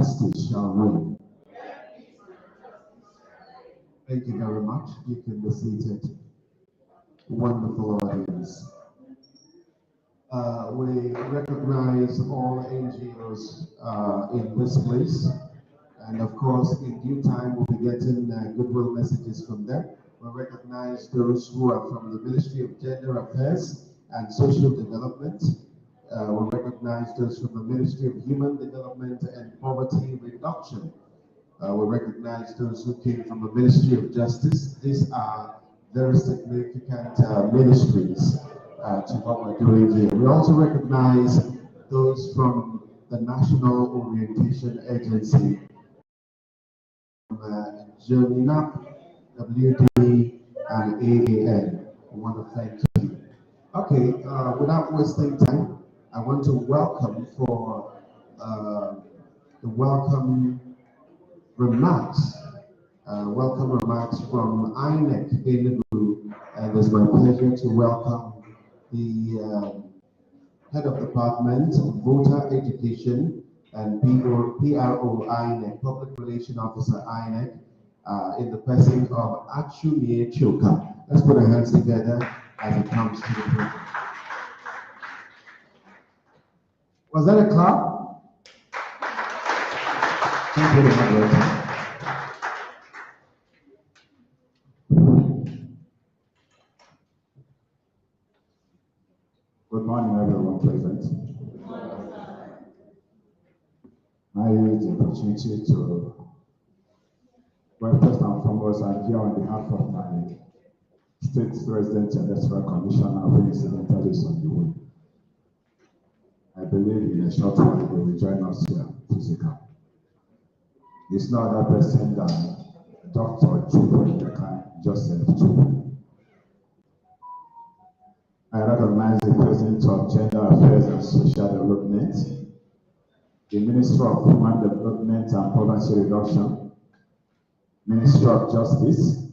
justice shall reign. Thank you very much. You can be seated. Wonderful audience. We recognize all NGOs in this place. And of course, in due time, we'll be getting goodwill messages from them. We recognize those who are from the Ministry of Gender Affairs and Social Development. We recognize those from the Ministry of Human Development and Poverty Reduction. We recognize those who came from the Ministry of Justice. These are very significant ministries to what we're doing here. We also recognize those from the National Orientation Agency, JONINAP, WD, and AAN. I want to thank you. Okay, without wasting time, I want to welcome for the welcome remarks from INEC Enugu, and it's my pleasure to welcome the Head of Department of Voter Education and PRO INEC, Public Relations Officer INEC, in the person of Achumie Choka. Let's put our hands together as it comes to the podium. Was that a clap? Thank you very much. Good morning, everyone present. I use the opportunity to, well, first and foremost, I'm here on behalf of my state resident electoral commissioner who incidentally is on the way. I believe in a short while they will join us here physically. It's no other person than Dr. Joseph Chukwu. I recognize the President of Gender Affairs and Social Development, the Minister of Human Development and Poverty Reduction, Minister of Justice,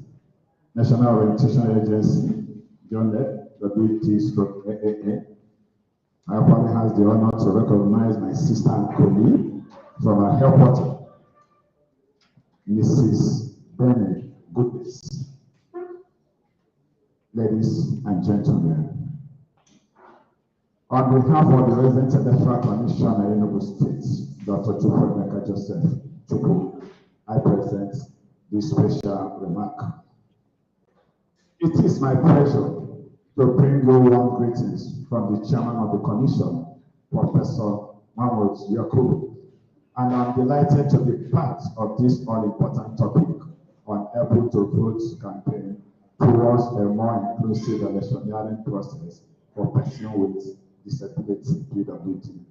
National Orientation Agency, JONINAP, WT/AAA. I probably have the honor to recognize my sister and colleague from our headquarters, Mrs. Bennett Goodness. Ladies and gentlemen, on behalf of the resident electoral commissioner in Enugu State, Dr. Joseph Chukwu, I present this special remark. It is my pleasure to bring you warm greetings from the chairman of the commission, Professor Mahmoud Yakubu, and I'm delighted to be part of this all-important topic on ABLE2VOTE campaign towards a more inclusive electioneering process for persons with disability, PWD.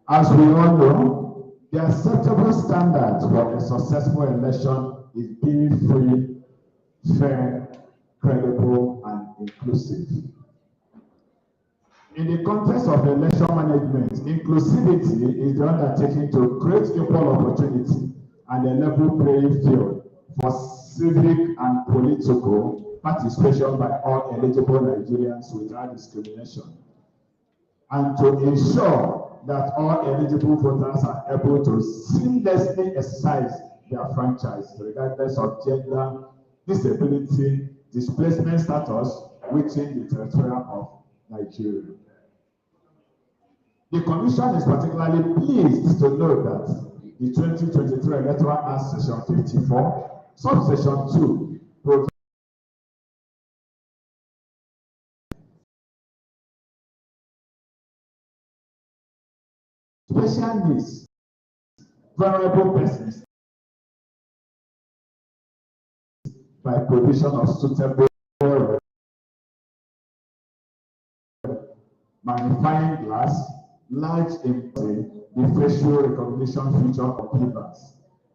As we all know, the acceptable standard for a successful election is being free, fair, credible, and inclusive. In the context of election management, inclusivity is the undertaking to create equal opportunity and a level playing field for civic and political participation by all eligible Nigerians without discrimination, and to ensure that all eligible voters are able to seamlessly exercise their franchise regardless of gender, disability, displacement status within the territory of Nigeria. The Commission is particularly pleased to note that the 2023 Electoral Act Section 54, Subsection 2, provides special needs, vulnerable persons by provision of suitable magnifying glass, large impact, the facial recognition feature of voters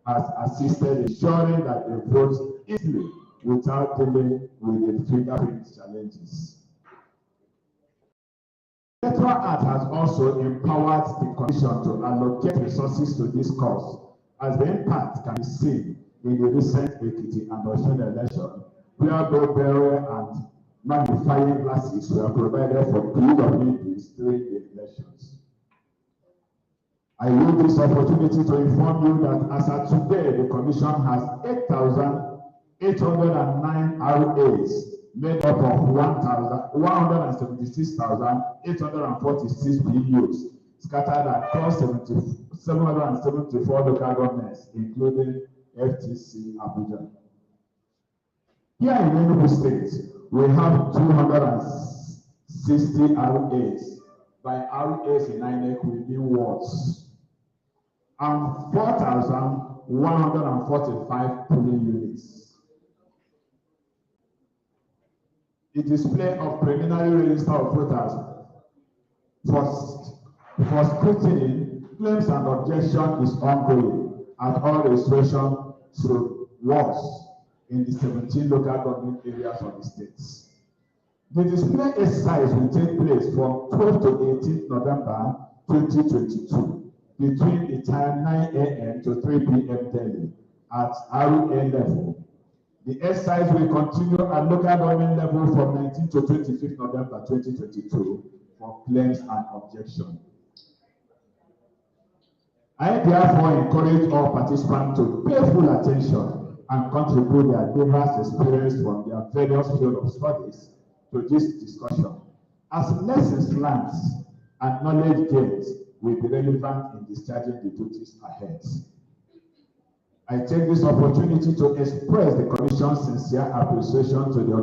has assisted ensuring that they vote easily without dealing with the fingerprint challenges. The Electoral Act has also empowered the Commission to allocate resources to this cause, as the impact can be seen in the recent Ekiti and Osun election, where both barrier and magnifying glasses were provided for PWDs during the elections. I use this opportunity to inform you that as of today, the Commission has 8,809 RAs made up of 176,846 PUs scattered across 774 local governments, including FTC Abuja. Here in Enugu State, we have 260 RAs. By RAs in INEC, we mean wards, and 4,145 polling units. The display of preliminary register of voters for scrutiny, claims and objection is ongoing at all registration through wards in the 17 local government areas of the states. The display exercise will take place from 12 to 18 November 2022 between the time 9 a.m. to 3 p.m. daily at RA level. The exercise will continue at local government level from 19 to 25 November 2022 for claims and objection. I therefore encourage all participants to pay full attention and contribute their diverse experience from their various fields of studies to this discussion, as lessons learned and knowledge gained will be relevant in discharging the duties ahead. I take this opportunity to express the Commission's sincere appreciation to the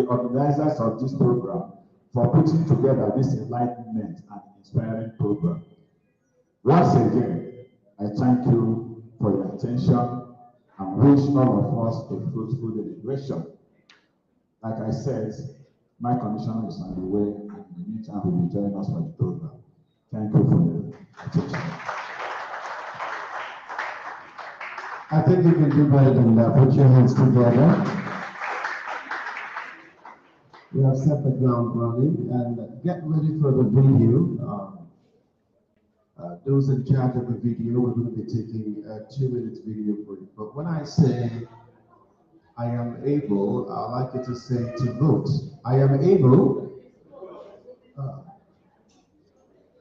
organizers of this program for putting together this enlightenment and inspiring program. Once again, I thank you for your attention and wish all of us a fruitful deliberation. Like I said, my commissioner is on the way, and in the meantime, he will join us for the program. Thank you for your attention. I think you can do better than that. Put your hands together. We have set the ground running, and get ready for the video. Those in charge of the video, we're going to be taking a 2-minute video for you. But when I say I am able, I'd like you to say to vote. I am able.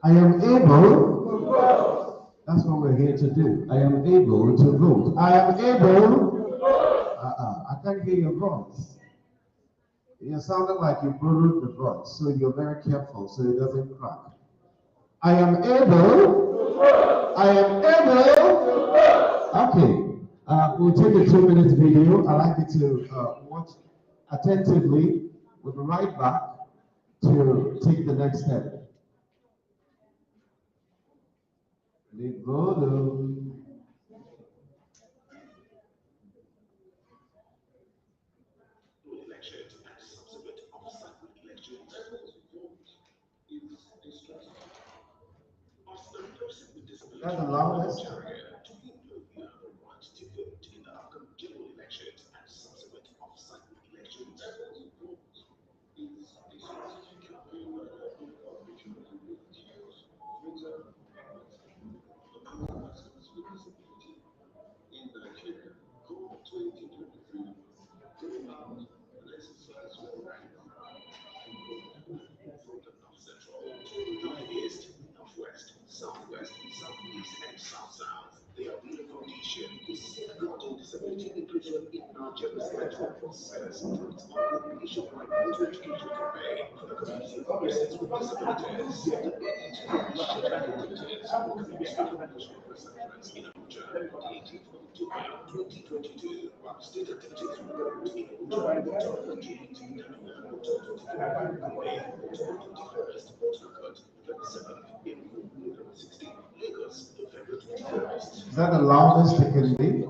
I am able. That's what we're here to do. I am able to vote. I am able. I can't hear your voice. You sounded like you borrowed the voice, so you're very careful so it doesn't crack. I am able. I am able. Okay. We'll take a 2-minute video. I'd like you to watch attentively. We'll be right back to take the next step. That's the loudest. Southwest, Southeast, and South-South. The ABLE2VOTE is safeguarding disability inclusion in Nigeria's electoral process through its ongoing nationwide voter education campaign for the community of persons with disabilities. The ABLE2VOTE activities will commence with the national press conference in Abuja on the 18th of October 2022, while state activities will go in Abuja, October 28th, Kaduna, October 24th, Gombe, October 21st, Port Harcourt, 27th, Enugu, November 16th, Lagos, November 21st. Is that the loudest it can be?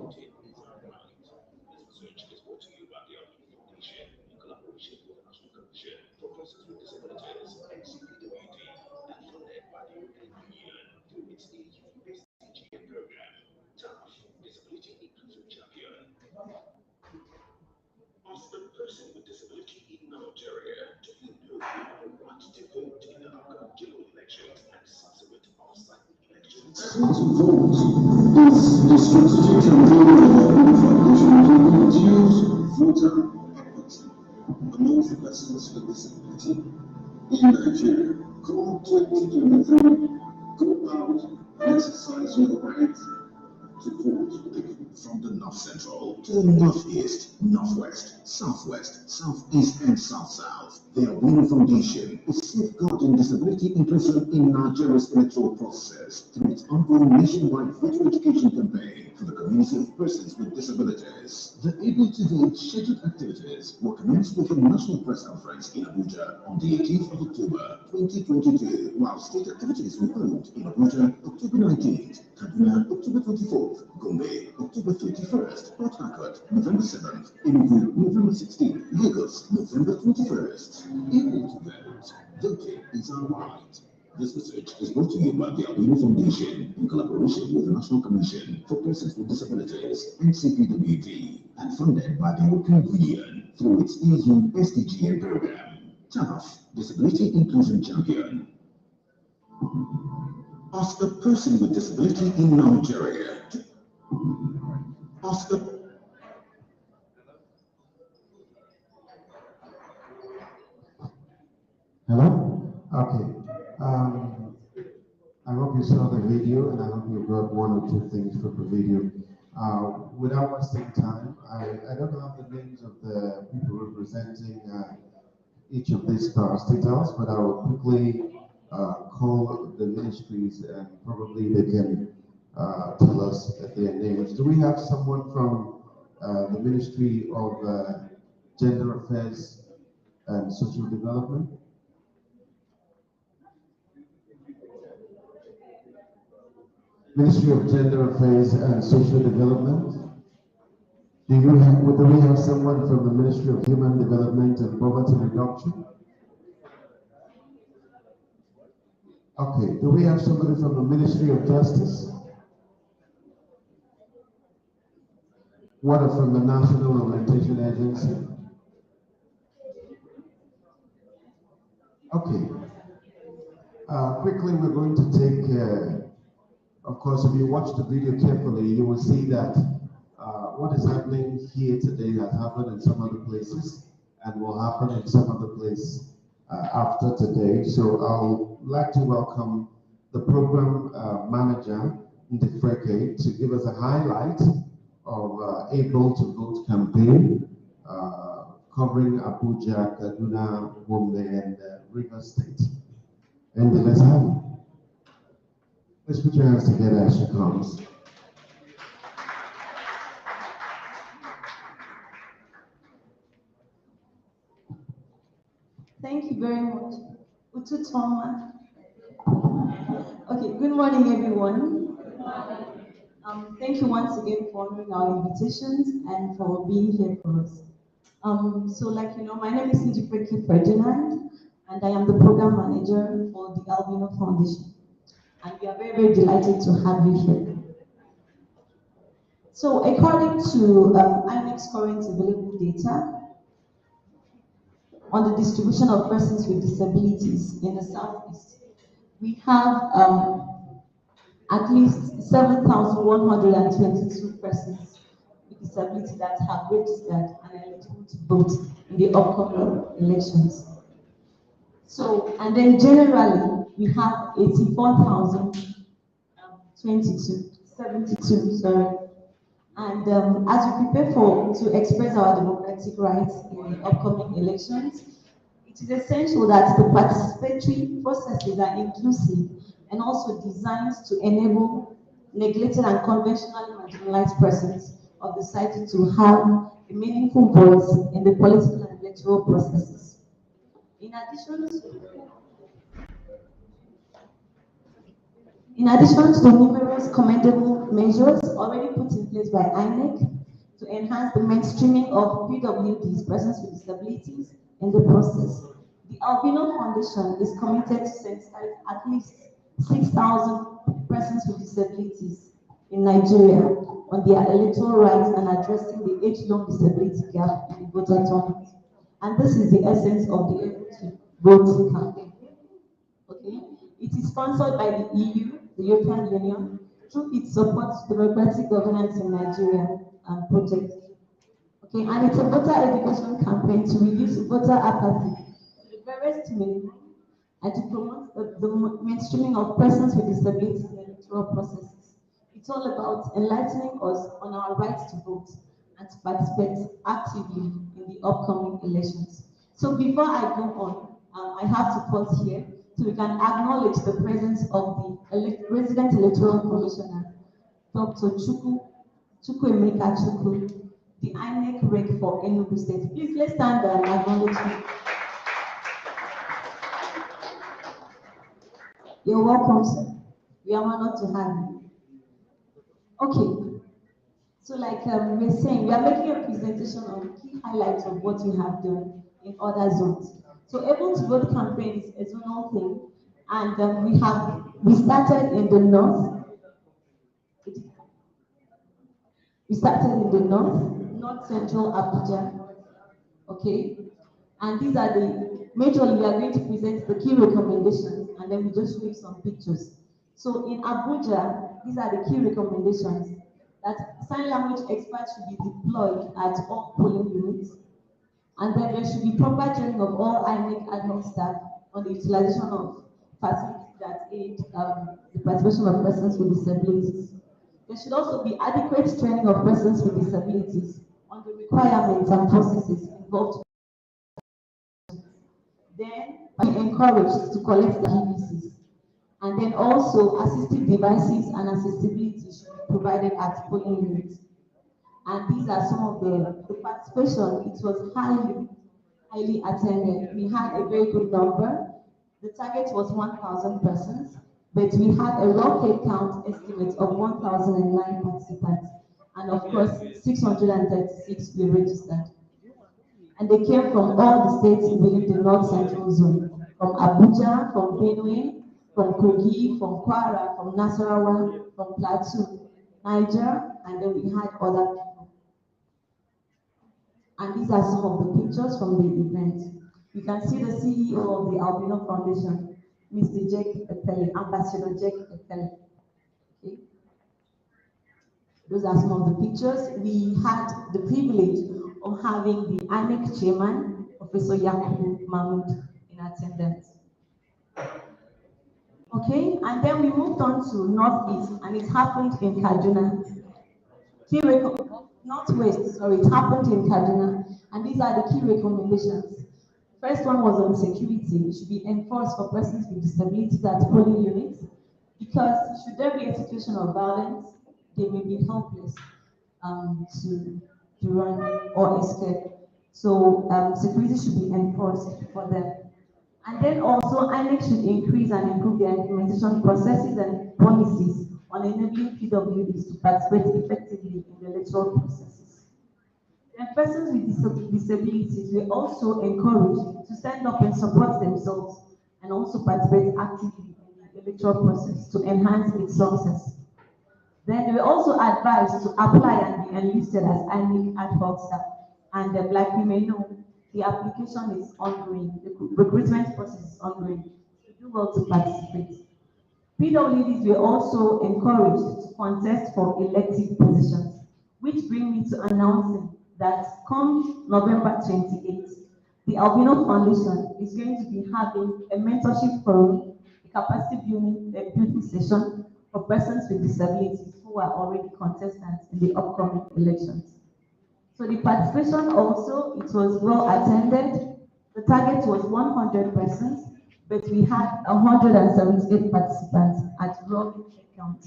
As a person with disability in Nigeria, do you know you have a right to vote in the upcoming general elections and subsequent off-cycle elections? To vote is the strategic campaign of the foundation to reduce voter apathy amongst the persons with disability in Nigeria. Come 2023, come out and exercise your right to vote. From the North Central to the Northeast, Northwest, Southwest, Southeast, and South-South, the ABLE Foundation is safeguarding disability inclusion in Nigeria's electoral process through its ongoing nationwide voter education campaign for the community of persons with disabilities. The ABLE2VOTE scheduled activities will commence with the National Press Conference in Abuja on the 18th of October 2022, while state activities will hold in Abuja October 19th, Kaduna October 24th, Gombe October 31st, Port Harcourt November 7th, Enugu November 16th, Lagos November 21st. ABLE2VOTE. Voting is our right. This message is brought to you by the ABLE Foundation in collaboration with the National Commission for Persons with Disabilities, NCPWD, and funded by the European Union through its EU SDGM program. TAF, Disability Inclusion Champion. Ask a person with disability in Nigeria. Ask a Hello? Okay. I hope you saw the video and I hope you got one or two things from the video. Without wasting time, I don't have the names of the people representing each of these parastatals, but I will quickly call the ministries and probably they can tell us their names. Do we have someone from the Ministry of Gender Affairs and Social Development? Ministry of Gender Affairs and Social Development. Do we have someone from the Ministry of Human Development and Poverty Reduction? Okay, do we have somebody from the Ministry of Justice? What are from the National Orientation Agency? Okay. Quickly, we're going to take, of course, if you watch the video carefully, you will see that what is happening here today has happened in some other places and will happen in some other place after today. So I'll like to welcome the program manager, Ndefreke, to give us a highlight of ABLE2VOTE campaign covering Abuja, Kaduna, Gombe, and Rivers State. And let's have it. Let's put your hands together as she comes. Thank you very much. Ututoma. Okay, good morning, everyone. Thank you once again for honoring our invitations and for being here for us. So like you know, my name is Ndefreke Ferdinand, and I am the program manager for the Albino Foundation. And we are very, very delighted to have you here. So according to INEC's current available data on the distribution of persons with disabilities in the Southeast, we have at least 7,122 persons with disability that have registered and are eligible to vote in the upcoming elections. So, and then generally, we have 74,072, sorry. And as we prepare to express our democratic rights in the upcoming elections, it is essential that the participatory processes are inclusive and also designed to enable neglected and conventionally marginalized persons of the society to have a meaningful voice in the political and electoral processes. In addition to the numerous commendable measures already put in place by INEC to enhance the mainstreaming of PWDs, persons with disabilities, in the process, the Albino Foundation is committed to sensitize at least 6,000 persons with disabilities in Nigeria on their electoral rights and addressing the age-long disability gap in the voter turnout. And this is the essence of the ABLE2VOTE campaign. Okay, it is sponsored by the EU, the European Union, through its support to democratic governance in Nigeria and project. Okay, and it's a voter education campaign to reduce voter apathy to the barest minimum and to promote the mainstreaming of persons with disabilities in electoral processes. It's all about enlightening us on our rights to vote and to participate actively in the upcoming elections. So before I go on, I have to pause here so we can acknowledge the presence of the resident electoral commissioner, Dr. Chukwuemeka Chukwu, the INEC reg for Enugu State. Please let's stand and acknowledge him. You're welcome, sir. We are honored to have you. Okay. So like we were saying, we are making a presentation on key highlights of what we have done in other zones. So ABLE2VOTE campaign is a zonal thing, and we started in the north. We started in the north central Abuja, okay? And these are majorly we are going to present the key recommendations, and then we just show you some pictures. So in Abuja, these are the key recommendations: that sign language experts should be deployed at all polling units, and then there should be proper training of all INEC ad hoc staff on the utilization of facilities that aid the participation of persons with disabilities. There should also be adequate training of persons with disabilities on the requirements and processes involved. Then be encouraged to collect the PVCs. And then also assistive devices and accessibility should be provided at polling units. And these are some of the participation. It was highly attended. We had a very good number. The target was 1,000 persons, but we had a raw head count estimate of 1,009 participants. And of course, 636 were registered. And they came from all the states within the North Central Zone, from Abuja, from Benue, from Kogi, from Kwara, from Nasarawa, from Plateau, Niger, and then we had other people. And these are some of the pictures from the event. You can see the CEO of the Albino Foundation, Mr. Jack Epele, Ambassador Jack Epele. Okay. Those are some of the pictures. We had the privilege of having the INEC chairman, Professor Yakubu Mahmoud, in attendance. Okay, and then we moved on to Northeast, and it happened in Kaduna. Northwest, sorry, it happened in Kaduna, and these are the key recommendations. First one was on security. It should be enforced for persons with disabilities at polling units, because should there be a situation of violence, they may be helpless to run or escape. So security should be enforced for them. And then also, INEC should increase and improve their implementation processes and policies on enabling PWDs to participate effectively in the electoral processes. Then persons with disabilities were also encouraged to stand up and support themselves and also participate actively in the electoral process to enhance its success. Then they were also advised to apply and be enlisted as INEC ad hoc staff. And like we may know, the application is ongoing, the recruitment process is ongoing. You do well to participate. PWDs were also encouraged to contest for elective positions, which brings me to announcing that come November 28th, the Albino Foundation is going to be having a mentorship forum, a capacity building session for persons with disabilities who are already contestants in the upcoming elections. So the participation also, it was well attended. The target was 100 persons, but we had 178 participants at raw count,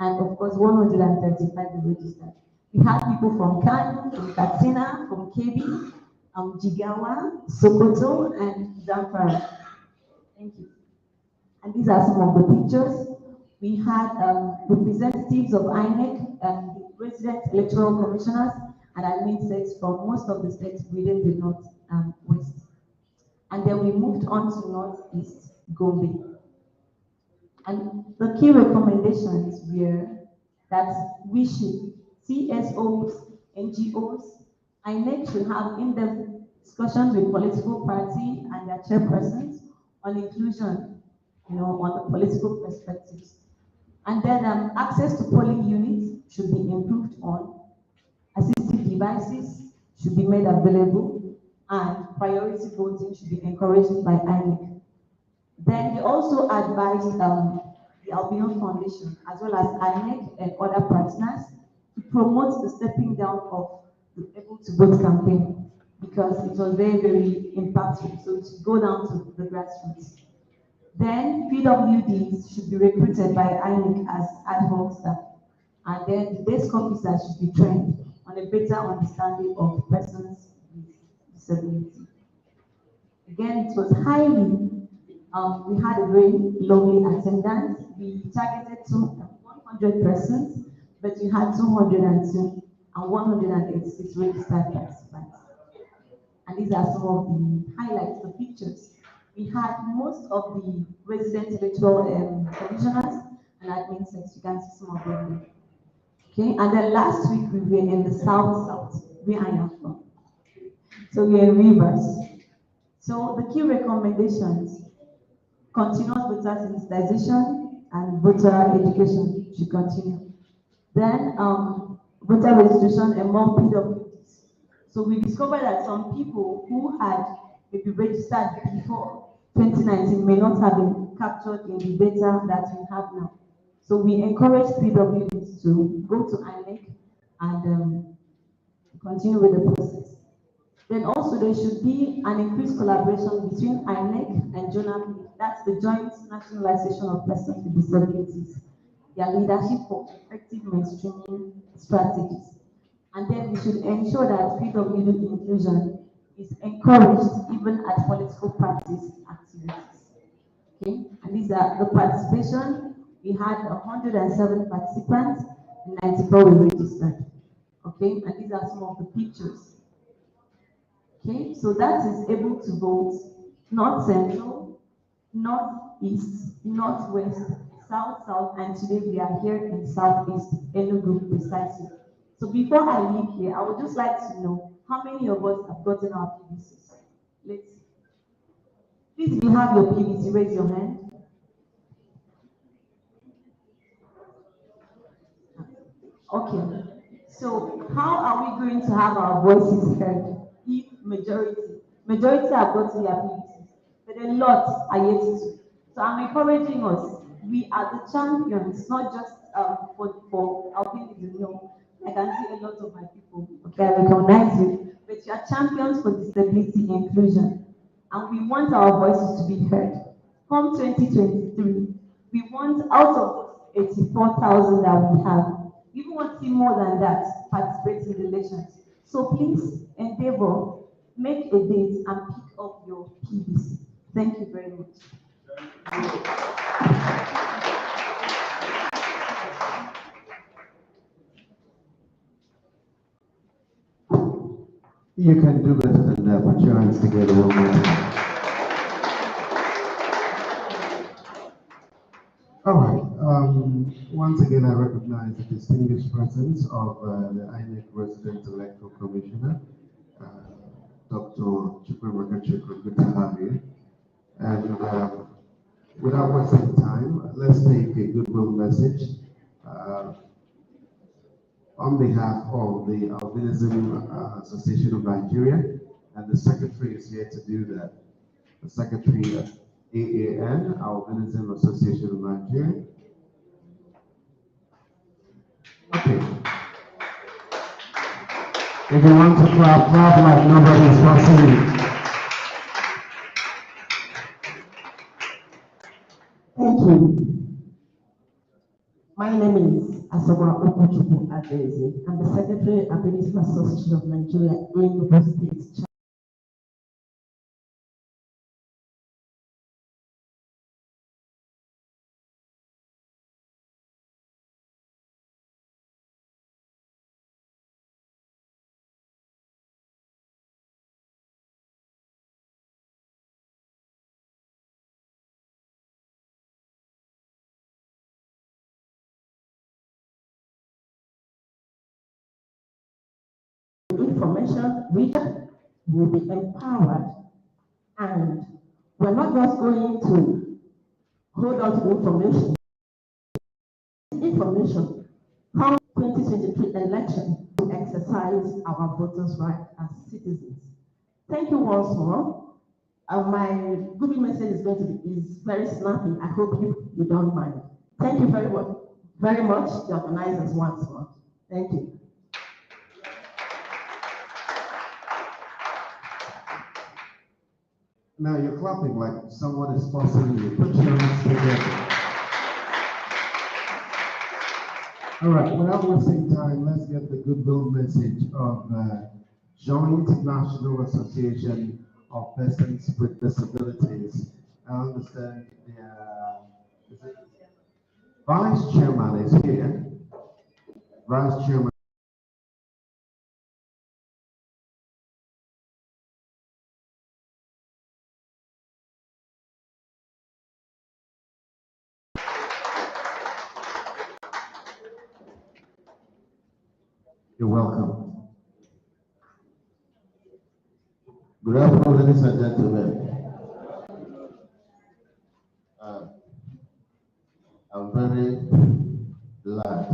and of course 135 registered. We had people from Kano, from Katsina, from Kebbi, Jigawa, Sokoto, and Zamfara. Thank you. And these are some of the pictures. We had representatives of INEC, the resident electoral commissioners, and admin sets from most of the states within the North West. And then we moved on to Northeast, Gombe. And the key recommendations were that we should, CSOs, NGOs, INEC should have in-depth discussions with political parties and their chairpersons on inclusion, on the political perspectives. And then access to polling units should be improved on. Assistive devices should be made available, and priority voting should be encouraged by INEC. Then we also advised the ABLE2VOTE Foundation as well as INEC and other partners to promote the stepping down of the ABLE2VOTE campaign because it was very, very impactful. So to go down to the grassroots. Then PWDs should be recruited by INEC as ad hoc staff. And then the desk officers should be trained on a better understanding of persons with disability. Again, it was highly, we had a very lovely attendance. We targeted 100 persons, but we had 202 and 186 registered participants. And these are some of the highlights, the pictures. We had most of the resident electoral commissioners and admin sects. You can see some of them. Okay, and then last week we were in the south, where I am from. So we are in Rivers. So the key recommendations: continuous voter sensitization and voter education should continue. Then voter registration among PWDs. So we discovered that some people who had maybe registered before 2019 may not have been captured in the data that we have now. So we encourage PWDs to go to INEC and continue with the process. Then also there should be an increased collaboration between INEC and JONAP, that's the Joint Nationalization of Persons with Disabilities, their leadership for effective mainstreaming strategies. And then we should ensure that PWD inclusion is encouraged even at political parties activities. Okay, and these are the participation. We had 107 participants and 94 were registered. Okay, and these are some of the pictures. Okay, so that is ABLE2VOTE, North Central, Northeast, Northwest, South, and today we are here in Southeast, Enugu precisely. So before I leave here, I would just like to know how many of us have gotten our PVCs. Let's see. Please, if you have your PVC, raise your hand. Okay, so how are we going to have our voices heard if majority have gotten their PVCs, but a lot are yet to? So I'm encouraging us. We are the champions, not just for helping you know. I can see a lot of my people. Okay, I recognize you, but you are champions for disability inclusion, and we want our voices to be heard. Come 2023, we want out of 84,000 that we have. We want to see more than that participate in the elections. So please endeavor, make a date and pick up your PVC. Thank you very much. You can do better than that. Put your hands together one more time. All right. Once again, I recognize the distinguished presence of the INEC Resident Electoral Commissioner, Dr. Chukwemeka. Good to have you. And without wasting time, let's take a goodwill message on behalf of the Albinism Association of Nigeria, and the secretary is here to do that. The secretary of AAN, Albinism Association of Nigeria. Okay. If you want to clap like nobody's watching. Thank you. My name is Asogwa Okuchukwu Adeze. I'm the Secretary of the Albinism Association of Nigeria in Enugu State. Information which will be empowered, and we're not just going to hold on to information. Information how 2023 election to exercise our voters' right as citizens. Thank you once more. My good message is is very snappy. I hope you don't mind. Thank you very much, the organizers once more. Thank you. Now you're clapping like someone is forcing you. Put your hands together. All right, without wasting time, let's get the goodwill message of Joint National Association of Persons with Disabilities. I understand the Vice Chairman is here. Vice Chairman. You're welcome. Good afternoon, ladies and gentlemen. I'm very glad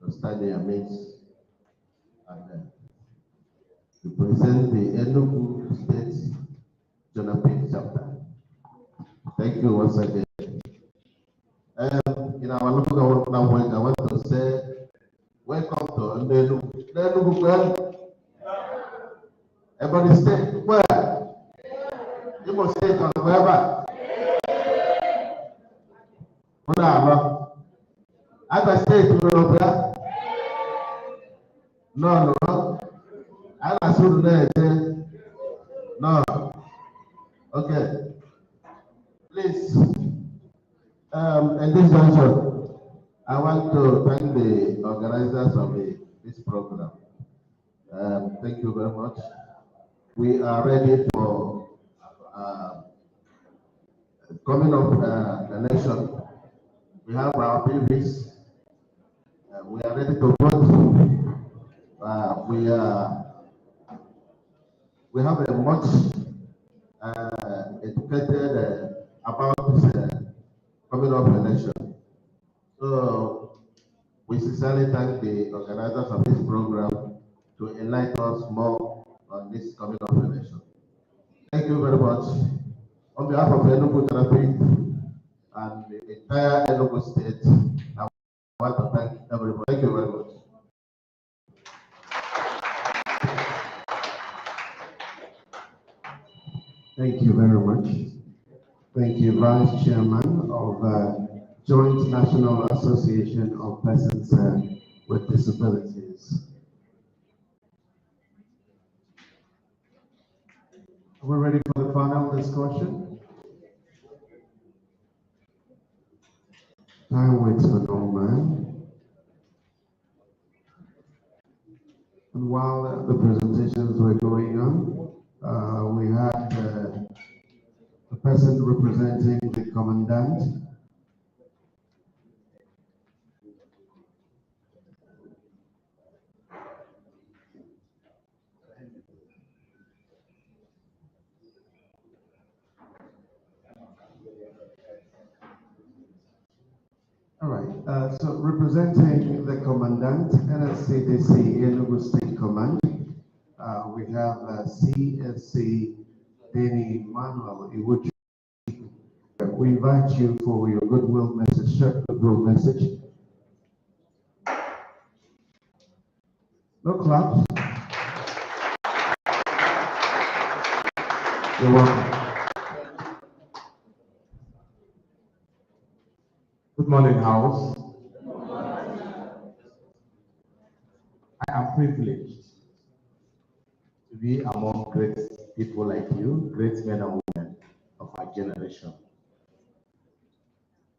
to stand here amidst and to present the Enugu State Camapign chapter. Thank you once again. In our local government, I want to say, welcome to Enugu. Everybody stay where? You must stay on wherever. I stay to Europe. No. I should there. No. Okay. Please. In this junction, I want to thank the organizers of this program. Thank you very much. We are ready for coming up election. We have our PVs. We are ready to vote. We have a much educated about this coming up election. So we sincerely thank the organizers of this program to enlighten us more on this coming up election. Thank you very much. On behalf of Enugu Camapign and the entire Enugu State, I want to thank everybody. Thank you very much. Thank you very much. Thank you, Vice Chairman of Joint National Association of Persons with Disabilities. Are we ready for the final discussion? Time waits for no man. And while the presentations were going on, we had a person representing the commandant. All right, so representing the commandant, NSCDC Enugu State Command, we have CSC Danny Manuel Iwuchi. We invite you for your goodwill message, short goodwill message. No claps. You're welcome. Good morning, House. I am privileged to be among great people like you, great men and women of our generation.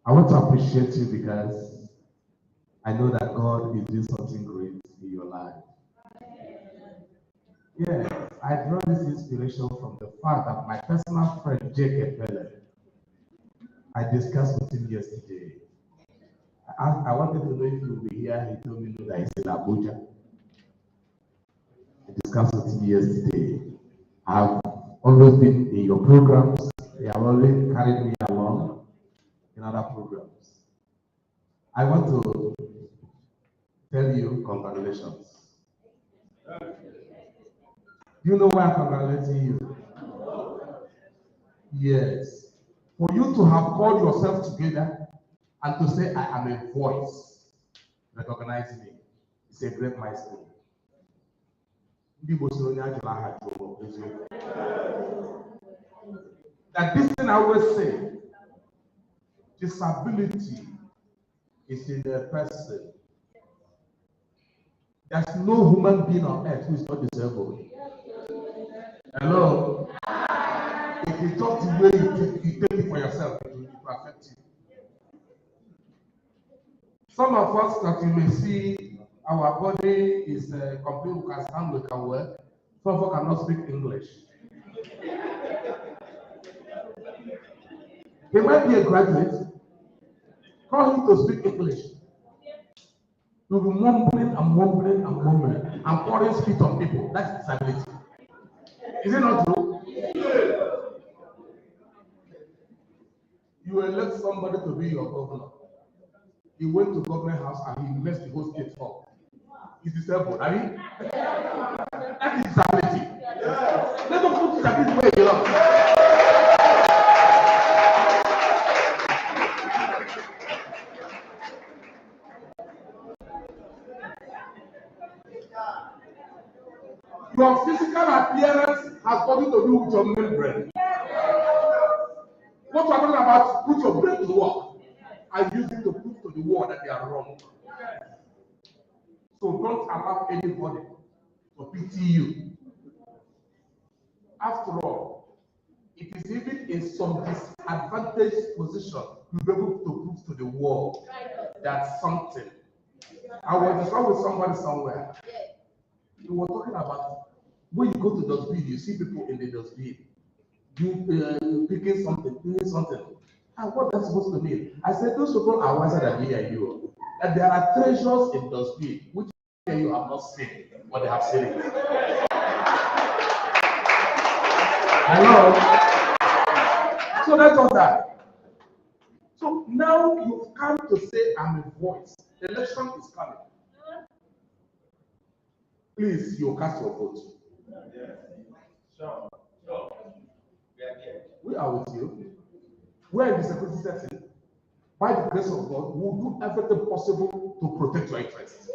I want to appreciate you because I know that God is doing something great in your life. Yes, I draw this inspiration from the fact that my personal friend, Jacob Belle, I discussed with him yesterday. I wanted to know if he would be here. He told me no, that he's in Abuja. I discussed with him yesterday. I've always been in your programs. You have always carried me along in other programs. I want to tell you congratulations. You know why I'm congratulating you? Yes. For you to have called yourself together and to say, I am a voice, recognize me. It's a great milestone. That this thing I always say, disability is in a person. There's no human being on earth who is not disabled. Hello? If you talk the way you take it for yourself, it will affect you. Some of us that you may see, our body is complete, we can stand, we can work. Some of us cannot speak English. He might be a graduate. Call him to speak English. You'll be mumbling and mumbling and mumbling and pouring spit on people. That's disability. Is it not true? You elect somebody to be your governor. He went to government house and he messed the whole state up. He's disabled. I mean, that is disability. Let them put it at this way, you know. Your physical appearance has nothing to do with your membrane. What we're talking about, put your brain to work and use it to prove to the world that they are wrong. So don't allow anybody to pity you. After all, it is even in some disadvantaged position you'll be able to prove to the world that something. I was discussing with somebody somewhere. We were talking about when you go to dustbin, you see people in the dustbin. You picking something, doing something. And what that's supposed to mean? I said, those people are wiser than me and you. And there are treasures in dustbin which you have not seen, but they have seen it. Hello? So that's all that. So now you've come to say, I'm a voice. The election is coming. Please, you cast your vote. Sure. We are with you. We are in the security setting. By the grace of God, we will do everything possible to protect your interests.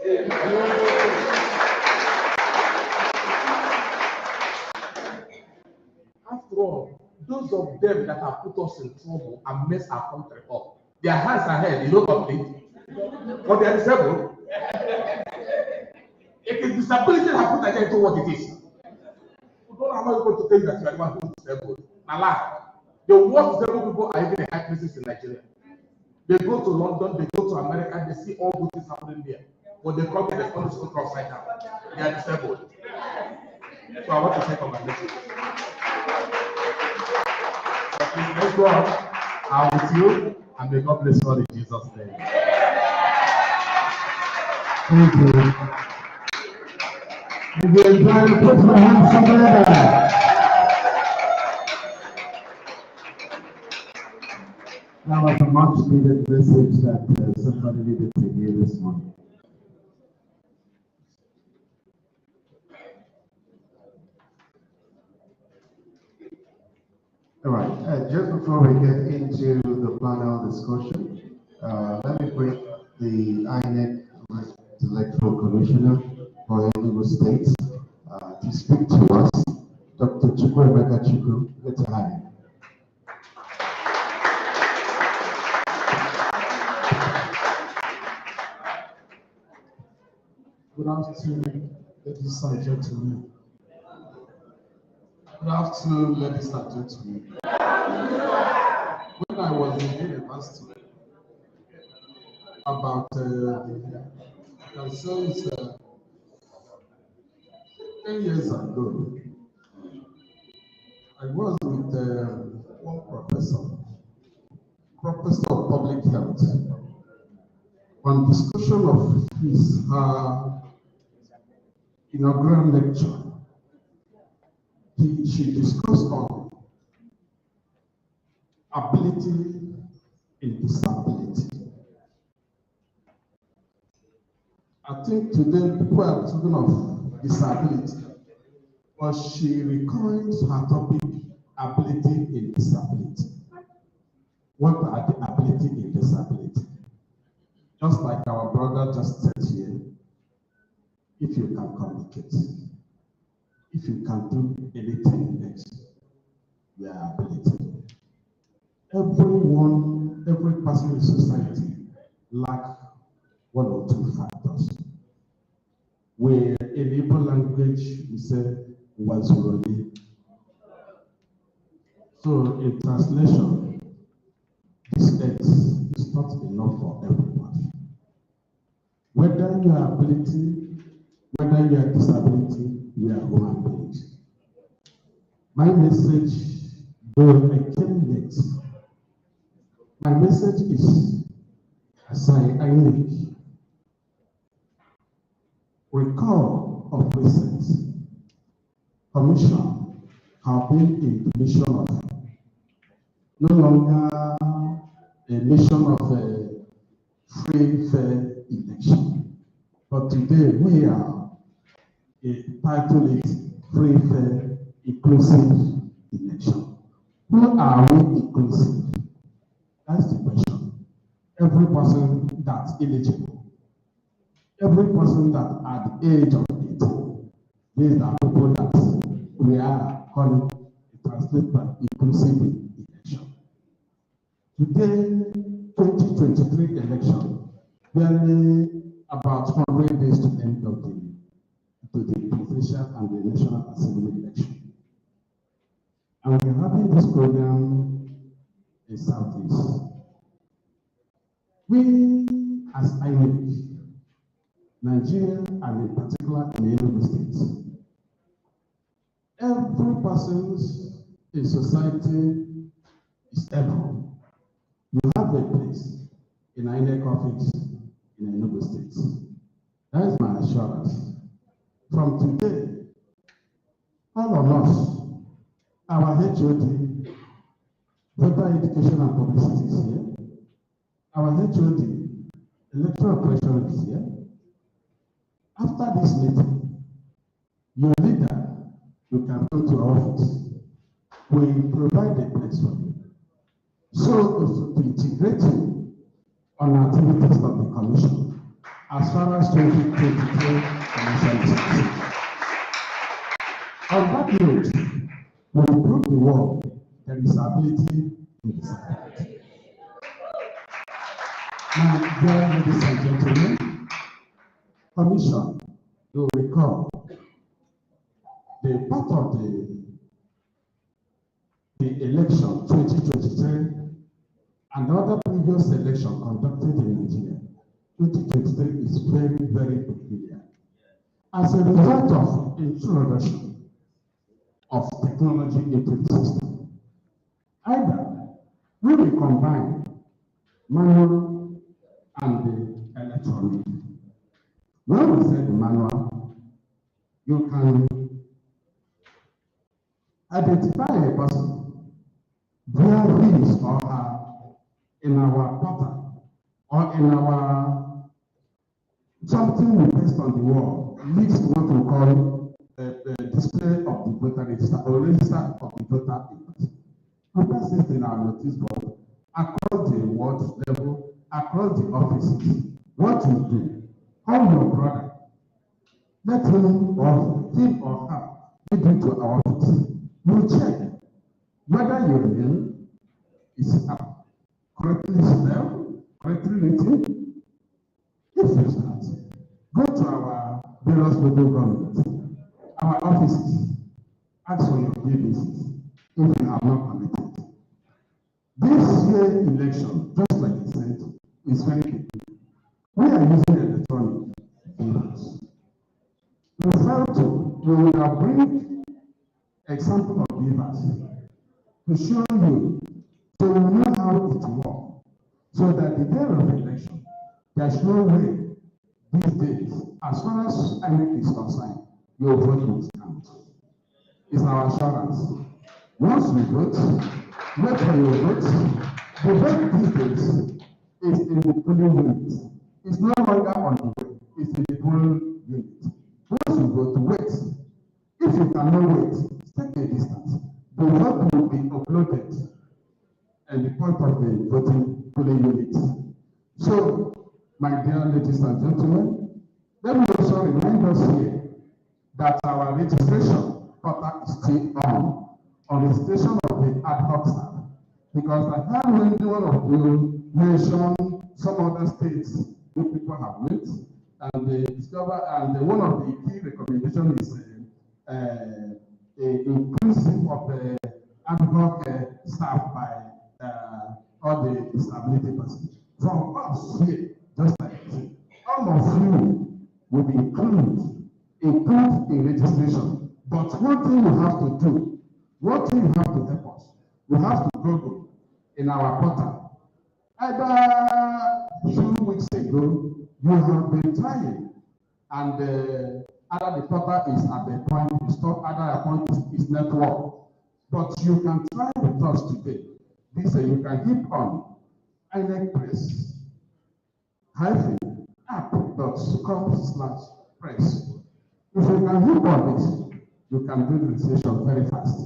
After all, those of them that have put us in trouble and messed our country up, their hands are held, you know complete, but they are disabled. It is disability that put an end to what it is. We don't allow people to tell you that you are the one who is disabled. Now, the worst disabled people are even in high places in Nigeria. They go to London, they go to America, they see all good things happening there. But they come to the country to upside down. They are disabled. So I want to say congratulations. Please, let's go on. I'm with you, and may God bless you all in Jesus' name. Thank you. If you enjoy, put your hands together. That was a much needed message that somebody needed to hear this morning. All right, just before we get into the panel discussion, let me bring the INEC Electoral Commissioner for Enugu State to speak to us, Dr. Chukwuemeka Chukwu. Let's have him. Good afternoon, ladies and gentlemen. Good afternoon, ladies and gentlemen. When I was in university, about since 10 years ago, I was with one professor of public health, on discussion of his inaugural lecture. She discussed on ability in disability. I think today people are talking of disability, but she recoins her topic ability in disability. What are the ability in disability? Just like our brother just said here, if you can communicate, if you can do anything next, your ability. Every person in society lack one or two factors. Where in Igbo language we say wazurodi. So in translation, this X is not enough for everyone. Whether your ability, whether your disability, you are human beings. My message, though I came late, my message is, as I need, recall of recent commission have been in the mission of no longer a mission of a free, fair election. But today we are titled it free, fair, inclusive election. Who are we inclusive? That's the question. Every person that's eligible, every person that at the age of 18, these are people that we are calling translate by inclusive election. Today, 2023 election, barely about 100 days to the end of the presidential and the national assembly election. And we're having this program in Southeast. We, as INEC, Nigeria, and in particular in Enugu State, every person in society is able. You have a place in INEC office in Enugu State. That is my assurance. From today, all of us, our HOD, voter education and publicity is here. Our HOD, electoral operation is here. After this meeting, your leader, you can go to our office. We provide a place for you. So to integrate you on activities of the Commission as far as 2023 financial is concerned. On that note, we will prove the world there is ability in disability. Now, dear ladies and gentlemen, Commission, you recall the part of the election 2023 and the other previous election conducted in Nigeria. 2023 is very, very peculiar. As a result of introduction of technology into the system, either we will combine manual and the electronic. When we say the manual, you can identify a person where he is or her in our pattern or in our something we paste on the wall leads to what we call the display of the voter register or register of the voter. We paste it in our notice board across the ward level, across the offices. What you do, call your brother, let him or her lead you to our office. You check whether your name is correctly spelled, correctly written. If you start, go to our various local governments, our offices, ask for your BBCs if you have not committed. This year election, just like I said, is very big. We are using electronic ballots. We will bring example of beavers to show you so you know how it works. So that the day of election, there's no way these days, as far as INEC is concerned, your vote will count. It's our assurance. Once we vote, wait for your vote. The vote these days is in the polling unit. It's no longer on the way, it's in the polling unit. Once you vote, wait. If you cannot wait, take a distance. the vote will be uploaded at the point of the voting polling unit. So, my dear ladies and gentlemen, let me also remind us here that our registration portal is still on the station of the ad hoc staff, because I heard when one of you mentioned some other states where people have met, and they discover, and one of the key recommendations is increasing of the ad hoc staff by all the disability persons. From us here, just like this, all of you will be included in registration. But one thing you have to do, one thing you have to help us, you have to Google in our portal. Either few weeks ago, you have been trying, and either the portal is at the point to stop, either the point is network. But you can try with us today. This you can hit on INEC press-app.com/press. If you can hit on it, you can do the registration very fast.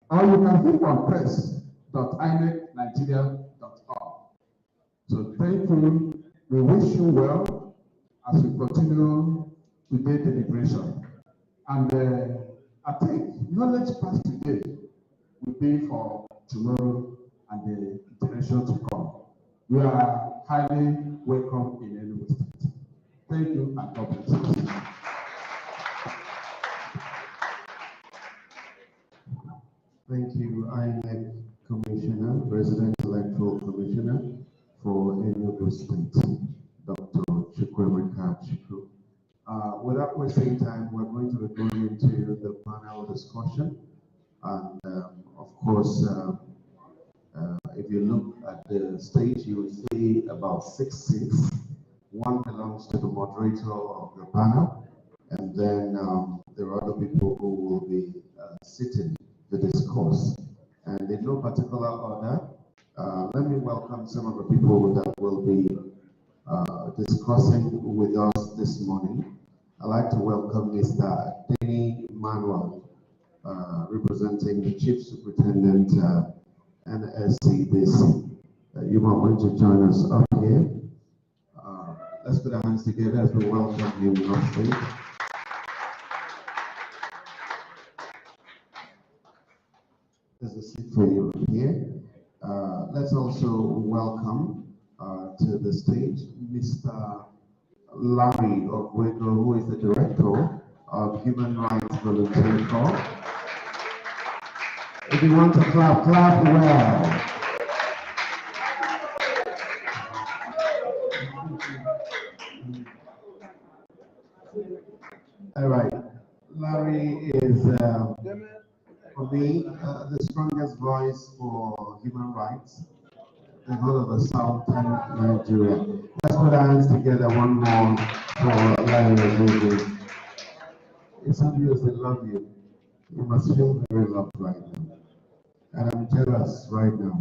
Or you can hit on press.inecnigeria.org. So thank you. We wish you well as we continue today's deliberation. And I think knowledge passed today will be for tomorrow and the generation to come. You are highly welcome in Enugu State. Thank you and God bless you. Thank you, INEC Commissioner, Resident Electoral Commissioner for Enugu State, Dr. Chukwemeka Chukwu. Without wasting time, we're going to be going into the panel discussion. And of course, if you look at the stage, you will see about 6 seats. One belongs to the moderator of the panel, and then there are other people who will be sitting the discourse. And in no particular order, let me welcome some of the people that will be discussing with us this morning. I'd like to welcome Mr. Denny Manuel, representing the Chief Superintendent NSCDC. You might want to join us up here. Let's put our hands together as we welcome him on stage. There's a seat for you here. Let's also welcome to the stage Mr. Larry Ogwego, who is the Director of Human Rights Volunteer Corps. If you want to clap, clap well. All right. Larry is, for me, the strongest voice for human rights in all of the southern Nigeria. Let's put our hands together one more for Larry Ogwego. It's obvious they love you. You must feel very loved right now. And I'm jealous right now.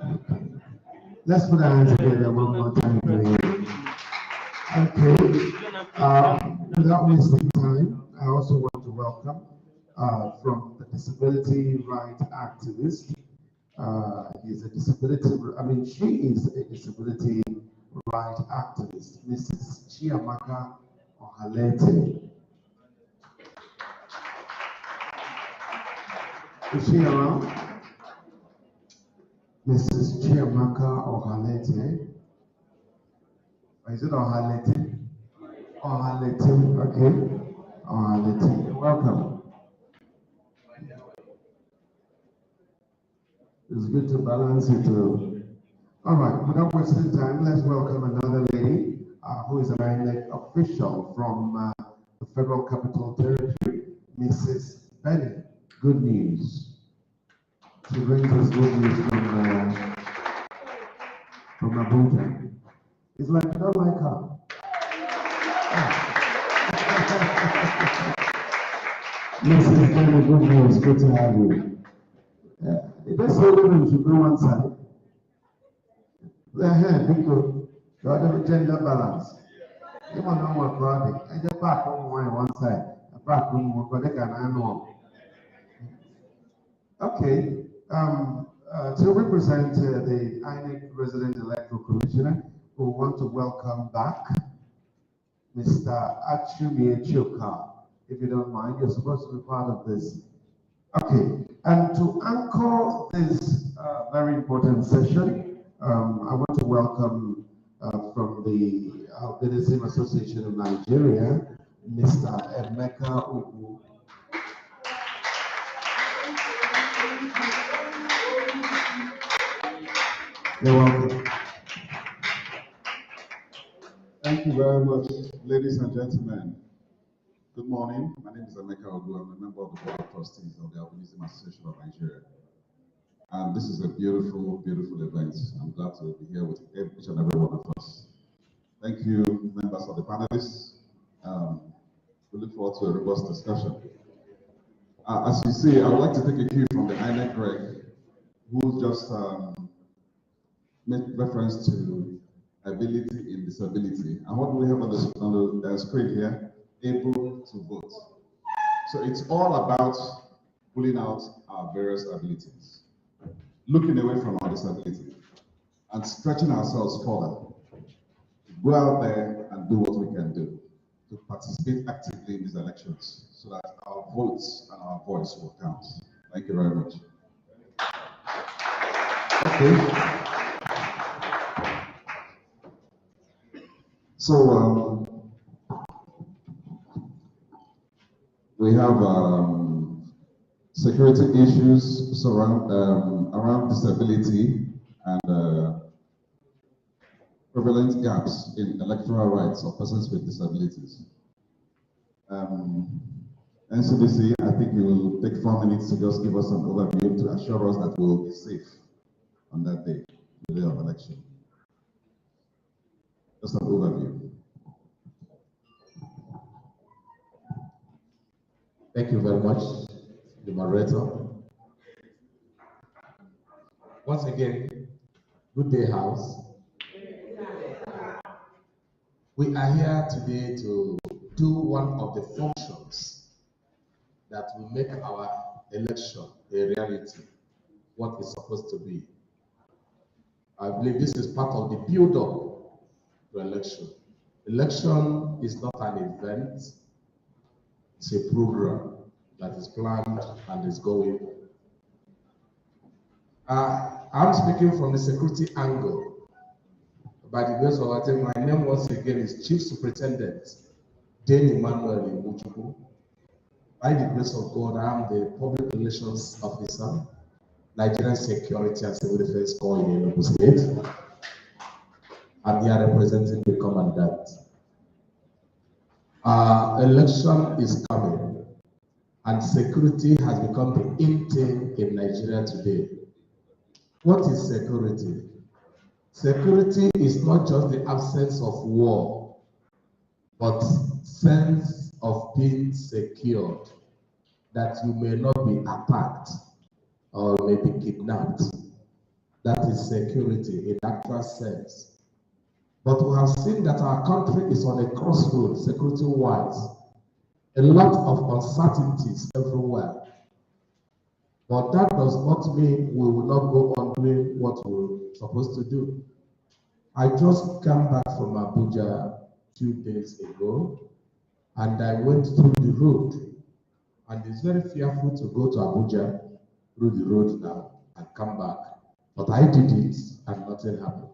Okay. Let's put our hands together one more time for you. Okay. Without wasting time, I also want to welcome from the disability rights activist. He's a disability, she is a disability rights activist, Mrs. Chiamaka Ohalete. Is she around? Mrs. Chiamaka Ohalete. Or is it Ohalete? Ohalete, okay. Ohalete, welcome. It's good to balance it too. All right, without wasting time, let's welcome another lady who is an INEC official from the Federal Capital Territory, Mrs. Benny. Good news. She brings us good news from Abuja. It's like you don't like her. Mrs. Benny, good news. Good to have you. The best women should go one side. They're here because the other gender balance. You want to know what problem? I just back on one side. I back on one, but they can handle. Okay. To represent the INEC Resident Electoral Commissioner, we want to welcome back Mr. Achumie Choka. If you don't mind, you're supposed to be part of this. Okay, and to anchor this very important session, I want to welcome from the Albinism Association of Nigeria, Mr. Emeka Ugu. You're welcome. Thank you very much, ladies and gentlemen. Good morning. My name is Emeka Ugu. I'm a member of the Board of Trustees of the Albinism Association of Nigeria. And this is a beautiful, beautiful event. I'm glad to be here with each and every one of us. Thank you, members of the panelists. We look forward to a robust discussion. As you see, I would like to take a cue from the INEC Reg, who just made reference to ability in disability. And what do we have on the screen here? Able to vote. So it's all about pulling out our various abilities, looking away from our disability, and stretching ourselves further to go out there and do what we can do to participate actively in these elections so that our votes and our voice will count. Thank you very much. Okay. So we have security issues around disability and prevalent gaps in electoral rights of persons with disabilities. NCDC, I think you will take 4 minutes to just give us an overview to assure us that we will be safe on that day, the day of election. Just an overview. Thank you very much, the moderator. Once again, good day, House. We are here today to do one of the functions that will make our election a reality, what it's supposed to be. I believe this is part of the build-up to election. Election is not an event, it's a program that is planned and is going. I'm speaking from the security angle. By the grace of God, my name once again is Chief Superintendent Dane Emmanuel Imuchukwu. By the grace of God, I am the Public Relations Officer, Nigerian Security and Civil Defense Corps in Enugu State. I'm here representing the Commandant. Election is coming, and security has become the in thing in Nigeria today. What is security? Security is not just the absence of war, but sense of being secured, that you may not be attacked or may be kidnapped. That is security in actual sense. But we have seen that our country is on a crossroads, security-wise. A lot of uncertainties everywhere. But that does not mean we will not go on doing what we're supposed to do. I just came back from Abuja a few days ago, and I went through the road. And it's very fearful to go to Abuja through the road now and come back. But I did it, and nothing happened.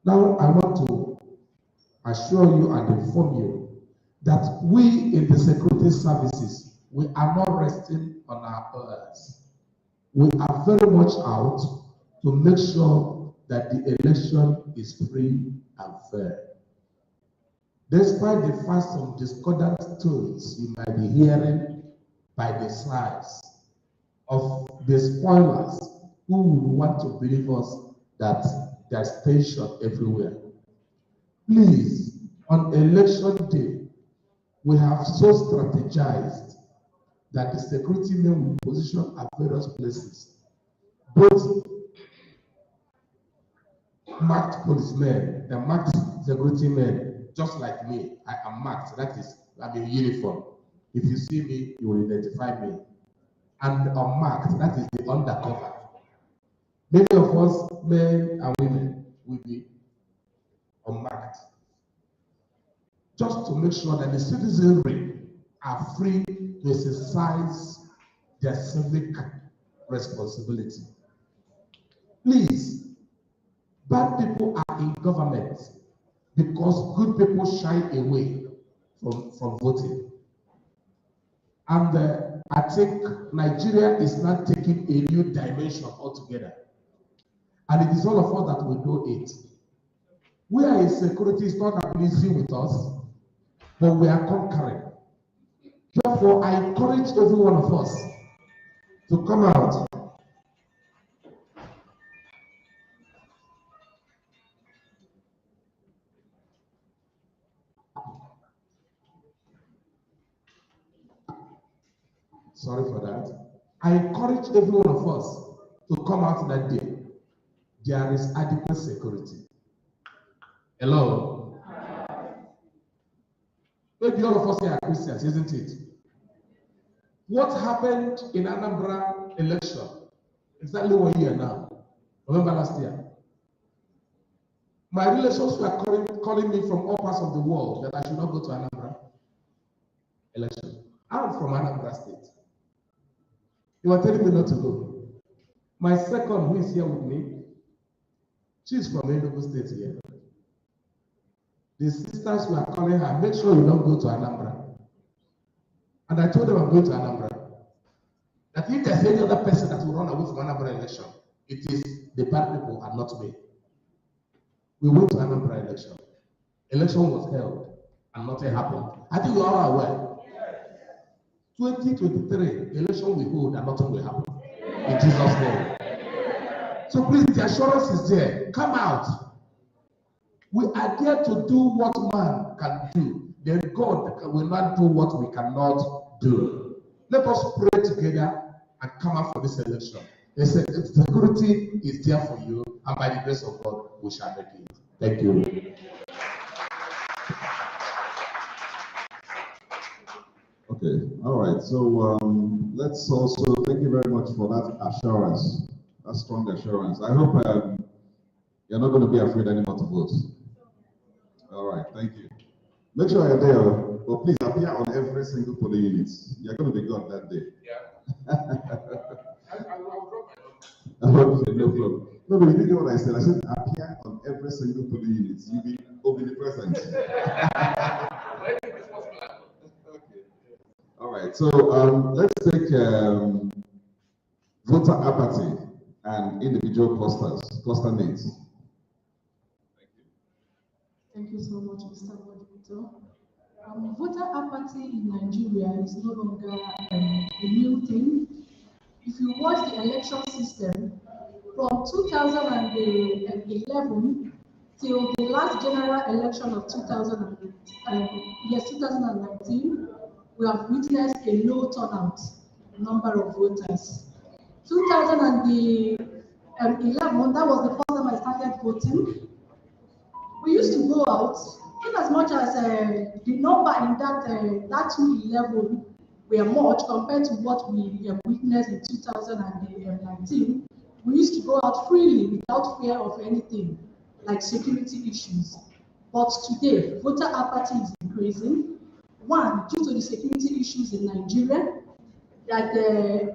Now I want to assure you and inform you that we in the security services, we are not resting on our laurels. We are very much out to make sure that the election is free and fair. Despite the fact of discordant tones you might be hearing by the sides of the spoilers who would want to believe us that there's tension everywhere. Please, on election day, we have so strategized that the security men will position at various places. Both marked policemen and marked security men, just like me. I am marked, that is, I'm in uniform. If you see me, you will identify me. and unmarked, that is the undercover. Many of us, men and women, will be unmarked. Just to make sure that the citizenry are free to exercise their civic responsibility. Please, bad people are in government because good people shy away from voting. And I think Nigeria is now taking a new dimension altogether. And it is all of us that will do it. We are in security, it's not that easy with us, but we are conquering. Therefore, I encourage every one of us to come out. Sorry for that. I encourage every one of us to come out that day. There is adequate security. Hello? Maybe all of us here are Christians, isn't it? What happened in Anambra election? Exactly 1 year now. November last year. My relations were calling me from all parts of the world that I should not go to Anambra election. I'm from Anambra State. You were telling me not to go. My second, who is here with me, she's from Enugu State here. The sisters were calling her, make sure you don't go to Anambra. And I told them I'm going to Anambra. That if there's any other person that will run away from Anambra election, it is the bad people and not me. We went to Anambra election. Election was held and nothing happened. I think you are all aware. 2023, election will hold and nothing will happen. In Jesus' name. So please, the assurance is there. Come out. We are there to do what man can do. Then God will not do what we cannot do. Let us pray together and come out for this election. They said security is there for you, and by the grace of God, we shall make it. Thank you. Okay, all right. So let's also thank you very much for that assurance, that strong assurance. I hope you're not going to be afraid anymore to vote. All right, thank you. Make sure you're there, but please appear on every single polling unit. You're going to be gone that day. Yeah. I will drop my number. Okay, no problem. No, but you didn't get what I said. I said appear on every single polling unit. You'll be omnipresent. Okay. All right. So let's take voter apathy and individual cluster needs. Thank you so much, Mr. Moderator. Voter apathy in Nigeria is no longer a new thing. If you watch the election system, from 2011 till the last general election of 2019, we have witnessed a low turnout number of voters. 2011, that was the first time I started voting. We used to go out, in as much as the number in that 2011 were much compared to what we witnessed in 2019. We used to go out freely without fear of anything, like security issues. But today, voter apathy is increasing. One, due to the security issues in Nigeria, that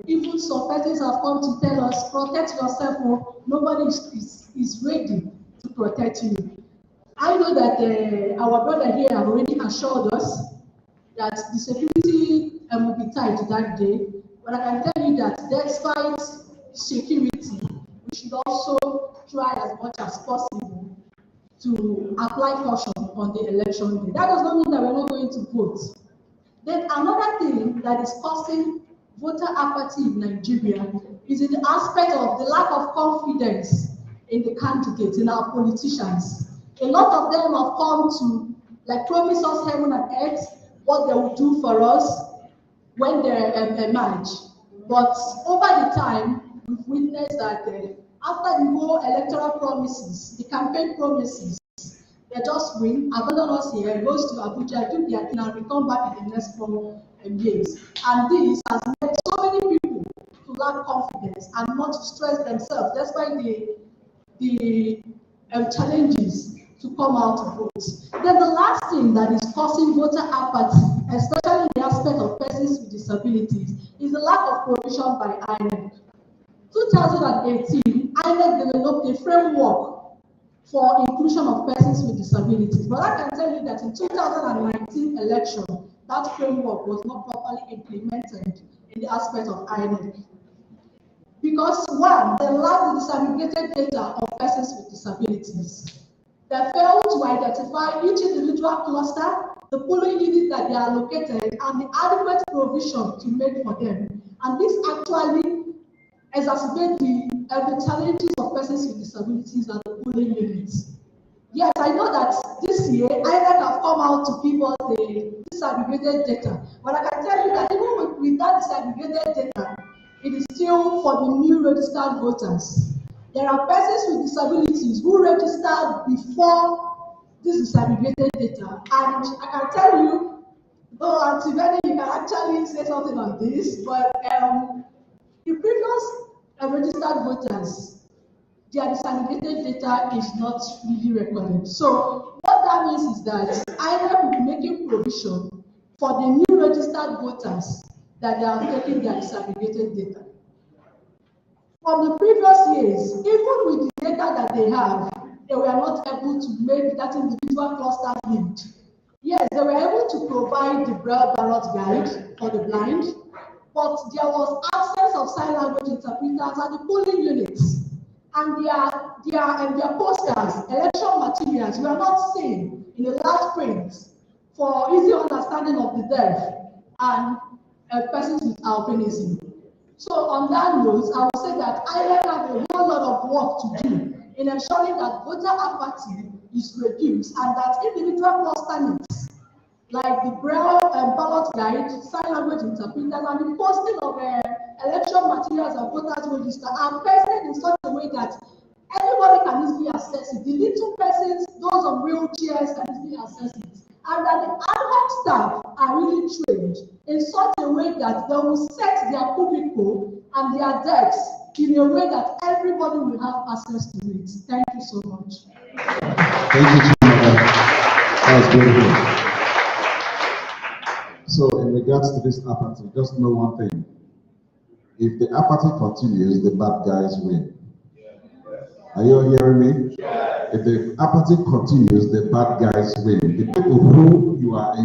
even some persons have come to tell us, protect yourself, or nobody is ready to protect you. I know that our brother here have already assured us that the security will be tight that day, but I can tell you that despite security, we should also try as much as possible to apply caution on the election day. That does not mean that we're not going to vote. Then another thing that is causing voter apathy in Nigeria is in the aspect of the lack of confidence in the candidates, in our politicians. A lot of them have come to promise us heaven and earth, what they will do for us when they emerge. But over the time, we've witnessed that after the whole electoral promises, the campaign promises, they just win, abandon us here, goes to Abuja, do their thing, and return back in the next 4 years. And this has made so many people lack confidence and not to stress themselves despite the challenges to come out to vote. Then the last thing that is causing voter apathy, especially in the aspect of persons with disabilities, is the lack of provision by INEC. 2018, INEC developed a framework for inclusion of persons with disabilities. But I can tell you that in 2019 election, that framework was not properly implemented in the aspect of INEC. Because one, they lack the disaggregated data of persons with disabilities. They failed to identify each individual cluster, the polling unit that they are located, and the adequate provision to make for them. And this actually exacerbates the challenges of persons with disabilities at the polling units. Yes, I know that this year, INEC have come out to give us the disaggregated data, but I can tell you that even with that disaggregated data, it is still for the new registered voters. There are persons with disabilities who registered before this disaggregated data, and I can tell you, though Auntie Benny, you can actually say something on this, but the previous registered voters, their disaggregated data is not really recorded. So what that means is that INEC will be making provision for the new registered voters that they are taking their disaggregated data. From the previous years, even with the data that they have, they were not able to make that individual cluster linked. Yes, they were able to provide the Braille ballot guide for the blind, but there was absence of sign language interpreters at the polling units, and their posters, election materials were not seen in a large print for easy understanding of the deaf and persons with albinism. So on that note, I would say that INEC have a whole lot of work to do in ensuring that voter apathy is reduced and that individual cluster needs, like the Braille ballot guide, sign language interpreters, and the posting of election materials and voters register are pasted in such a way that everybody can easily access it. The little persons, those on wheelchairs, can easily access it. And that the ad hoc staff are really trained in such a way that they will set their cubicle and their desks in a way that everybody will have access to it. Thank you so much. Thank you, Chimamanda. That was beautiful. So in regards to this apathy, just know one thing. If the apathy continues, the bad guys win. Are you all hearing me? If the apathy continues, the bad guys win. The people who you are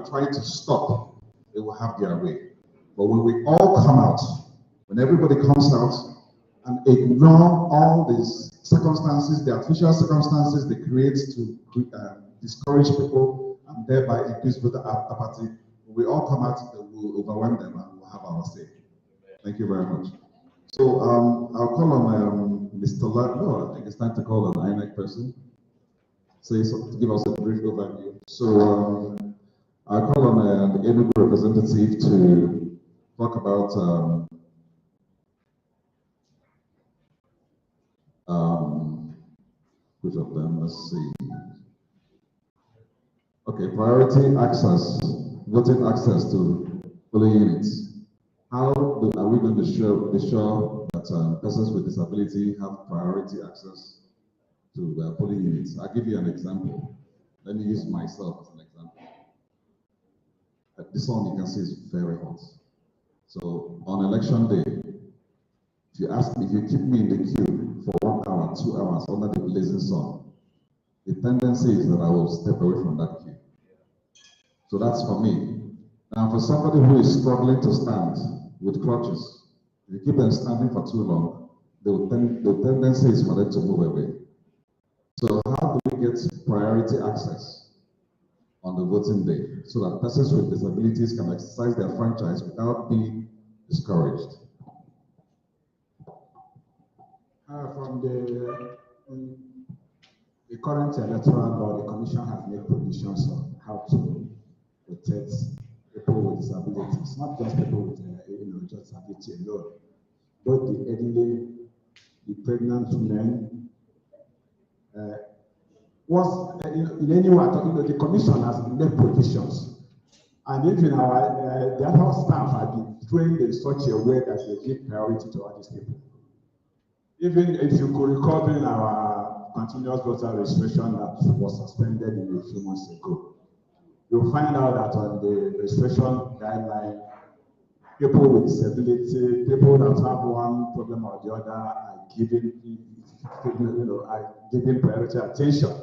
trying to stop, they will have their way. But when we all come out, when everybody comes out and ignore all these circumstances, the artificial circumstances they create to discourage people and thereby increase voter apathy, when we all come out, they will overwhelm them and we'll have our say. Thank you very much. So I'll call on Mr. No, I think it's time to call on the INEC person. Say something to give us a brief overview. So I'll call on the Enugu representative to talk about which of them? Let's see. Okay, priority access, voting access to polling units. How are we going to be sure that persons with disability have priority access to polling units? I'll give you an example. Let me use myself as an example. This one you can see is very hot. So on election day, if you keep me in the queue for 1 hour, 2 hours under the blazing sun, the tendency is that I will step away from that queue. So that's for me. Now, for somebody who is struggling to stand with crutches, if you keep them standing for too long, the tendency is for them to move away. So how do we get priority access on the voting day so that persons with disabilities can exercise their franchise without being discouraged? From the current electoral law, the Commission has made provisions on how to protect people with disabilities, not just people with disability alone, both the elderly, the pregnant women. In any way, the Commission has made provisions, And even the other staff have been trained in such a way that they give priority to all these people. Even if you could recall during our continuous voter registration that was suspended a few months ago, you'll find out that on the registration guideline, people with disability, people that have one problem or the other are given, priority attention.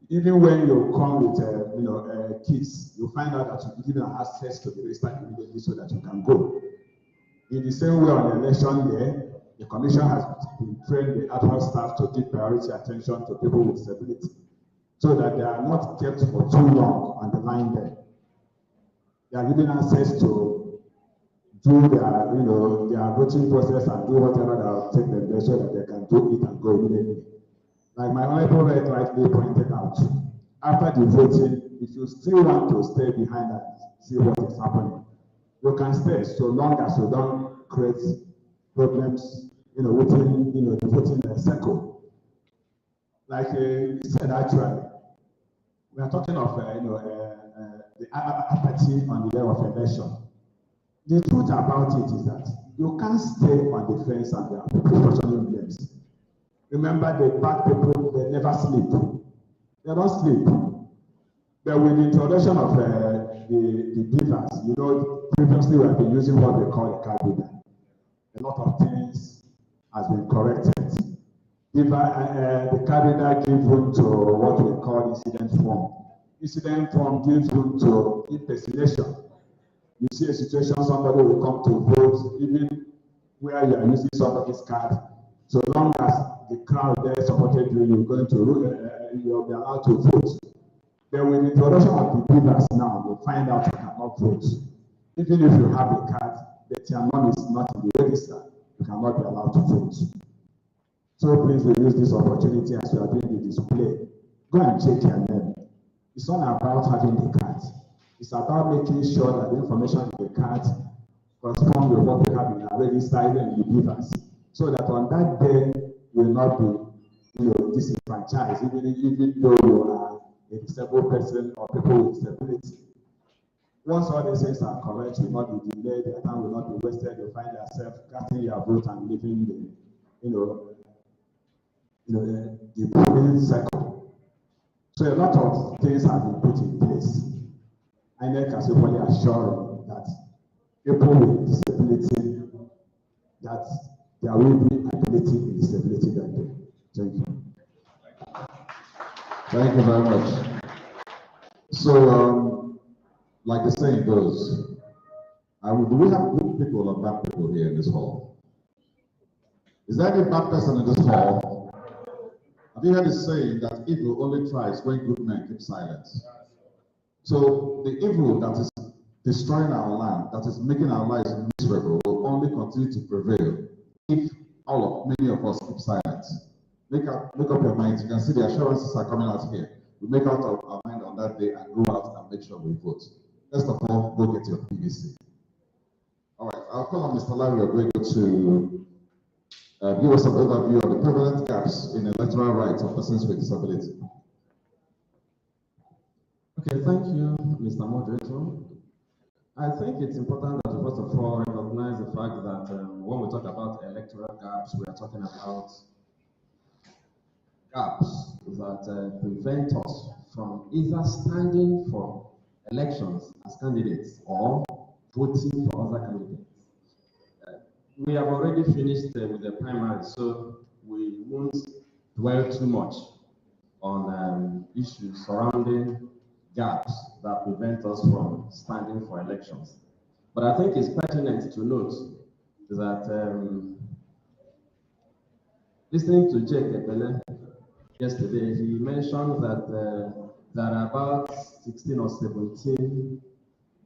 Even when you come with, kids, you find out that you give them access to the register immediately so that you can go. In the same way, on the election day, the commission has been trained the ad hoc staff to give priority attention to people with disability, so that they are not kept for too long on the line there. They are given access to do their voting process and do whatever that will take them there so that they can do it and go immediately. Like my honorable rep rightly pointed out, after the voting, if you still want to stay behind and see what is happening, you can stay so long as you don't create problems, within the voting circle. Like he said, actually, we are talking of the apathy on the day of election. The truth about it is that you can't stay on the fence and there are people questioning games. Remember, the bad people, they never sleep. They don't sleep. But with the introduction of the beavers, previously we have been using what we call a cardinal. A lot of things has been corrected. The cardinal gives room to what we call incident form. Incident form gives room to impersonation. You see a situation, somebody will come to vote, even where you are using somebody's card. So long as the crowd there supported you, you'll be allowed to vote. But with the introduction of the beavers now, you find out you cannot vote. Even if you have a card, but your name is not in the register, you cannot be allowed to vote. So please use this opportunity as you are doing the display. Go and check your name. It's not about having the card. It's about making sure that the information in the card corresponds with what we have in our register and the beavers. So that on that day, you will not be disenfranchised, even though you are a disabled person or people with disability. Once all these things are correct, will not be delayed, the time will not be wasted, you'll find yourself casting your vote and leaving the polling cycle. So a lot of things have been put in place. INEC has simply assured that people with disability, that there will be ability in disability that day. Thank you. Thank you very much. So, like the saying goes, do we have good people or bad people here in this hall? Is there any bad person in this hall? Have you heard the saying that evil only thrives when good men keep silent? So the evil that is destroying our land, that is making our lives miserable, will only continue to prevail if many of us keep silent. Make up your minds. You can see the assurances are coming out here. We make out our mind on that day and go out and make sure we vote. First of all, go get your PVC. All right, I'll call on Mr. Larry Oguego to give us an overview of the prevalent gaps in electoral rights of persons with disability. Okay, thank you, Mr. Moderator. I think it's important that we first of all recognize the fact that when we talk about electoral gaps, we are talking about gaps that prevent us from either standing for elections as candidates or voting for other candidates. We have already finished with the primary, so we won't dwell too much on issues surrounding gaps that prevent us from standing for elections. But I think it's pertinent to note that listening to Jake Ebele yesterday, he mentioned that there are about 16 or 17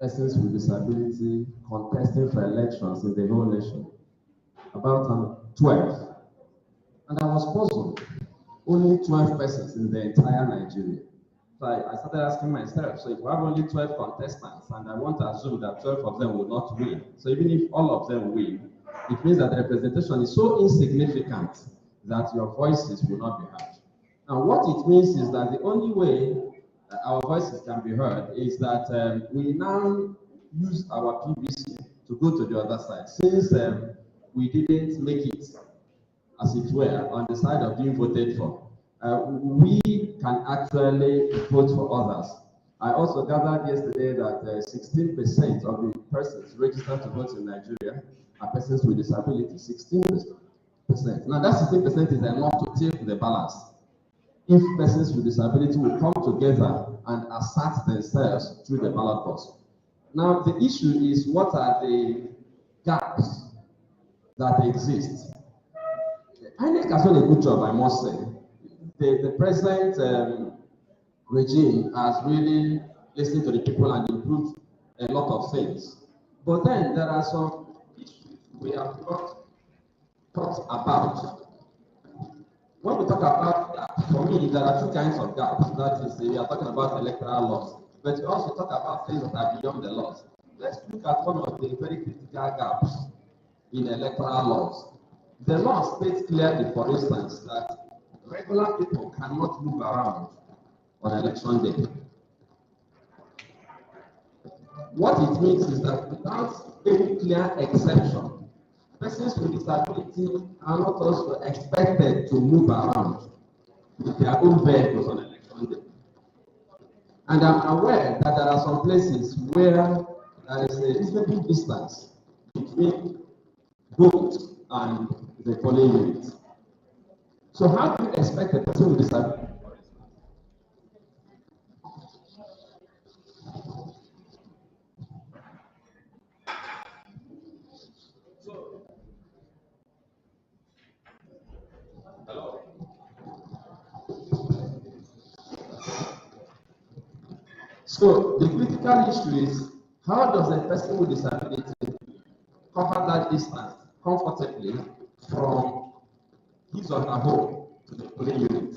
persons with disability contesting for elections in the whole nation. About 12. And I was puzzled. Only 12 persons in the entire Nigeria. So I started asking myself, so if we have only 12 contestants, and I want to assume that 12 of them will not win, so even if all of them win, it means that the representation is so insignificant that your voices will not be heard. And what it means is that the only way our voices can be heard is that we now use our PVC to go to the other side. Since we didn't make it, as it were, on the side of being voted for, we can actually vote for others. I also gathered yesterday that 16% of the persons registered to vote in Nigeria are persons with disabilities. 16%. Now that 16% is enough to tilt the balance. If persons with disability will come together and assert themselves through the ballot box. Now the issue is, what are the gaps that exist? INEC has done a good job, I must say. The present regime has really listened to the people and improved a lot of things. But then there are some issues we have not talked about. When we talk about gaps, for me, there are two kinds of gaps. That is, we are talking about electoral laws, but we also talk about things that are beyond the laws. Let's look at one of the very critical gaps in electoral laws. The law states clearly, for instance, that regular people cannot move around on election day. What it means is that without any clear exception, persons with disability are not also expected to move around with their own vehicles on election day. And I'm aware that there are some places where there is a reasonable distance between vote and the polling unit. So how do you expect a person with disability? So the critical issue is, how does a person with disability cover that distance comfortably from his or her home to the polling unit?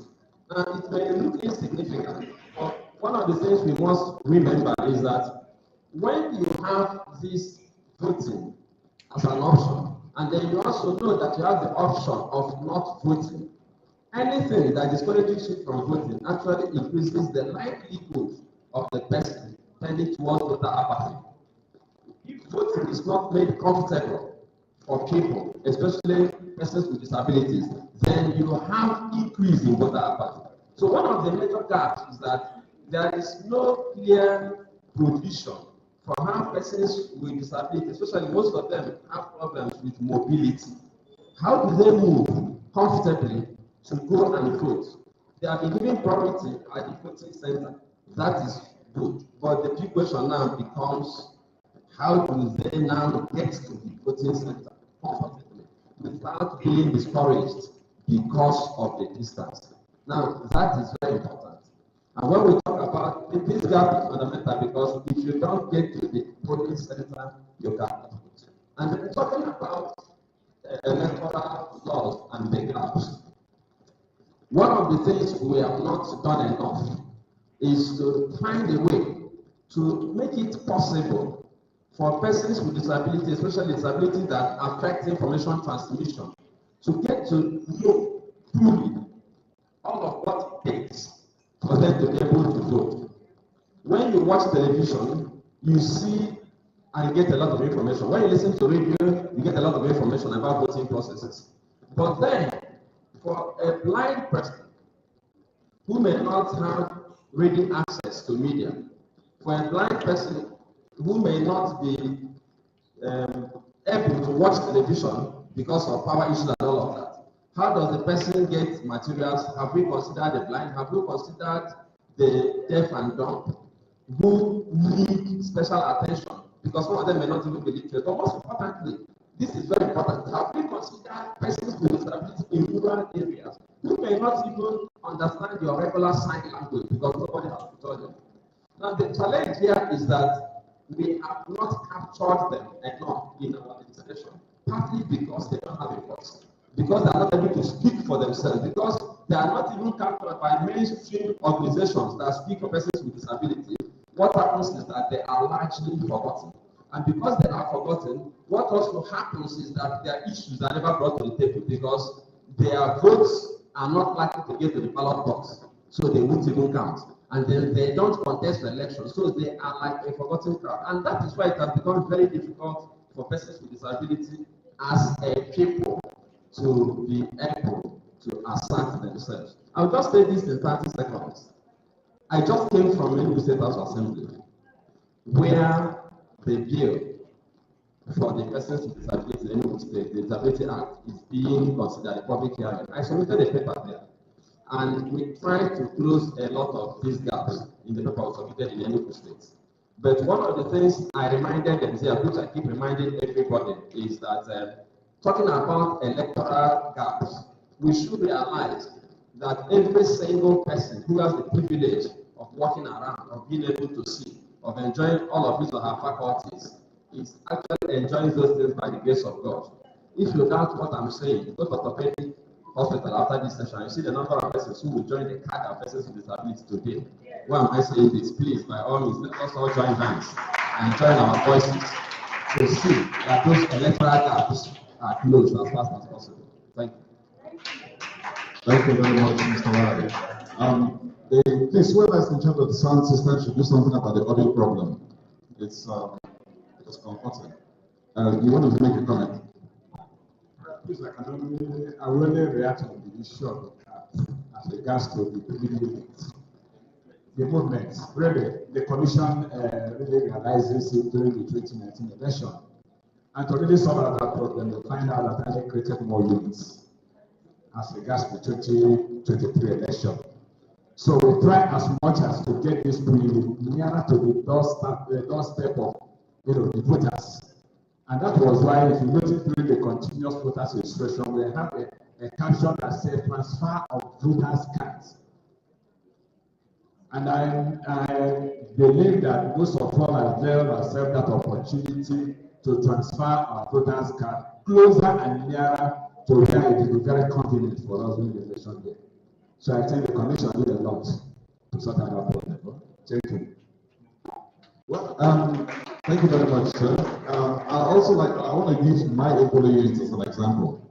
Now, it may look insignificant, but one of the things we must remember is that when you have this voting as an option, and then you also know that you have the option of not voting, anything that discourages you from voting actually increases the likelihood of the person tending towards voter apathy. If voting is not made comfortable for people, especially persons with disabilities, then you have increase in voter apathy. So one of the major gaps is that there is no clear provision for how persons with disabilities, especially most of them, have problems with mobility. How do they move comfortably to go and vote? They have been given priority at the voting center. That is good. But the big question now becomes, how do they now get to the voting center comfortably without being discouraged because of the distance? Now, that is very important. And when we talk about this gap is fundamental, because if you don't get to the voting center, you can't vote. And we're talking about electoral laws and the gaps. One of the things we have not done enough is to find a way to make it possible for persons with disability, especially disabilities that affect information transmission, to get to know truly all of what it takes for them to be able to vote. When you watch television, you see and get a lot of information. When you listen to radio, you get a lot of information about voting processes. But then, for a blind person who may not have reading access to media, for a blind person who may not be able to watch television because of power issues and all of that, how does the person get materials? Have we considered the blind? Have we considered the deaf and dumb who need special attention? Because some of them may not even be literate. But most importantly, this is very important. Have we considered persons with disabilities in rural areas who may not even understand your regular sign language because nobody has to tell them? Now, the challenge here is that we have not captured them enough in our legislation, partly because they don't have a voice, because they are not able to speak for themselves, because they are not even captured by mainstream organizations that speak for persons with disability. What happens is that they are largely forgotten. And because they are forgotten, what also happens is that their issues are never brought to the table because their votes are not likely to get to the ballot box. so they won't even count. And then they don't contest the election, so they are like a forgotten crowd. And that is why it has become very difficult for persons with disability as a people to be able to assert themselves. I'll just say this in 30 seconds. I just came from Enugu State House Assembly, where the bill for the persons with disabilities in Enugu State, the Disability Act, is being considered a public hearing. I submitted a paper there, and we tried to close a lot of these gaps in the paper submitted in Enugu State. But one of the things I reminded them here, which I keep reminding everybody, is that talking about electoral gaps, we should realize that every single person who has the privilege of walking around, of being able to see, of enjoying all of his or her faculties, is actually enjoying those things by the grace of God. If you doubt what I'm saying, go to orthopedic hospital after this session, you see the number of persons who will join the card of persons with disabilities today. Why am I saying this? Please, by all means, let us all join hands and join our voices to see that those electoral gaps are closed as fast as possible. Thank you. Thank you very much, Mr. Larry. Please, whoever is in charge of the sound system should do something about the audio problem. It's comforting. You want to make a comment? Please, I will only react on the issue of the card as regards to the movement. Really, the commission really realizes it during the 2019 election. And to really solve that problem, they find out that they created more units as regards to the 2023 election. So we try as much as to get this nearer to the doorstep of the voters. And that was why, if you notice during the continuous voters registration, we have a caption that says transfer of voters' cards. And I believe that most of us have availed ourselves that opportunity to transfer our voters' card closer and nearer to where it will be very convenient for us during the election day. So I think the commission did a lot to sort out that problem. Thank you. Well, thank you very much, sir. I want to use my ABLE unit as an example.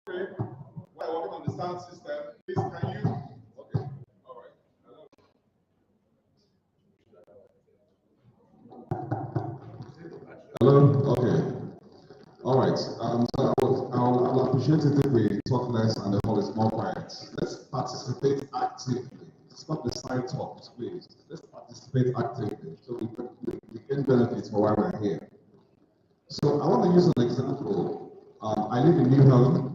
Okay, while working on the sound system, please can you? Okay, all right. Hello. Okay. All right. So I'll appreciate it if we talk less and the hall is more quiet. Let's participate actively. It's not the side talks, please. Let's participate actively so we can benefit for why we're here. So I want to use an example. I live in New Haven.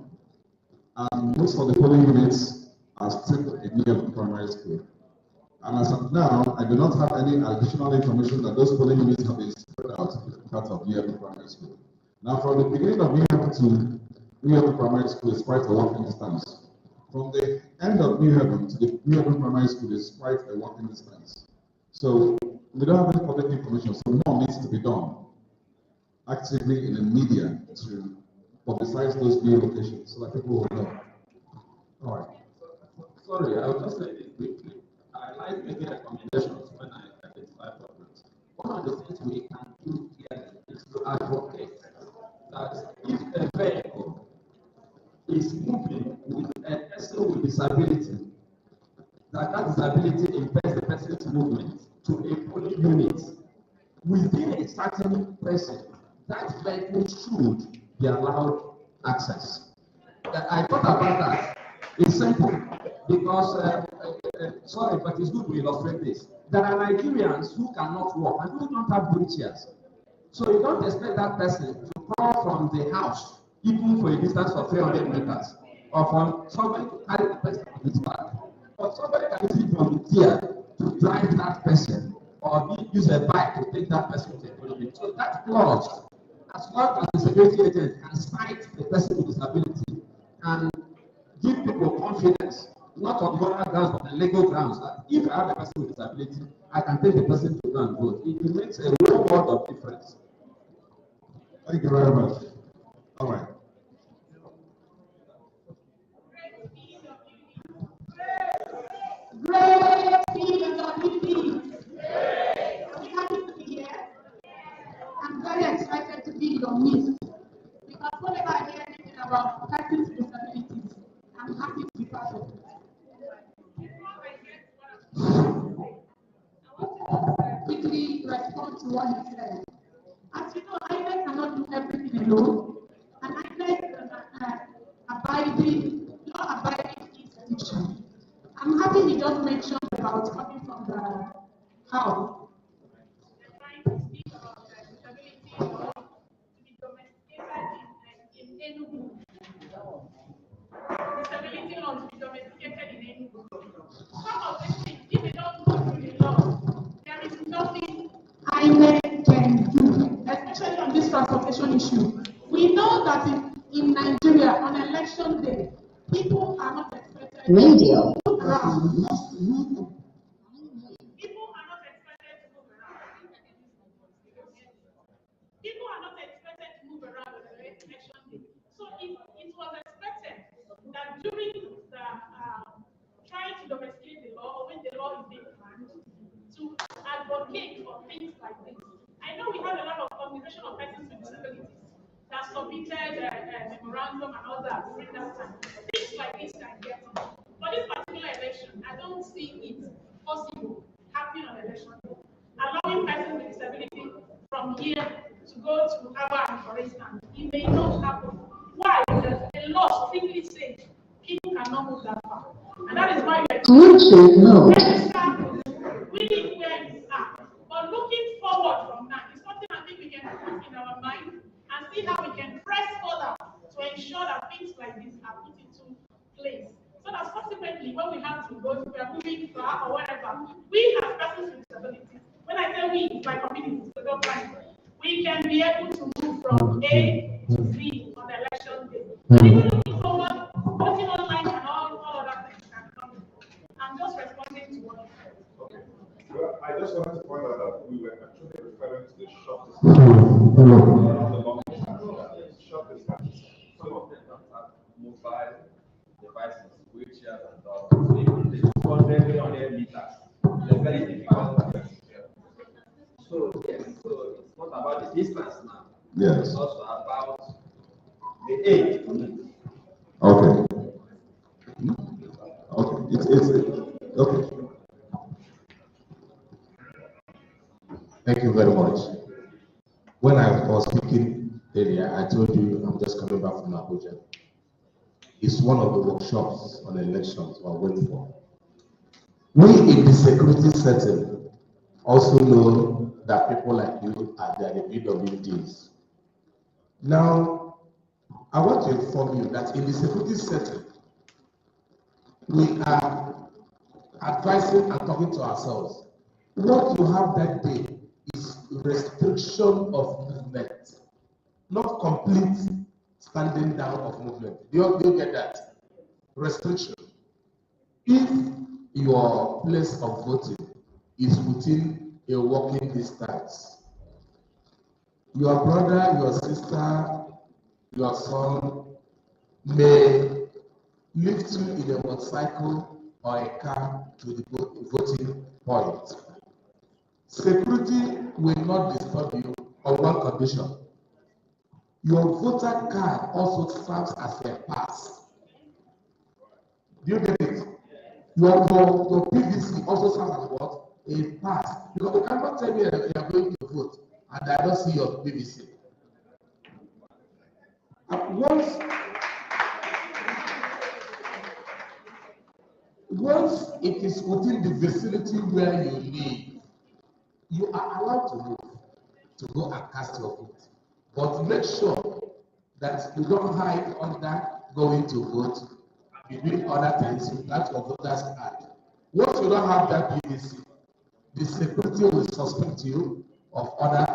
Most of the polling units are still in New Haven Primary School. And as of now, I do not have any additional information that those polling units have been spread out to different parts of New Haven Primary School. Now, from the beginning of New Haven to New Haven Primary School is quite a walking distance. From the end of New Haven to the New Haven Primary School is quite a walking distance. So we don't have any public information, so more needs to be done actively in the media to publicize those new locations so that people will know. All right. Sorry, I'll just say this quickly. I like making recommendations when I identify problems. One of the things we can do here is to advocate that if a vehicle is moving with a person with disability, that disability impairs the person's movement to a polling unit within a certain person, that vehicle should be allowed access. I thought about that. It's simple because, sorry, but it's good to illustrate this. There are Nigerians who cannot walk and who don't have wheelchairs. So you don't expect that person to crawl from the house, even for a distance of 300 meters, or from somebody to carry the person on his back. But somebody can sit from here to drive that person, or use a bike to take that person to a polling. So that clause, as long as the security agent can cite the person with disability and give people confidence, not on moral grounds but on legal grounds, that if I have a person with disability, I can take the person to go and vote. It makes a real world of difference. Thank you very much. All right. Great PWD. Are we happy to be here? I'm very excited to be in your midst because whenever I hear anything about persons with disabilities, I'm happy to be part of it. I want to quickly respond to what you said. As you know, INEC cannot do everything alone, and INEC is an law-abiding institution. I'm happy he just mentioned about coming from the house. They're trying to speak about disability law to be domesticated in Enugu. Disability law to be domesticated in Enugu. Some of these things, if they don't go through the law, there is nothing INEC can do, especially on this transportation issue. We know that in Nigeria, on election day, people are not expected to move around. People are not expected to move around. People are not expected to move around on election day. So it was expected that during the trying to domesticate the law, or when the law is being planned, to advocate for things like this. I know we have a lot of organization of persons with disabilities that submitted a memorandum and all that during that time. Things like this can get it. For this particular election, I don't see it possible happening on election day. Allowing persons with disability from here to go to Aba, for instance, it may not happen. Why? Because the law strictly says people cannot move that far. And that is why we are register really where we are. But looking forward from now is something I think we can put in our mind and see how we can press further to ensure that things like this are put into place. So that subsequently, when we have to go, we are moving far or whatever, we as persons with disabilities, when I say we, my community, the government, we can be able to move from A to Z on election day. And even looking forward, voting online and all other things can come. I'm just responding to what you said. Okay. Well, I just wanted to point out that we were actually referring to the short distance. The long distance. Short distance. Some of them have mobile devices, wheelchairs, and all. So even the 200, 300 meters, they're very difficult. So, yes, so it's not about the distance now. Yes. It's also about the age. Okay. Okay. It's okay. Thank you very much. When I was speaking earlier, I told you I'm just coming back from Abuja. It's one of the workshops on elections we're waiting for. We in the security setting also know that people like you are there, the BWDs. Now, I want to inform you that in the security setting, we are advising and talking to ourselves. What you have that day is restriction of movement, not complete standing down of movement. Do you get that? Restriction. If your place of voting is within a walking distance, your brother, your sister, your son may lift you in a motorcycle or a car to the voting point. Security will not disturb you on one condition. Your voter card also serves as a pass. Do you get it? Your PVC also serves as what? A pass. Because you cannot tell me that you are going to vote and I don't see your PVC. Once it is within the vicinity where you live, you are allowed to move to go and cast your vote. But make sure that you don't hide under going to vote and be doing other things without your voter's card. Once you don't have that PVC, the security will suspect you of other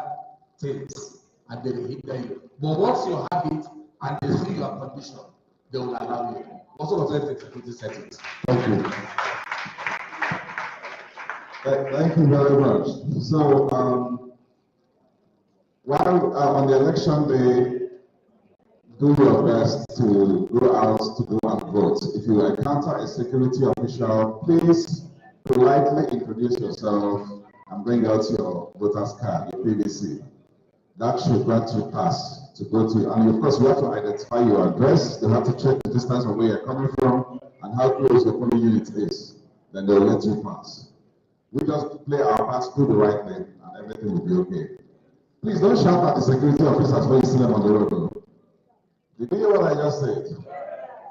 things and they will hinder you. But once you have it and they see your condition, they will allow you. Also, consider the security settings. Thank you. Thank you very much. So, While on the election day, do your best to go out to go and vote. If you encounter a security official, please politely introduce yourself and bring out your voter's card, your PVC. That should grant you pass to go to, and of course you have to identify your address. They have to check the distance from where you're coming from and how close your polling unit is. Then they'll let you pass. We just play our parts, do the right thing, and everything will be okay. Please don't shout at the security officers when you see them on the road. Did you hear what I just said?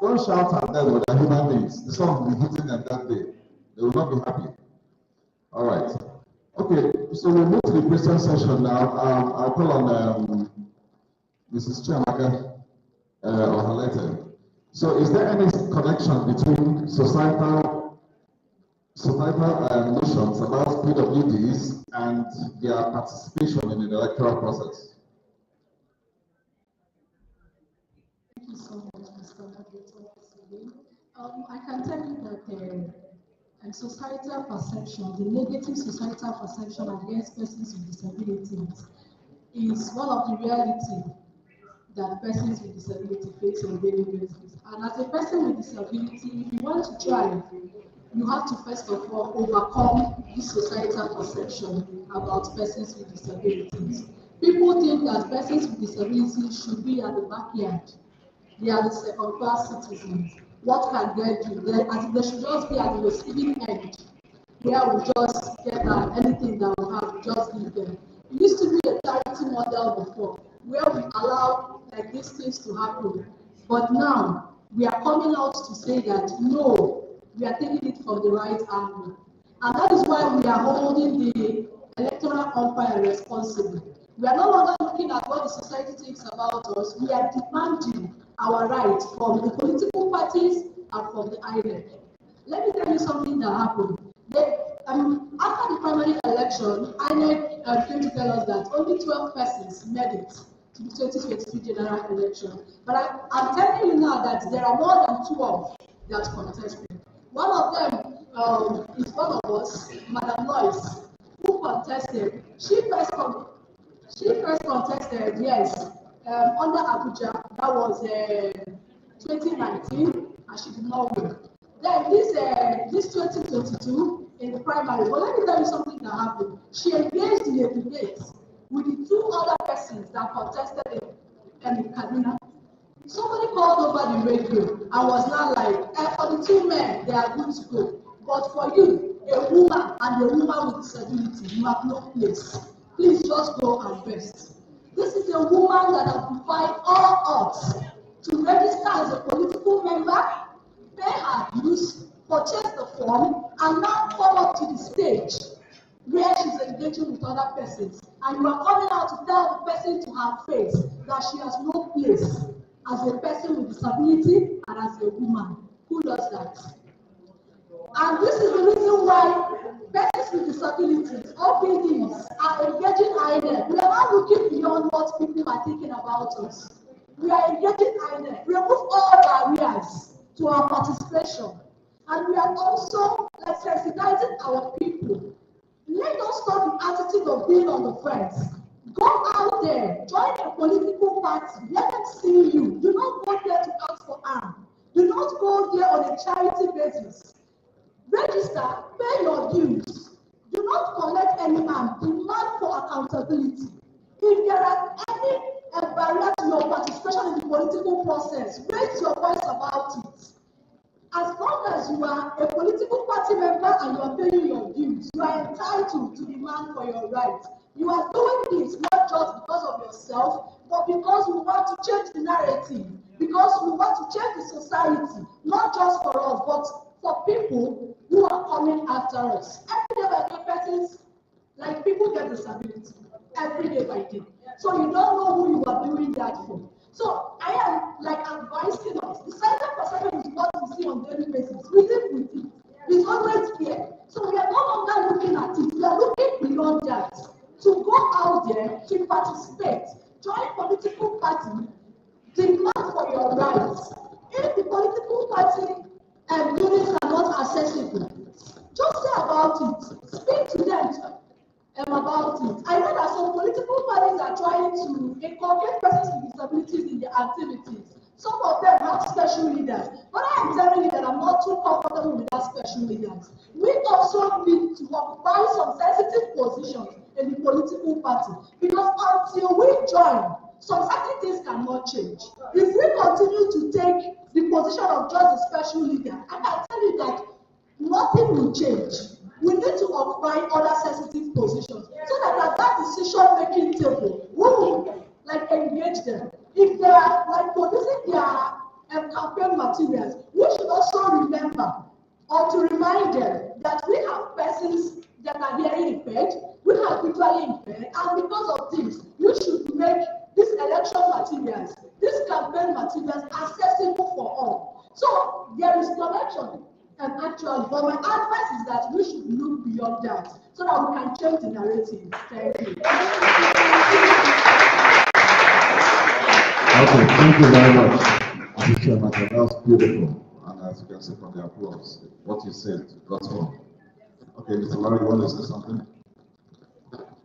Don't shout at them with their human beings. The sun will be hitting them that day. They will not be happy. All right. Okay, so we'll move to the question session now. I'll call on Mrs. Chiamaka Ohalete. So is there any connection between societal notions about PWDs and their participation in the electoral process? Thank you so much, Mr. Moderator. I can tell you that societal perception, the negative societal perception against persons with disabilities is one of the reality that persons with disability face on a daily basis. And as a person with disability, if you want to thrive, you have to first of all overcome this societal perception about persons with disabilities. People think that persons with disabilities should be at the backyard. They are the second-class citizens. What can they do? They should just be at the receiving end, where we just get anything that we have, just give them. It used to be a charity model before, where we allow like these things to happen. But now we are coming out to say that no, we are taking it from the right angle. And that is why we are holding the electoral umpire responsible. We are no longer looking at what the society thinks about us. We are demanding our rights from the political parties and from the INEC. Let me tell you something that happened. After the primary election, INEC came to tell us that only 12 persons made it to the 2022 general election. But I'm telling you now that there are more than 12 that contested. One of them is one of us, Madam Lois, who contested. She first contested, yes, under Abuja. That was 2019, and she did not win. Then this 2022 in the primary. But let me tell you something that happened. She engaged in a debate with the two other persons that contested in Kaduna. Somebody called over the radio and was now like, for the two men, they are good to go. But for you, a woman and a woman with disability, you have no place. Please just go and rest. This is a woman that has defied all odds to register as a political member, pay her dues, purchase the form, and now come up to the stage where she's engaging with other persons. And you are coming out to tell the person to her face that she has no place as a person with disability and as a woman. Who does that? And this is the reason why persons with disabilities, OPDs, are engaging INEC. We are not looking beyond what people are thinking about us. We are engaging INEC. We remove all barriers to our participation. And we are also sensitizing our people. Let us stop the attitude of being on the fence. Go out there, join a political party, let them see you. Do not go there to ask for arm. Do not go there on a charity basis. Register, pay your dues. Do not collect any arm. Demand for accountability. If there are any barrier to your participation in the political process, raise your voice about it. As long as you are a political party member and you are paying your dues, you are entitled to demand for your rights. You are doing this not just because of yourself, but because we want to change the narrative, because we want to change the society, not just for us, but for people who are coming after us. Every day by day, persons, like people get disability, every day by day. So you don't know who you are doing that for. So I am like advising us. The center perception is what we see on daily basis. We live with it. It's always here. So we are no longer looking at it. We are looking beyond that. To go out there, to participate, join political party, demand for your rights. If the political party units are not accessible, just say about it. Speak to them. about it. I know that some political parties are trying to incorporate persons with disabilities in their activities. Some of them have special leaders, but I am telling you that I'm not too comfortable with that special leaders. We also need to occupy some sensitive positions in the political party, because until we join, some certain things cannot change. If we continue to take the position of just a special leader, I can tell you that nothing will change. We need to occupy other sensitive positions so that at that decision-making table, we will engage them. If they are producing their campaign materials, we should also remember or to remind them that we have persons that are hearing impaired, we have visually impaired, and because of this, you should make these election materials, these campaign materials accessible for all. So there is connection. And actually, but my advice is that we should look beyond that so that we can change the narrative. Thank you. Okay, thank you very much, Mr. Chairman. That was beautiful. And as you can see from the applause, what you said got home. Okay, Mr. Larry, you want to say something?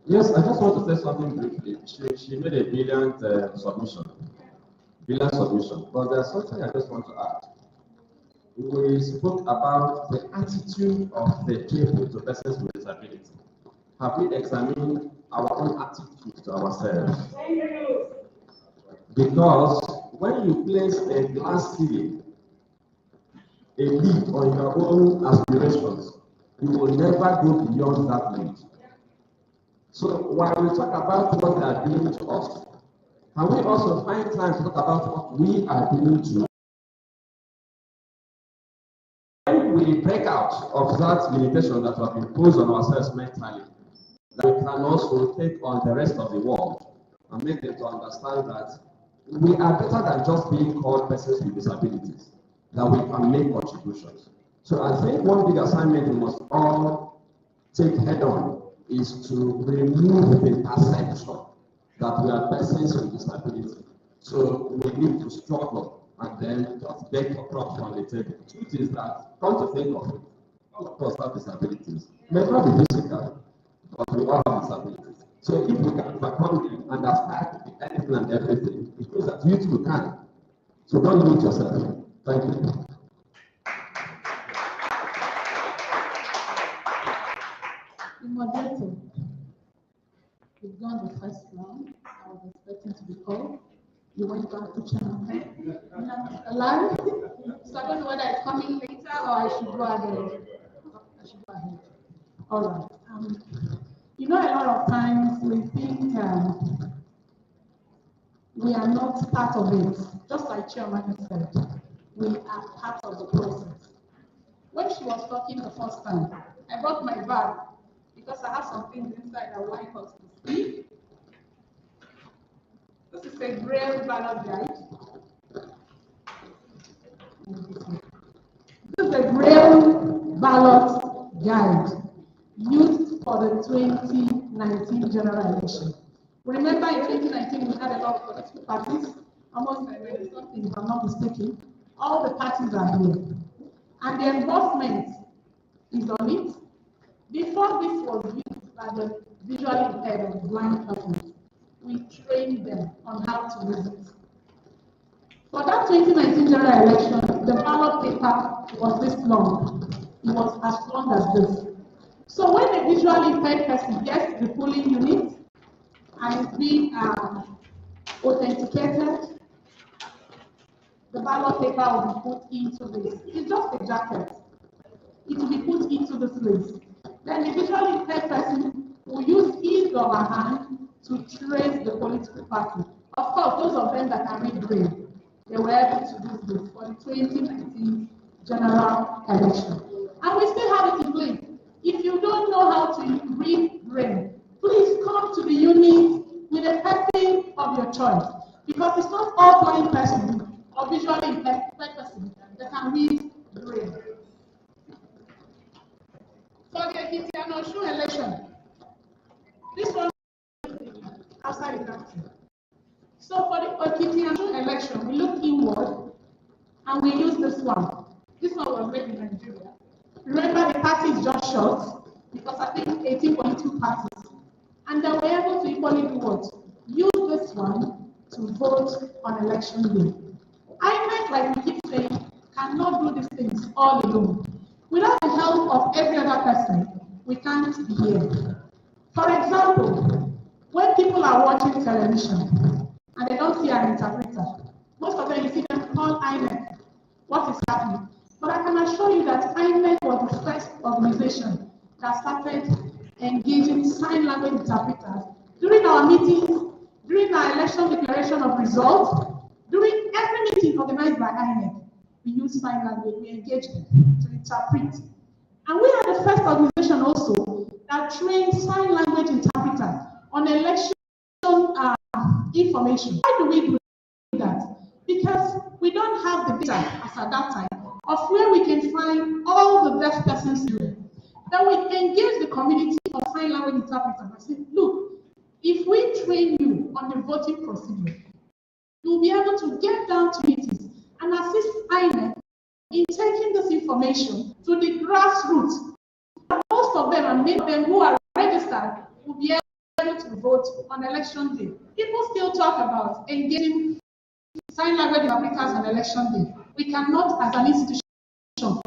Yes, I just want to say something briefly. She made a brilliant submission. But there's something I just want to add. We spoke about the attitude of the people to persons with disability. Have we examined our own attitude to ourselves? Because when you place a glass ceiling, a lid on your own aspirations, you will never go beyond that lid. So while we talk about what they are doing to us, can we also find time to talk about what we are doing to? When we break out of that limitation that we have imposed on ourselves mentally, that we can also take on the rest of the world and make them to understand that we are better than just being called persons with disabilities, that we can make contributions. So I think one big assignment we must all take head on is to remove the perception that we are persons with disability. So we need to struggle and then just beg for props on the table. The truth is that, come to think of it, all of us have disabilities. May not be physical, but we all have disabilities. So if we can overcome them and attack anything and everything, it means that you too can. So don't limit yourself. Thank you. The moderator, you've done the first round. I was expecting to be called. You went back to Camapign. Larry, so I don't know whether it's coming later or I should go ahead. All right. You know, a lot of times we think we are not part of it. Just like Chairman said, we are part of the process. When she was talking the first time, I brought my bag because I have some things inside I would like us to see. This is a Braille ballot guide. This is a Braille ballot guide used for the 2019 general election. Remember, in 2019, we had a lot of political parties, almost something, if I'm not mistaken. All the parties are here. And the endorsement is on it. Before this was used by the visually impaired and blind persons, we trained them on how to use it. For that 2019 general election, the ballot paper was this long. It was as long as this. So when a visually impaired person gets the polling unit and is being authenticated, the ballot paper will be put into this. It's just a jacket. It will be put into this list. Then the visually impaired person will use his or her hand to trace the political party. Of course, those of them that can read Braille, they were able to do this for the 2019 general election. And we still have it in place. If you don't know how to read Braille, please come to the unit with a person of your choice. Because it's not all blind persons or visually impaired persons that can read Braille. For the Enugu election, this one outside the country. So for the Enugu election, we look inward and we use this one. This one was made in Nigeria. Remember, the party is just short because I think 18.2 parties and they were able to equally do what? Use this one to vote on election day. INEC, like we keep saying, cannot do these things all alone. Without the help of every other person, we can't be here. For example, when people are watching television and they don't see an interpreter, most of them you see them call INEC. What is happening? But I can assure you that INEC was the first organization that started engaging sign language interpreters during our meetings, during our election declaration of results, during every meeting organized by INEC. We use sign language, we engage them to interpret. And we are the first organization also that trains sign language interpreters on election information. Why do we do that? Because we don't have the data as at that time of where we can find all the deaf persons here. Then we engage the community of sign language interpreters and say, look, if we train you on the voting procedure, you'll be able to get down to meetings and assist INEC in taking this information to the grassroots. Most of them, and many of them who are registered, will be able to vote on election day. People still talk about engaging sign language interpreters on election day. We cannot, as an institution, for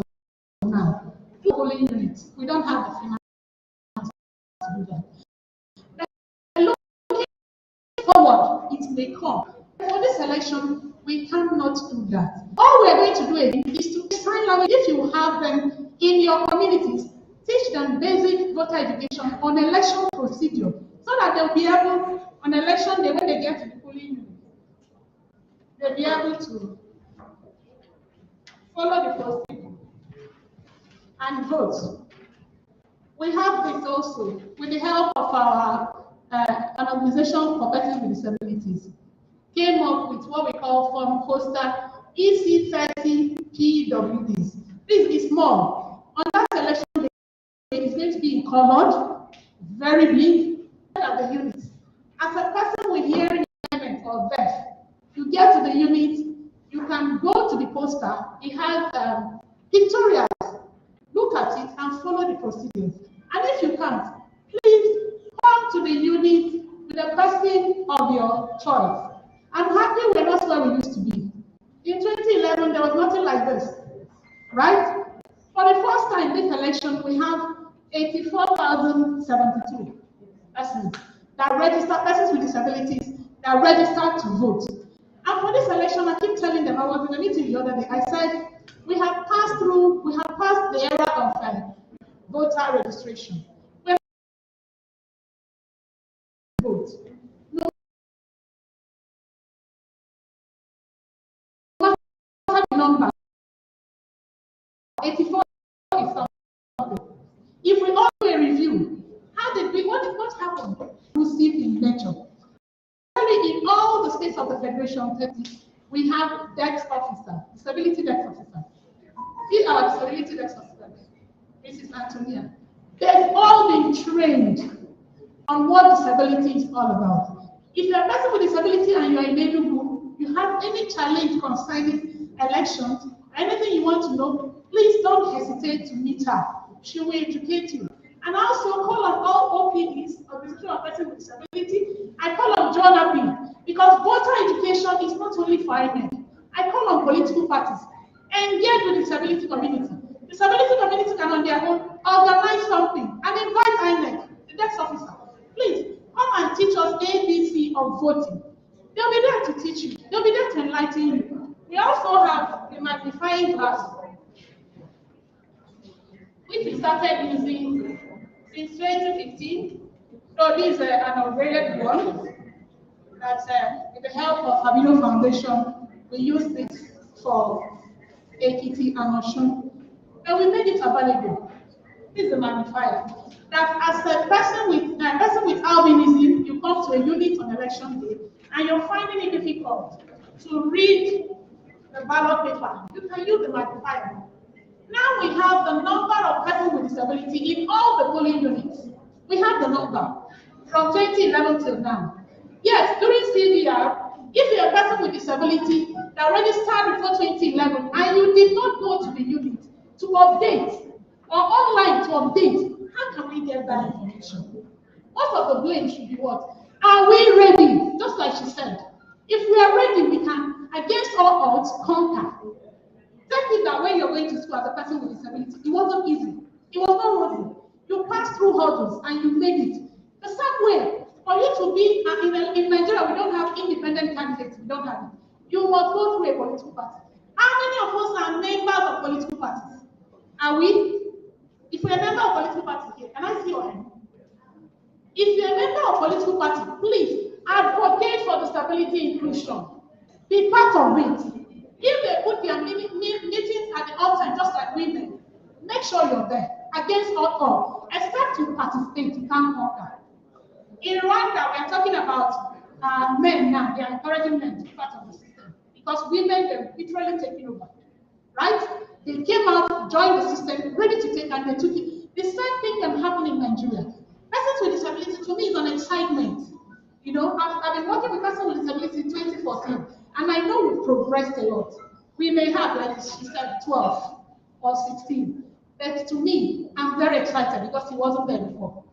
now, do polling units. We don't have the finance to do that. But looking forward, it may come. For this election, we cannot do that. All we are going to do again is to sign language. If you have them in your communities, teach them basic voter education on election procedure so that they'll be able, on election day, when they get to the polling unit, they'll be able to follow the procedure and vote. We have this also with the help of our an organization for persons with disabilities. Came up with what we call form poster EC30 PWDs. This is small. On that election day, it's going to be in colored, very big, at the unit. As a person with hearing impairment or deaf, you get to the unit, you can go to the poster. It has pictorials. Look at it and follow the procedures. And if you can't, please come to the unit with a person of your choice. I'm happy we're not where we used to be. In 2011, there was nothing like this, right? For the first time this election, we have 84,072 persons that register, persons with disabilities that registered to vote. And for this election, I keep telling them, I was in a meeting the other day, I said, we have passed the era of voter registration. We vote. No matter the number, 84 is something. If we all do a review, what happened? We see in nature. In all the states of the Federation, we have desk officer, disability desk officer. See our disability desk officer, Mrs. Antonia. They've all been trained on what disability is all about. If you're a person with disability and you're in Enugu, you have any challenge concerning elections, anything you want to know, please don't hesitate to meet her. She will educate you. And also call on all OPDs, Organization of Persons with Disability. I call on journalism because voter education is not only for INEC. I call on political parties. Engage with the disability community. The disability community can on their own organize something and invite INEC, the desk officer. Please come and teach us ABC of voting. They'll be there to teach you. They'll be there to enlighten you. We also have the magnifying glass, which we started using since 2015. So this is an upgraded one that with the help of ABLE2VOTE Foundation, we use this for Ekiti and Osun. And we made it available. This is a magnifier. That as a person with albinism, you come to a unit on election day and you're finding it difficult to read the ballot paper. You can use the magnifier. Now we have the number of persons with disability in all the polling units. We have the number from 2011 till now. Yes, during CVR, if you're a person with disability that registered before 2011 and you did not go to the unit to update or online to update, how can we get that information? Most of the blame should be what? Are we ready? Just like she said. If we are ready, we can, against all odds, conquer. Take it that when you're going to school as a person with disability, it wasn't easy. It was not rosy. You passed through hurdles and you made it. The same way, for you to be, in Nigeria, we don't have independent candidates. We don't have it. You must go through a political party. How many of us are members of political parties? Are we? If you're a member of political party here, can I see your hand? If you're a member of political party, please advocate for the stability inclusion. Be part of it. If they put their meetings at the altar, just like women, make sure you're there. Against all, except you participate, you can't conquer. In Rwanda, we are talking about men now. They are encouraging men to be part of the system because women are literally taking over. Right? They came out, joined the system, ready to take, and they took it. The same thing can happen in Nigeria. Persons with disability, to me, is an excitement. You know, I've been working with persons with disability in 2014, and I know we've progressed a lot. We may have, like she said, 12 or 16. But to me, I'm very excited because he wasn't there before.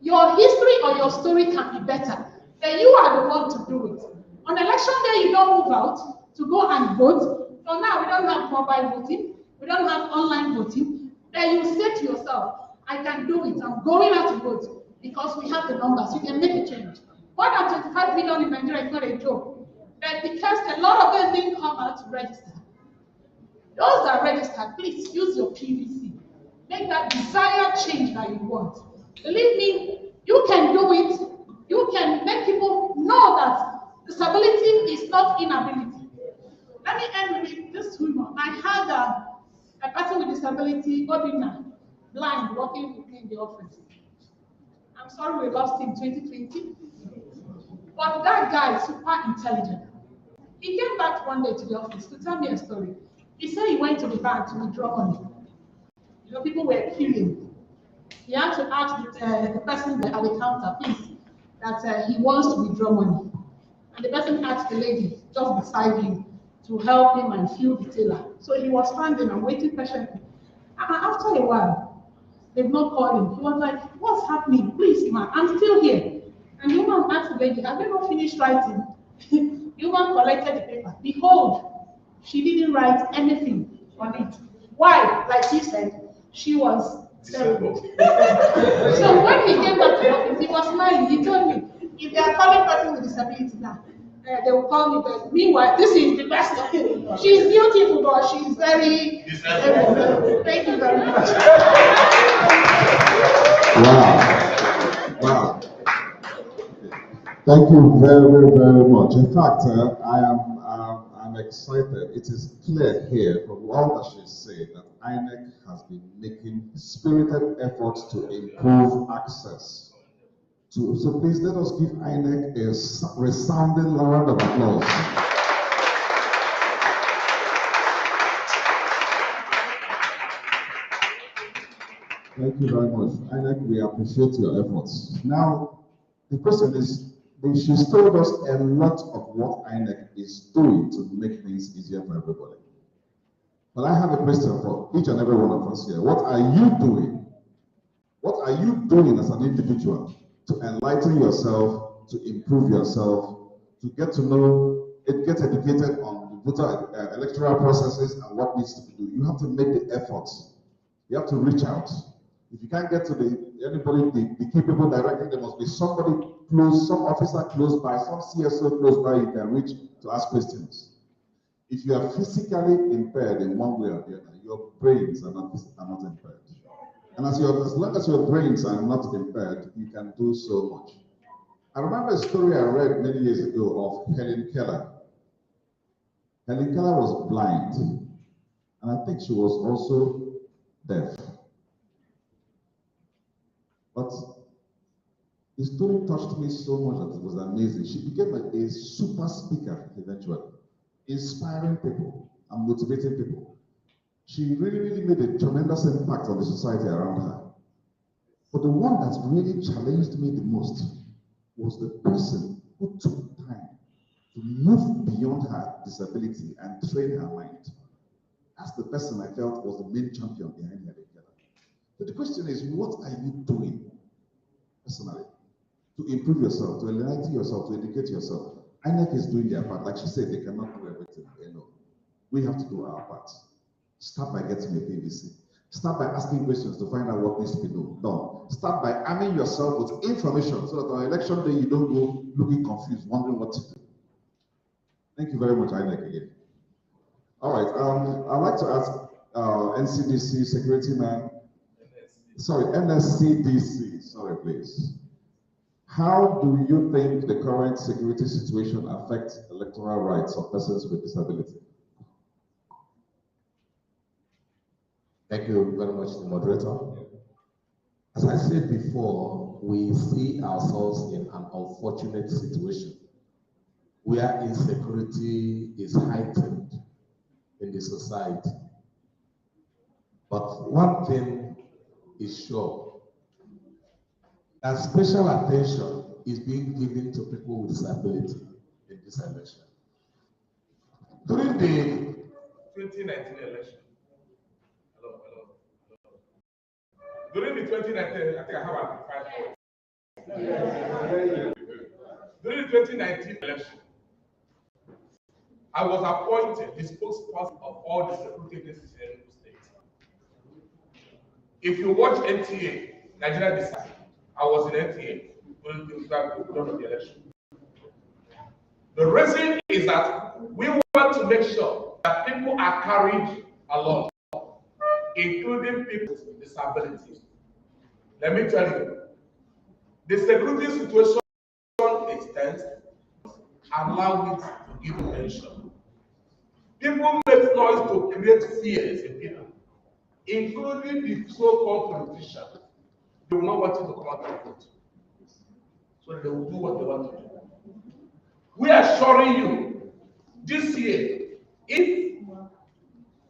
Your history or your story can be better. Then you are the one to do it. On election day, you don't move out to go and vote. So now we don't have mobile voting. We don't have online voting. Then you say to yourself, I can do it. I'm going out to vote because we have the numbers. You can make a change. More than 25 million in Nigeria is not a joke. But because a lot of them didn't come out to register. Those that are registered, please use your PVC. Make that desired change that you want. Believe me, you can do it. You can make people know that disability is not inability. Let me end with this woman. I had a person with disability, Obina, blind, working with me in the office. I'm sorry we lost him in 2020. But that guy is super intelligent. He came back one day to the office to tell me a story. He said he went to the bank to withdraw money. You know, people were queuing. He had to ask the person at the counter, please, that he wants to withdraw money. And the person asked the lady just beside him to help him and fill the teller. So he was standing and waiting patiently. And after a while, they've not called him. He was like, what's happening? Please, man, I'm still here. And the woman asked the lady, have you not finished writing? The woman collected the paper. Behold, she didn't write anything on it. Why? Like he said, she was terrible. So when he came back to the office, he was smiling. He told me, if they are calling person with disability now, they will call me back. Meanwhile, this is the best. She's beautiful, but she's very disabled. Thank you very much. Wow. Wow. Thank you very, very, very much. In fact, I'm excited. It is clear here from all that she said that INEC has been making spirited efforts to improve access. So please let us give INEC a resounding round of applause. Thank you very much. INEC, we appreciate your efforts. Now, the question is, she's told us a lot of what INEC is doing to make things easier for everybody. But I have a question for each and every one of us here. What are you doing? What are you doing as an individual to enlighten yourself, to improve yourself, to get to know, get educated on the voter electoral processes and what needs to be done? You have to make the efforts. You have to reach out. If you can't get to anybody, the key people directly, there must be somebody close, some officer close by, some CSO close by you can reach to ask questions. If you are physically impaired in one way or the other, your brains are not impaired. And as long as your brains are not impaired, you can do so much. I remember a story I read many years ago of Helen Keller. Helen Keller was blind, and I think she was also deaf. But the story touched me so much that it was amazing. She became a super speaker eventually, inspiring people and motivating people. She really, really made a tremendous impact on the society around her. But the one that really challenged me the most was the person who took time to move beyond her disability and train her mind. That's the person I felt was the main champion behind her. So the question is, what are you doing personally to improve yourself, to enlighten yourself, to educate yourself. INEC is doing their part. Like she said, they cannot do everything alone. We have to do our part. Start by getting a PVC. Start by asking questions to find out what needs to be done. Start by arming yourself with information so that on election day you don't go looking confused, wondering what to do. Thank you very much, INEC again. All right, I'd like to ask NCDC security man, sorry, NSCDC, sorry, please. How do you think the current security situation affects electoral rights of persons with disability? Thank you very much, the moderator. As I said before, we see ourselves in an unfortunate situation where insecurity is heightened in the society. But one thing is sure, that special attention is being given to people with disability in this election. During the 2019 election, during the 2019, I think I have amplified voice. During the 2019 election, I was appointed the spokesperson of all the security agencies in Enugu State. If you watch NTA, Nigeria Decided, I was in NTA during the election. The reason is that we want to make sure that people are carried along, including people with disabilities. Let me tell you, the security situation is tense. Allow it to give attention. People make noise to create fears in people, including the so-called politicians. They will not want you to come out and vote. So they will do what they want to do. We are assuring you, this year, if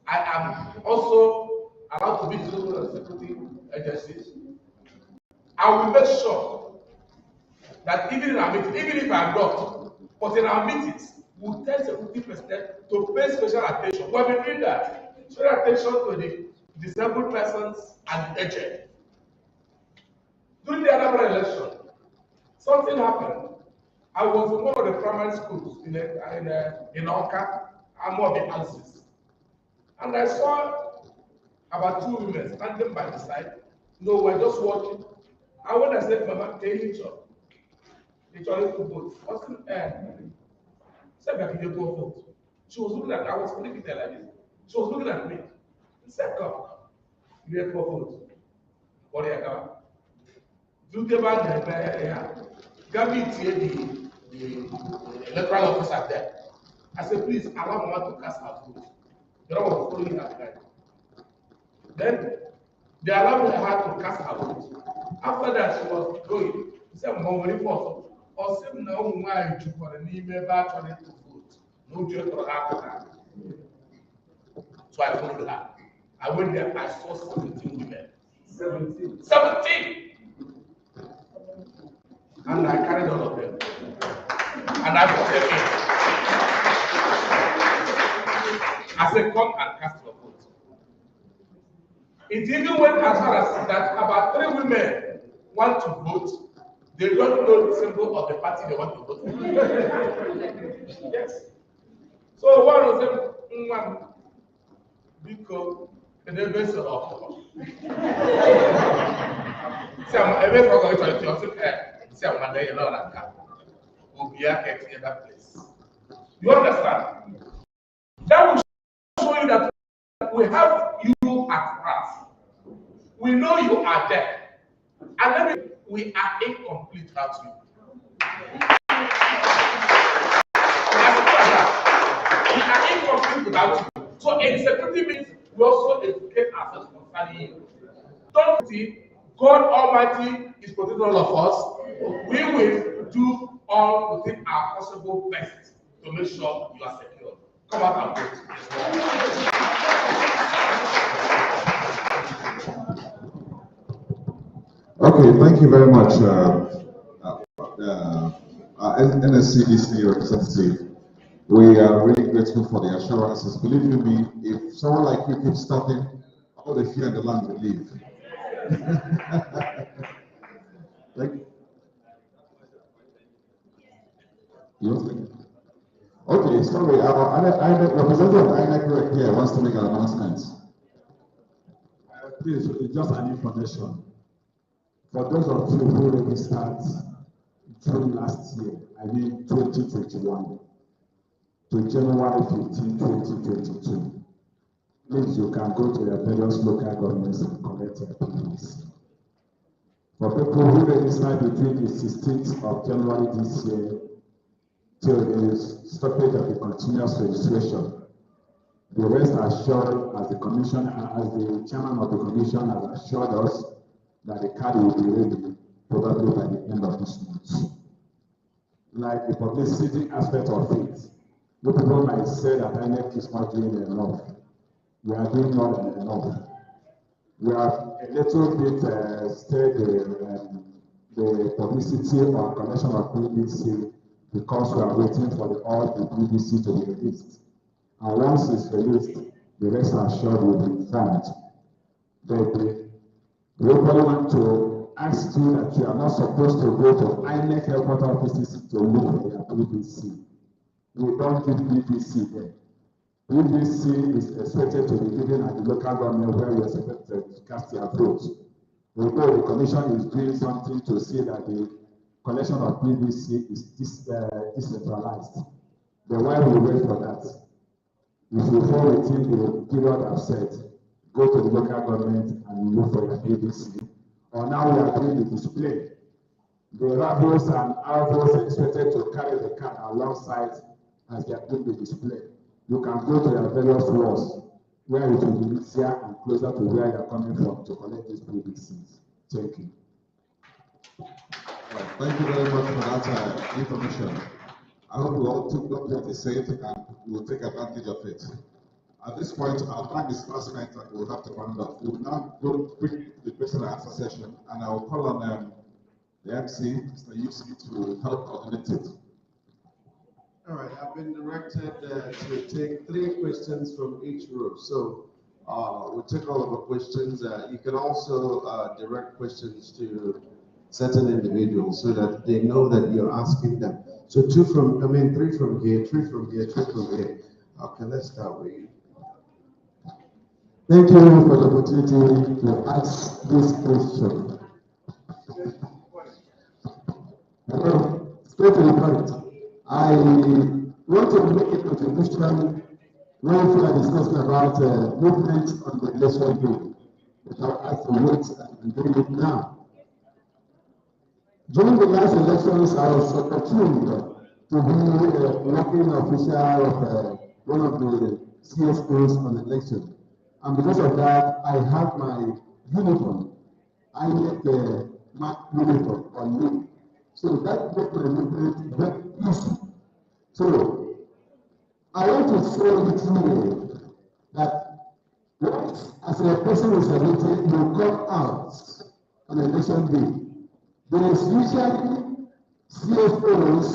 I am also allowed to be the local security agencies, I will make sure that even in our meeting, even if I'm not, but in our meetings, we'll tell security personnel to pay special attention. We have been doing that. Special attention to the disabled persons and the aged. During the Anambra election, something happened. I was in one of the primary schools in Oka, and one of the houses. And I saw about two women standing by the side. No, we're just watching. And when I said, Mama, take each other. Each other to vote. What's in the air? Said, I can go vote. She was looking at me. I was looking at her like this. She was looking at me. She said, come. You have go vote. What do you have? Do the man Gabby the electoral officer there. I said, please allow Mama to cast her vote. The other was following her behind. Then they allowed her to cast her vote. After that, she was going. She said, Mama, report. Or say, no, why you for the name back on it to vote. No joke for her. So I followed her. I went there, I saw 17 women. 17! And I carried all of them. And I put them in. I said, come and cast your vote. It even went as far as that about 3 women want to vote. They don't know the symbol of the party they want to vote for. Yes. So one of them, because the neighbors are off. See, I'm going to say, I'm going to be in that place. You understand? That will show you that we have you at heart. We know you are there. And then we are incomplete without you. We are incomplete without you. So insecurity means we also educate ourselves concerning you. Don't see God Almighty is protecting all of us. We will do all within our possible best to make sure you are secure. Come out and vote. Okay, thank you very much, NSCDC representative. We are really grateful for the assurances. Believe you me, if someone like you keeps talking, all the fear in the land will leave. Representative of INEC here wants to make an announcement. Please, it's just an information. For those of you who registered June last year, I mean 2021, to January 15, 2022, please, you can go to your various local governments and collect your PVC. For people who registered between the 16th of January this year till the stoppage of the continuous registration, the rest assured, as the commission, as the chairman of the commission has assured us, that the card will be ready probably by the end of this month. Like the publicity aspect of it, the people might say that INEC is not doing enough. We are doing more than enough. We have a little bit stayed the publicity or collection of PVC because we are waiting for all the PVC to be released. And once it's released, the rest are sure will be informed. But we really want to ask you that you are not supposed to go to INEC headquarters offices to look for your PVC. We don't give PVC there. PVC is expected to be given at the local government where you are expected to cast your vote. Although the commission is doing something to see that the collection of PVC is decentralized. But while we wait for that, if you fall within the period I've said, go to the local government and look for your PVC. Or now we are doing the display. The rebels and arrows are expected to carry the card alongside as they are doing the display. You can go to your various walls where it will be easier and closer to where you are coming from to collect these PVCs. Thank you. Right, thank you very much for that information. I hope we all took what they said and we will take advantage of it. At this point, our time is past 9 and we'll have to round up. We will now go quick to the question and answer session, and I will call on the MC, Mr. UC, to help coordinate it. All right, I've been directed to take 3 questions from each row. So we'll take all of the questions. You can also direct questions to certain individuals so that they know that you're asking them. So 3 from here, 3 from here, 3 from here. Okay, let's start with you. Thank you for the opportunity to ask this question. Hello, straight to the point. I want to make a contribution when we are discussing about movement on the election day. But I have to wait and bring it now. During the last elections, I was opportune to be working official of one of the CSOs on election. And because of that, I have my uniform. I get my uniform on me. So that makes my movement very easy. So I want to say it here that once, as a person with disability, you come out on election day, there is usually CFOs,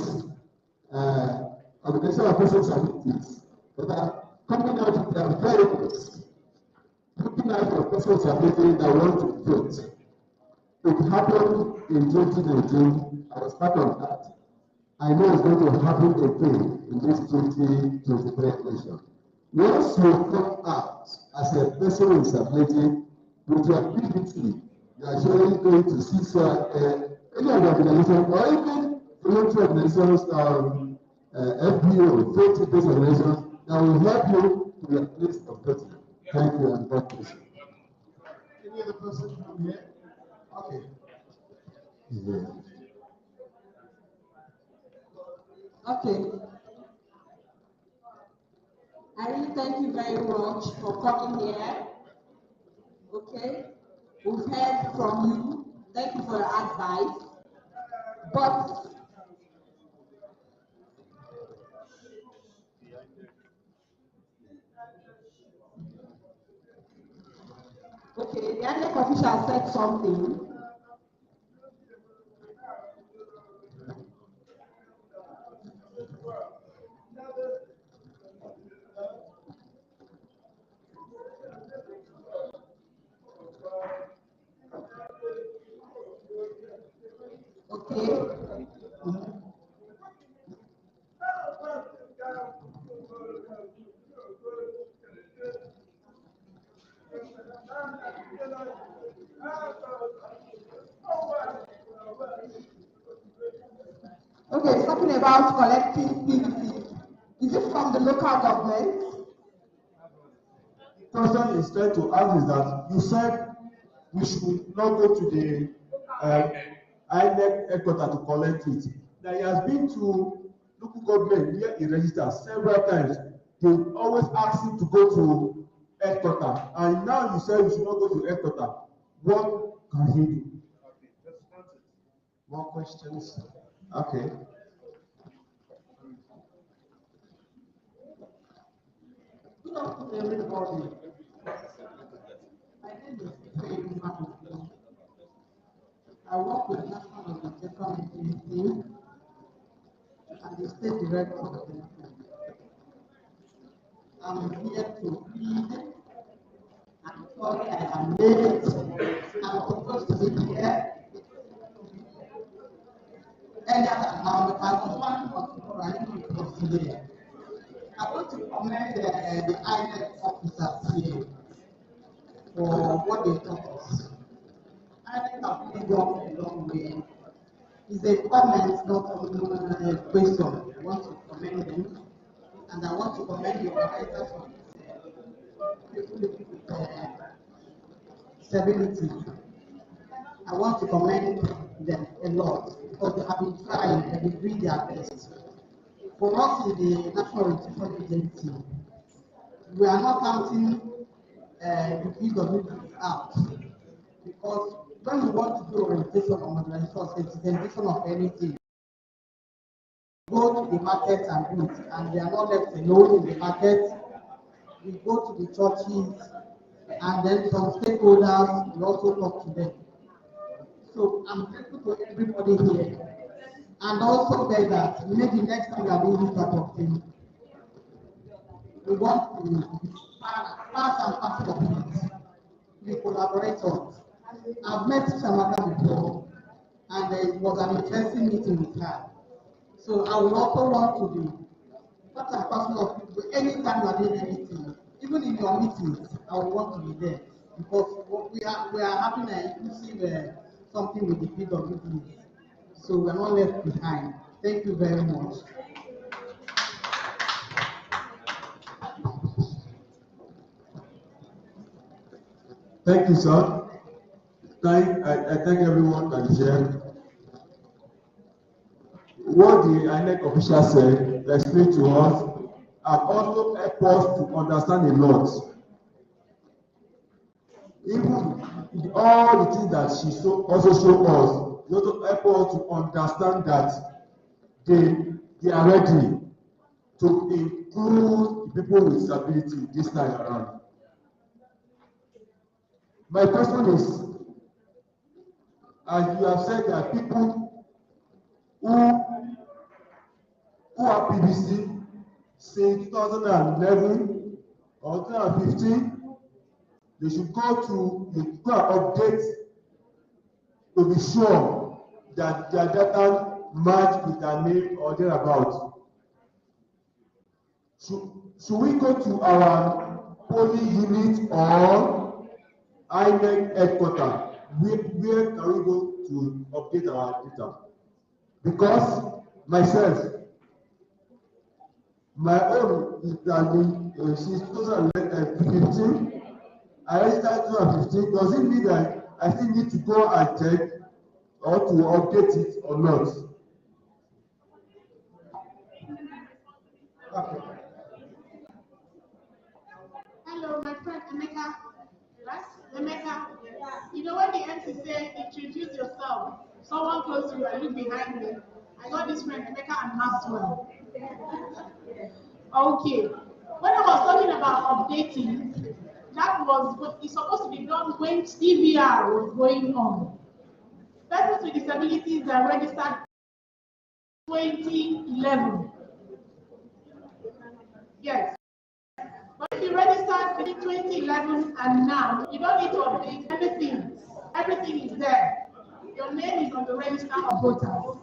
Organization of Persons with Disabilities, that are coming out with their vehicles, looking out for persons with disabilities that want to vote. It happened in 2019. I was part of that. I know it's going to happen again in this 2023 election. Once you come out as a person with disability with your PVC, you are surely going to see any of the organizations or even voluntary organizations, FBO, faith-based organizations that will help you to your place of voting. Thank you and God bless you. Any other person from here? Okay. Yeah. Okay. I really thank you very much for coming here. Okay. We've heard from you. Thank you for your advice. But okay, the ABLE official said something. Okay. about collecting PVC? Is it from the local government? The question is trying to ask is that you said we should not go to the INEC headquarters to collect it. That he has been to local government where he registered several times. They always ask him to go to headquarters, and now you say we should not go to headquarters. What can he do? More questions? Okay. Good afternoon, everybody. My name is Camapign. I work with National Education Agency and the State Director of the National. I'm here to plead. I'm sorry I am late. I'm supposed to be here. And I was one for I didn't cross today. I want to commend the INEC officers here for what they taught us. INEC have really gone a long way. It's a comment, not a question. I want to commend them, and I want to commend the organizers of people with disabilities. I want to commend them a lot because they have been trying and they doing their best. For us in the National Education Agency, we are not counting the PWDs out because when we want to do orientation on modernization or sensitization of anything, go to the market and do it, and they are not left alone in the market. We go to the churches, and then some stakeholders, we also talk to them. So I'm grateful to everybody here. And also beg that maybe next time we are doing this type of thing, we want to be part and parcel of it. We collaborate on. I've met Shamaka before, and it was an interesting meeting with her. So I would also want to be part and parcel of it. Anytime you are doing anything, even in your meetings, I would want to be there because we are having an inclusive something with the PWDs. So we're not left behind. Thank you very much. Thank you, sir. I thank everyone that is here. What the INEC official said, explained to us, and also helped us to understand a lot. Even all the things that she also showed us, it also helped us to understand that they are ready to include people with disability this time around. My question is, as you have said, there are people who are PVC since 2011 or 2015. They should go and update to be sure that their data match with their name or thereabouts. Should we go to our polling unit or INEC headquarters? Where can we go to update our data? Because myself, my own is that since 2015, I registered 2015. Does it mean that I still need to go and check or to update it or not? Okay. Hello, my friend Emeka. Right? Emeka. You know when the MC say introduce yourself, someone close to you and look behind me. I got this friend Emeka and Maxwell. Okay. When I was talking about updating, that was what is supposed to be done when TVR was going on. Persons with disabilities are registered 2011. Yes. But if you registered in 2011 and now, you don't need to update anything. Everything is there. Your name is on the register of voters.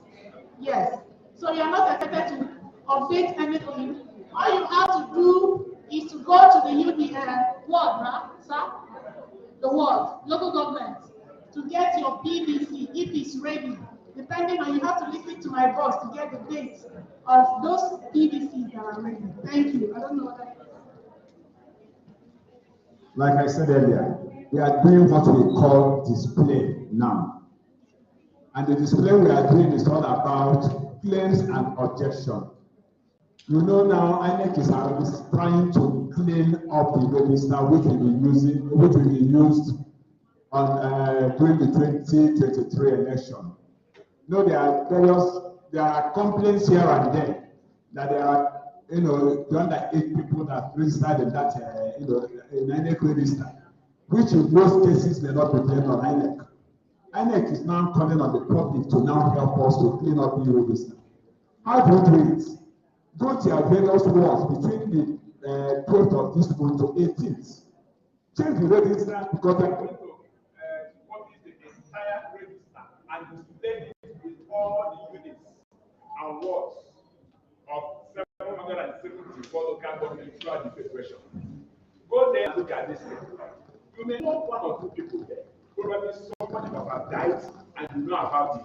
Yes. So you're not expected to update anything. All you have to do is to go to the ward, right, sir? The ward, local government, to get your PVC if it's ready. depending on, you have to listen to my boss to get the dates of those EDCs that are ready. Thank you. I don't know what that is. Like I said earlier, we are doing what we call display now. And the display we are doing is all about claims and objection. You know now, INEC is trying to clean up the register which will be used on during the 2023 election. You know, there are complaints here and there that there are, beyond like 8 people that registered in that, in INEC register, which in most cases may not be blamed on INEC. INEC is now calling on the public to now help us to clean up the register. How do we do it? Go to your various wards between the 12th of this month to 18th. Change the register because they're going to publish the entire register and display it with all the units and wards of 774 local governments throughout the federation. Go there and look at this thing. You may know 1 or 2 people there. Probably somebody that has died and you know about it.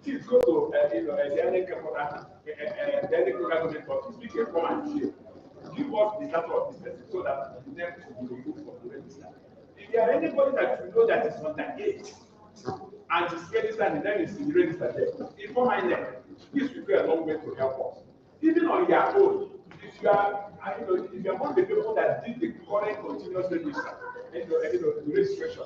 Please go to the NEC local government office, speak a come and share. Give us the data of this person so that the name will be removed from the register. If there are anybody that you know that is underage and is registered and the name is in the register there, inform my name. This will go a long way to help us. Even on your own, if you are, if you are among the people that did the current continuous register, the registration,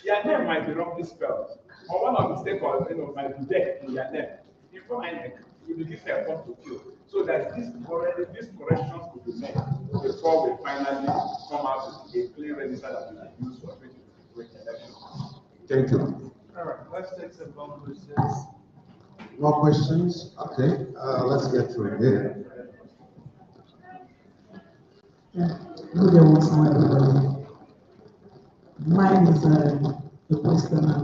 your name might be wrongly spelled, or one of the stakeholders, might be there in your name. Inform INEC, you will give a form to fill, so that these corrections could be made before we finally come out with a clean register that we can use for 2023 election. Thank you. All right, let's take some phone questions. More questions? Okay, let's get through here. Good evening, everybody. Mine is the question and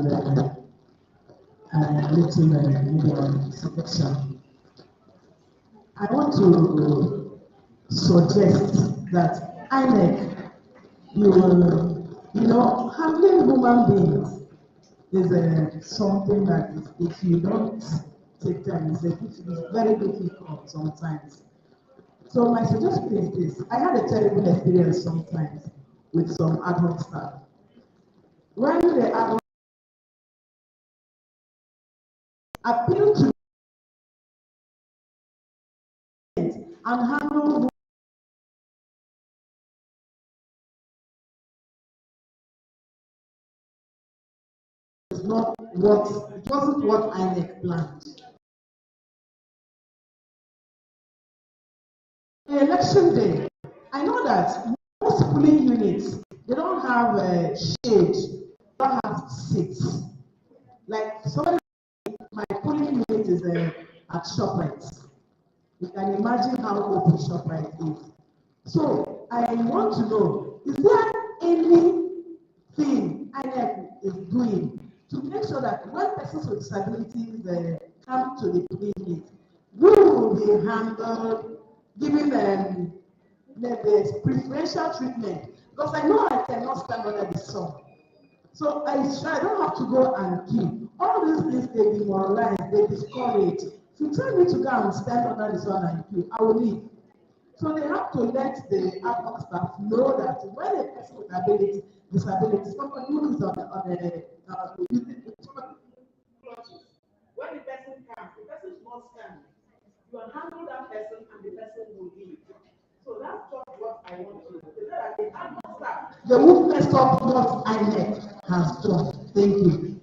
little selection. I want to suggest that INEC, handling human beings is something that if you don't take time, it's very difficult sometimes. So my suggestion is this: I had a terrible experience sometimes with some ad hoc staff. When the ad hoc appeal to and handle is not what it wasn't what INEC planned. The election day, I know that most polling units, they don't have shade, they don't have seats. Like somebody, my polling unit is at ShopRite. You can imagine how open ShopRite is. So I want to know, is there anything INEC is doing to make sure that when persons with disabilities come to the polling unit, we will be handled, giving them the preferential treatment? Because I know I cannot stand under the sun. So I don't have to go and queue. All these things, they demoralize, they discourage. If you tell me to go and stand under the sun and queue, I will leave. So they have to let the ad hoc staff know that when a person with disability, somebody who is on the when the person comes, the person is not standing. You will handle that person and the person will leave. So that's just what I want to do. They won't mess up what INEC has done. Thank you.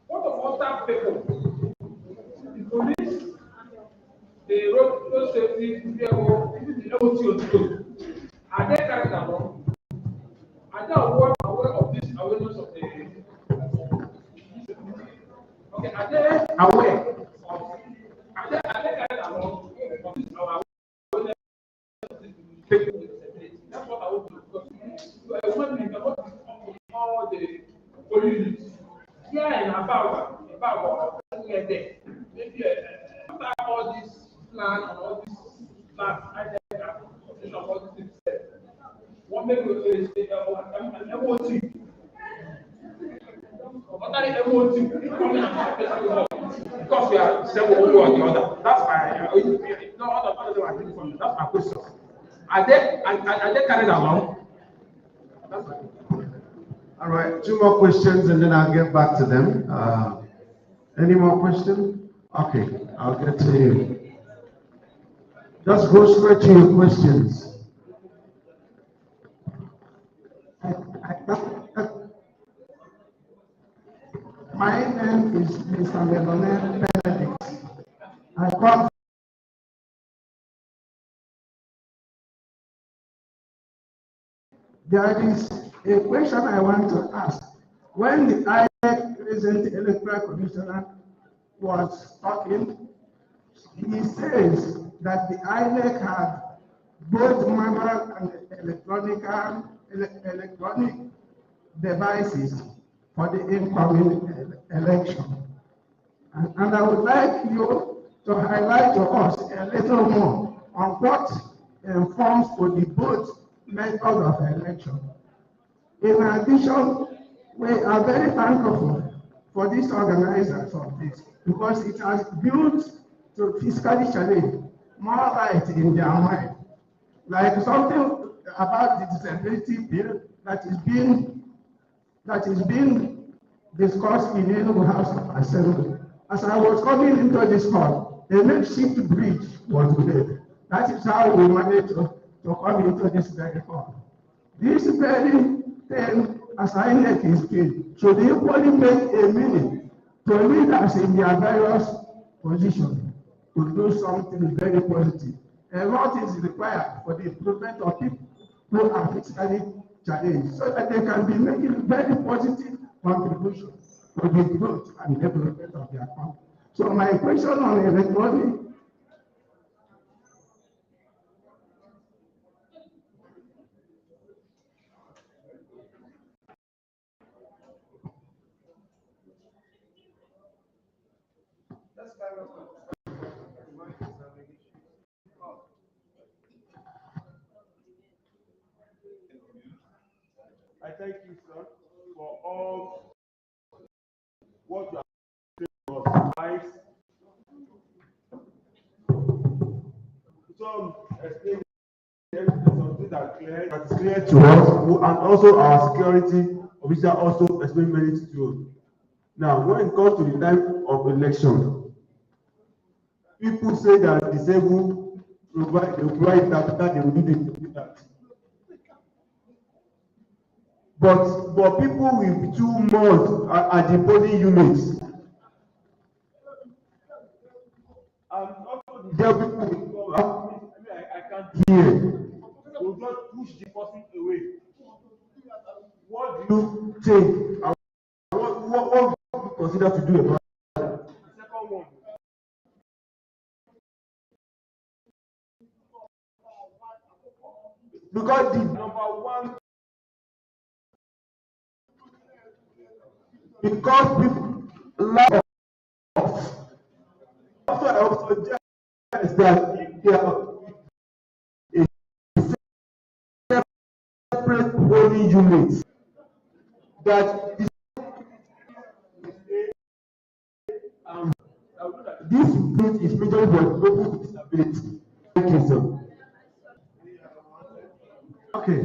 What of other people? The police, the road safety, the ABLE2VOTE. people with disabilities. That's what I want to discuss. So I want to know all the police. Here in about maybe after all this plan and all this plans, I think of all these things. What maybe is an MOT. What are the MOT? Because we are several one or the other. That's my no other from that's my question. Are they carried along? All right, 2 more questions and then I'll get back to them. Any more questions? Okay, I'll get to you. Just go straight to your questions. My name is Mr. Melone Benedict. I come. There is a question I want to ask. When the INEC recent electoral commissioner was talking, he says that the INEC had both manual and electronic devices for the incoming election. And I would like you to highlight to us a little more on what informs for the both method of election. In addition, we are very thankful for these organizers of this because it has built to fiscally challenge more light in their mind, like something about the disability bill that is being discussed in the Enugu House of Assembly. As I was coming into this hall, a makeshift bridge was made. That is how we managed to come into this very hall. This very thing, as INEC is key, should equally make a meaning to leaders in their various positions to do something very positive. A lot is required for the improvement of people who are physically challenged so that they can be making very positive contributions to the growth and development of their country. So my question on electronic I thank you, sir, for all what you have said to us. Some explain something that is clear to us, and also our security officer also explain many to us. Now, when it comes to the time of election, people say that disabled provide that they will do that. But people with 2 months at the polling units, and also the jail people will come, I can't hear. We'll just push the person away. What do you think? What do you consider to do about it? The second one. Because the number one, because people lack of. Also, I also suggest that there is a separate polling unit that is this unit is majorly for people with disability. Thank you, sir. Okay.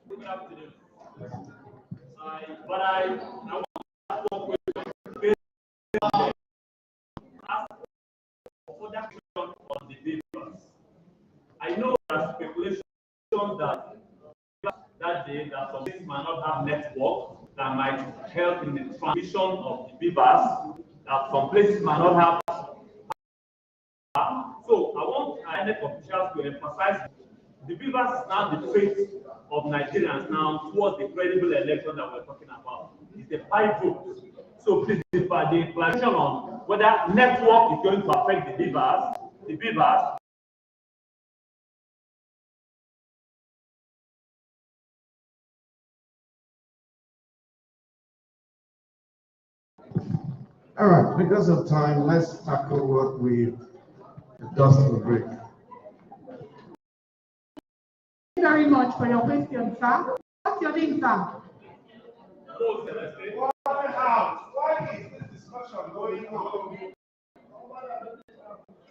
Good afternoon. But I want to ask one question. Ask for that question on the papers. I know there are speculations that day network that might help in the transmission of the beavers that some places might not have. So I want INEC officials to emphasize the beavers is now the faith of Nigerians now towards the credible election that we're talking about. It's the 5 votes. So please, the clarification on whether network is going to affect the beavers. All right, because of time, let's tackle what we discussed for break. Thank you very much for your question, sir. What's your name, sir? Why is this discussion going on?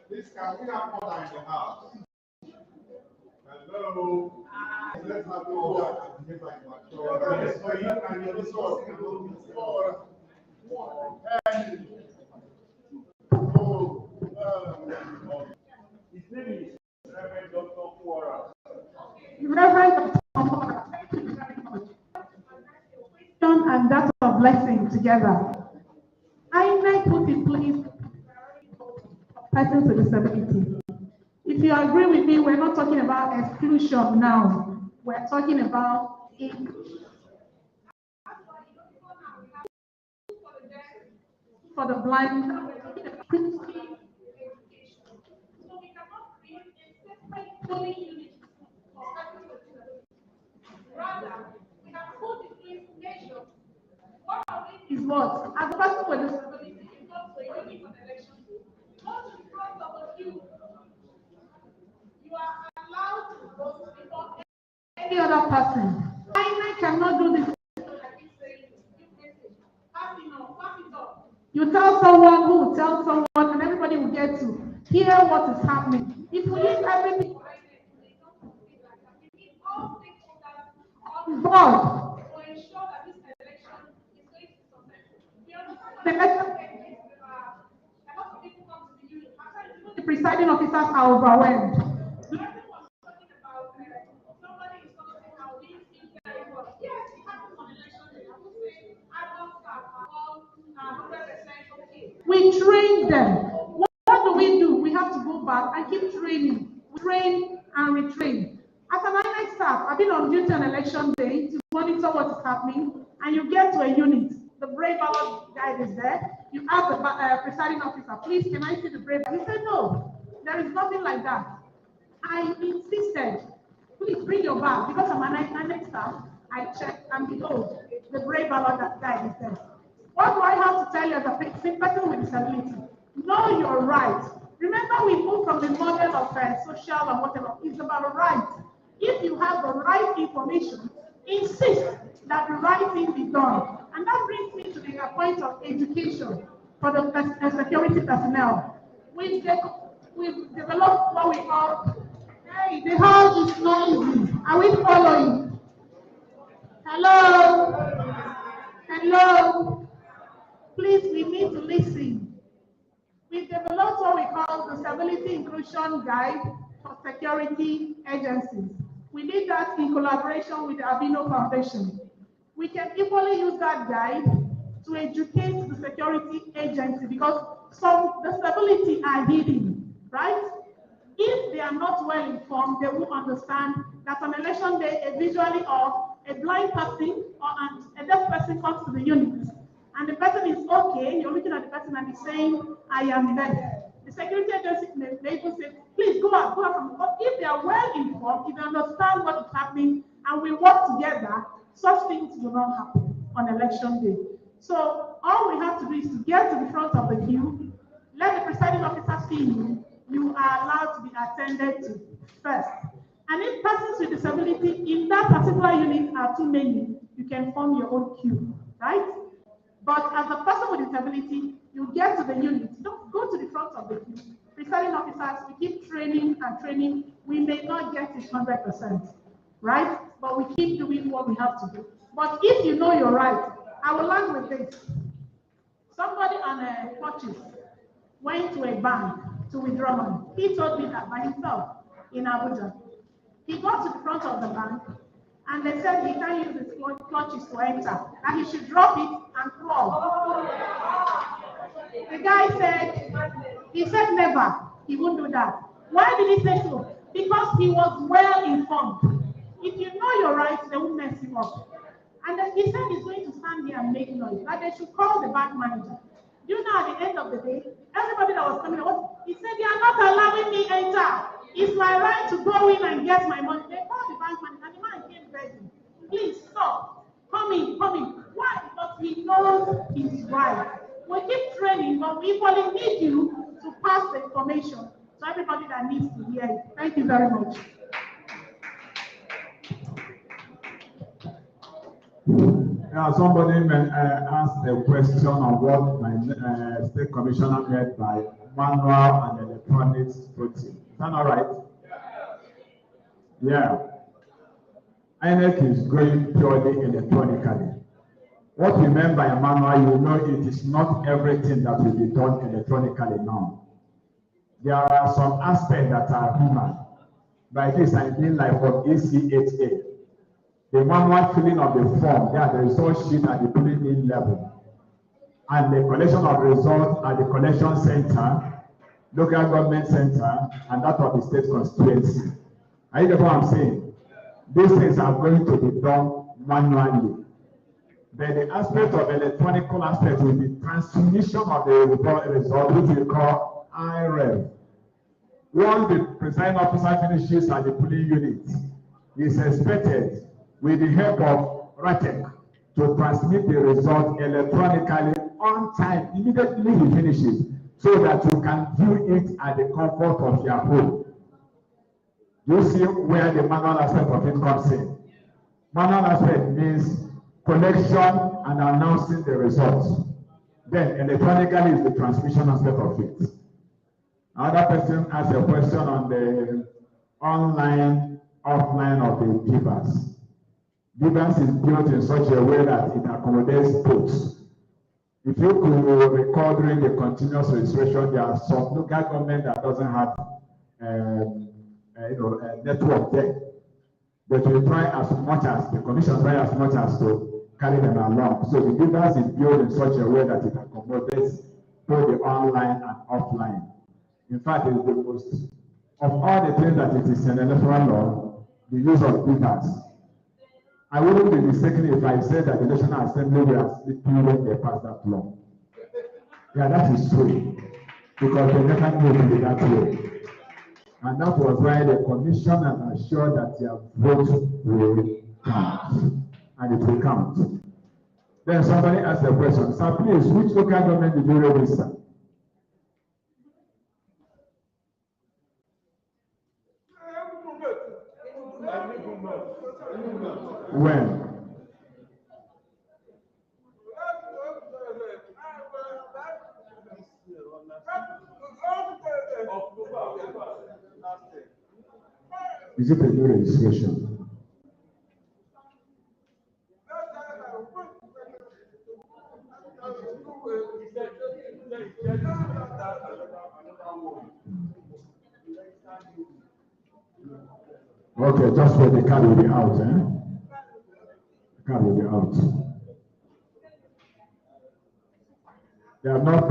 This can we have order in the house? Hello. Let's have order. Yes, for you and your discussing about his name is Reverend Dr. Kuara. Reverend Dr. Kuara, thank you very much. And that's a blessing together. I put in place persons with disability. If you agree with me, we're not talking about exclusion now. We're talking about inclusion. For the blind, is what? As a person with disability, you come to a unit on election day. Go to the front of the queue. You are allowed to vote before any other person. I cannot do this. You tell someone who will tell someone, and everybody will get to hear what is happening. If we leave everything on board to ensure that this election is going to be successful. The election, a lot of people come to the unit. The presiding officers are overwhelmed. We train them. What do? We have to go back and keep training. We train and retrain. As an INEC staff, I've been on duty on election day to monitor what is happening, and you get to a unit. The brave ballot guide is there. You ask the presiding officer, please, can I see the brave ballot? He said, no, there is nothing like that. I insisted, please bring your bag, because I'm an INEC staff. I checked, and behold, the brave ballot guide is there. What do I have to tell you as a person with disability? Know your rights. Remember, we moved from the model of social and whatever. It's about rights. If you have the right information, insist that the right thing be done. And that brings me to the point of education for the security personnel. We've developed what we call, hey, the house is noisy. Are we following? Hello? Hello? Please, we need to listen. We developed what we call the Disability Inclusion Guide for Security Agencies. We did that in collaboration with the ABLE2VOTE Foundation. We can equally use that guide to educate the security agency, because some disabilities are hidden, right? If they are not well informed, they will understand that on election day, a visually or a blind person or a deaf person comes to the unit, and the person is okay, you're looking at the person and he's saying, I am deaf. The security agency may even say, please go out from. But if they are well informed, if they understand what is happening, and we work together, such things will not happen on election day. So all we have to do is to get to the front of the queue, let the presiding officer see you, you are allowed to be attended to first. And if persons with disability in that particular unit are too many, you can form your own queue, right? But as a person with disability, you get to the unit, don't go to the front of the queue. Presiding officers, we keep training and training. We may not get it 100%, right? But we keep doing what we have to do. But if you know your right, I will land with this. Somebody on a purchase went to a bank to withdraw money. He told me that by himself in Abuja. He got to the front of the bank and they said he can't use his clutches to enter, that he should drop it and crawl. The guy said, never, he won't do that. Why did he say so? Because he was well informed. If you know your rights, they won't mess you up. And then he said he's going to stand here and make noise, that they should call the bank manager. Do you know at the end of the day, everybody that was coming out, he said, they are not allowing me enter. It's my right to go in and get my money. They called the bank manager, and the man came begging. Please stop. Come in. Why? Because he knows his right. We keep training, but we equally need you to pass the information to everybody that needs to hear it. Thank you very much. Somebody asked a question on what my state commissioner meant by manual and electronic voting. Is that all right? Yeah. INEC is going purely electronically. What we mean by manual, you know, it is not everything that will be done electronically now. There are some aspects that are human. By this, I mean like from ECHA. The manual filling of the form, the result sheet at the filling in level, and the collection of results at the collection center, local government center, and that of the state constituency. Are you get what I'm saying? These things are going to be done manually. Then the aspect of electronical aspect will be transmission of the result, which we call IREV. Once the presiding officer finishes at the polling unit, he is expected, with the help of RATEC, to transmit the result electronically on time, immediately he finishes, so that you can view it at the comfort of your home. You see where the manual aspect of it comes in. Manual aspect means collection and announcing the results. Then electronically is the transmission aspect of it. Another person asked a question on the online, offline of the givers. Givers is built in such a way that it accommodates both. If you could recall during the continuous registration, there are some local government that doesn't have a network there. But we try as much as, the commission try as much as to carry them along. So the givers is built in such a way that it accommodates both the online and offline. In fact, it is the most, of all the things that it is in electoral law, the use of givers. I wouldn't be mistaken if I said that the National Assembly will sleeping when they pass that law. Yeah, that is true. Because they never knew to be that way. And that was why the commission has assured that their vote will count. And it will count. Then somebody asked a question, sir, please, which local government did you register? When? Is it a new registration? Okay, just wait, the card will be out, The card will be out. They have not